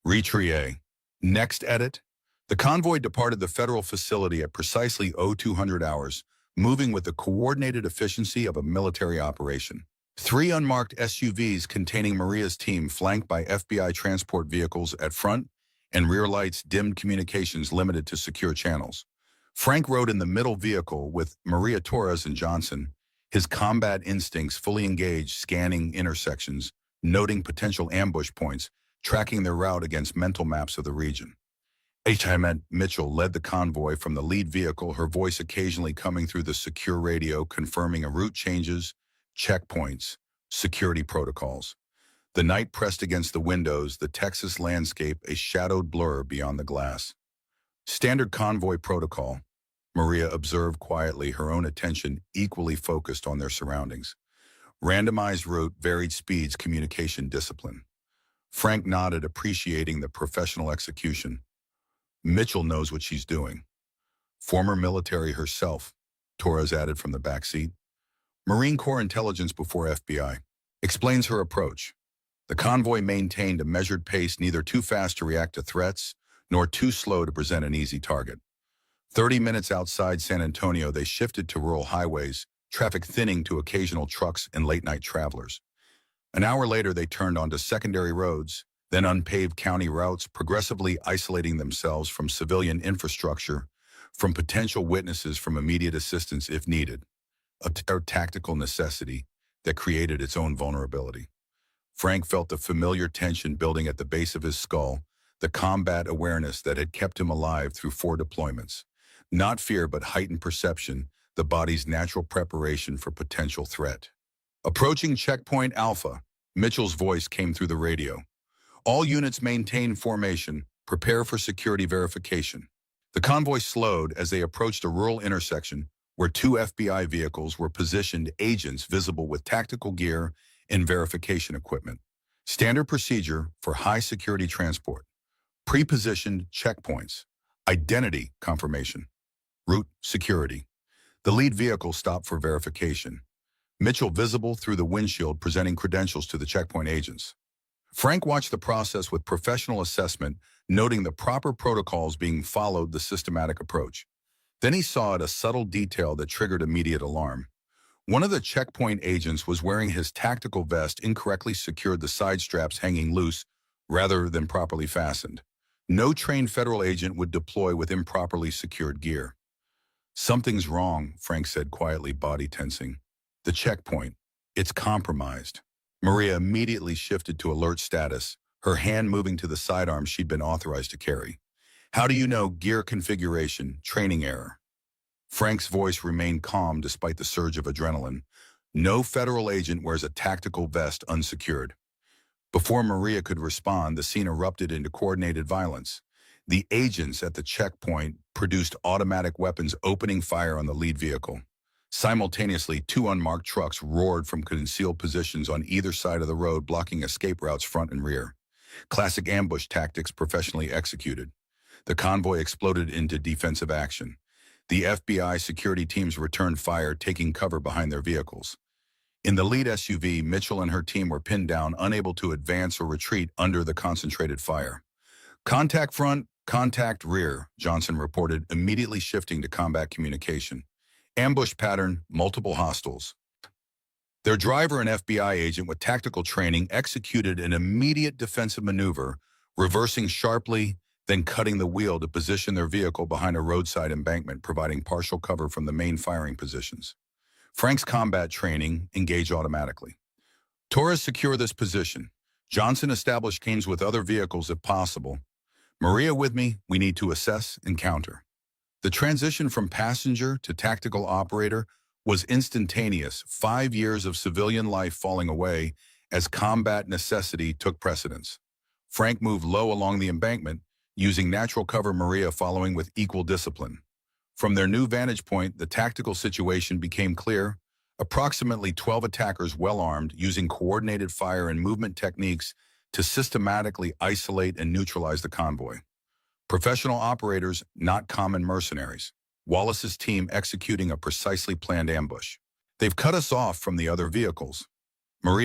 Retrie. Next edit. The convoy departed the federal facility at precisely 0200 hours, moving with the coordinated efficiency of a military operation. 3 unmarked SUVs containing Maria's team, flanked by FBI transport vehicles at front and rear lights, dimmed communications limited to secure channels. Frank rode in the middle vehicle with Maria Torres and Johnson, his combat instincts fully engaged, scanning intersections, noting potential ambush points, tracking their route against mental maps of the region. H.I.M. Mitchell led the convoy from the lead vehicle, her voice occasionally coming through the secure radio, confirming route changes, checkpoints, security protocols. The night pressed against the windows, the Texas landscape a shadowed blur beyond the glass. Standard convoy protocol, Maria observed quietly, her own attention equally focused on their surroundings. Randomized route, varied speeds, communication discipline. Frank nodded, appreciating the professional execution. Mitchell knows what she's doing. Former military herself, Torres added from the back seat. Marine Corps intelligence before FBI. Explains her approach. The convoy maintained a measured pace, neither too fast to react to threats, nor too slow to present an easy target. 30 minutes outside San Antonio, they shifted to rural highways, traffic thinning to occasional trucks and late-night travelers. An hour later, they turned onto secondary roads, then unpaved county routes, progressively isolating themselves from civilian infrastructure, from potential witnesses, from immediate assistance if needed. A tactical necessity that created its own vulnerability. Frank felt the familiar tension building at the base of his skull, the combat awareness that had kept him alive through 4 deployments. Not fear, but heightened perception, the body's natural preparation for potential threat. Approaching checkpoint Alpha, Mitchell's voice came through the radio. All units maintain formation, prepare for security verification. The convoy slowed as they approached a rural intersection where 2 FBI vehicles were positioned, agents visible with tactical gear and verification equipment. Standard procedure for high-security transport. Pre-positioned checkpoints. Identity confirmation. Route security. The lead vehicle stopped for verification. Mitchell visible through the windshield, presenting credentials to the checkpoint agents. Frank watched the process with professional assessment, noting the proper protocols being followed, the systematic approach. Then he saw a subtle detail that triggered immediate alarm. One of the checkpoint agents was wearing his tactical vest, incorrectly secured, the side straps hanging loose rather than properly fastened. No trained federal agent would deploy with improperly secured gear. Something's wrong, Frank said quietly, body tensing. The checkpoint. It's compromised. Maria immediately shifted to alert status, her hand moving to the sidearm she'd been authorized to carry. How do you know? Gear configuration, training error. Frank's voice remained calm despite the surge of adrenaline. No federal agent wears a tactical vest unsecured. Before Maria could respond, the scene erupted into coordinated violence. The agents at the checkpoint produced automatic weapons, opening fire on the lead vehicle. Simultaneously, 2 unmarked trucks roared from concealed positions on either side of the road, blocking escape routes front and rear. Classic ambush tactics professionally executed. The convoy exploded into defensive action. The FBI security teams returned fire, taking cover behind their vehicles. In the lead SUV, Mitchell and her team were pinned down, unable to advance or retreat under the concentrated fire. Contact front, contact rear, Johnson reported, immediately shifting to combat communication. Ambush pattern, multiple hostiles. Their driver, an FBI agent with tactical training, executed an immediate defensive maneuver, reversing sharply, then cutting the wheel to position their vehicle behind a roadside embankment, providing partial cover from the main firing positions. Frank's combat training, engage automatically. Torres, secure this position. Johnson, establish gains with other vehicles if possible. Maria, with me, we need to assess and counter. The transition from passenger to tactical operator was instantaneous, 5 years of civilian life falling away as combat necessity took precedence. Frank moved low along the embankment, using natural cover, Maria following with equal discipline. From their new vantage point, the tactical situation became clear. Approximately 12 attackers, well-armed, using coordinated fire and movement techniques to systematically isolate and neutralize the convoy. Professional operators, not common mercenaries. Wallace's team executing a precisely planned ambush. They've cut us off from the other vehicles. Maria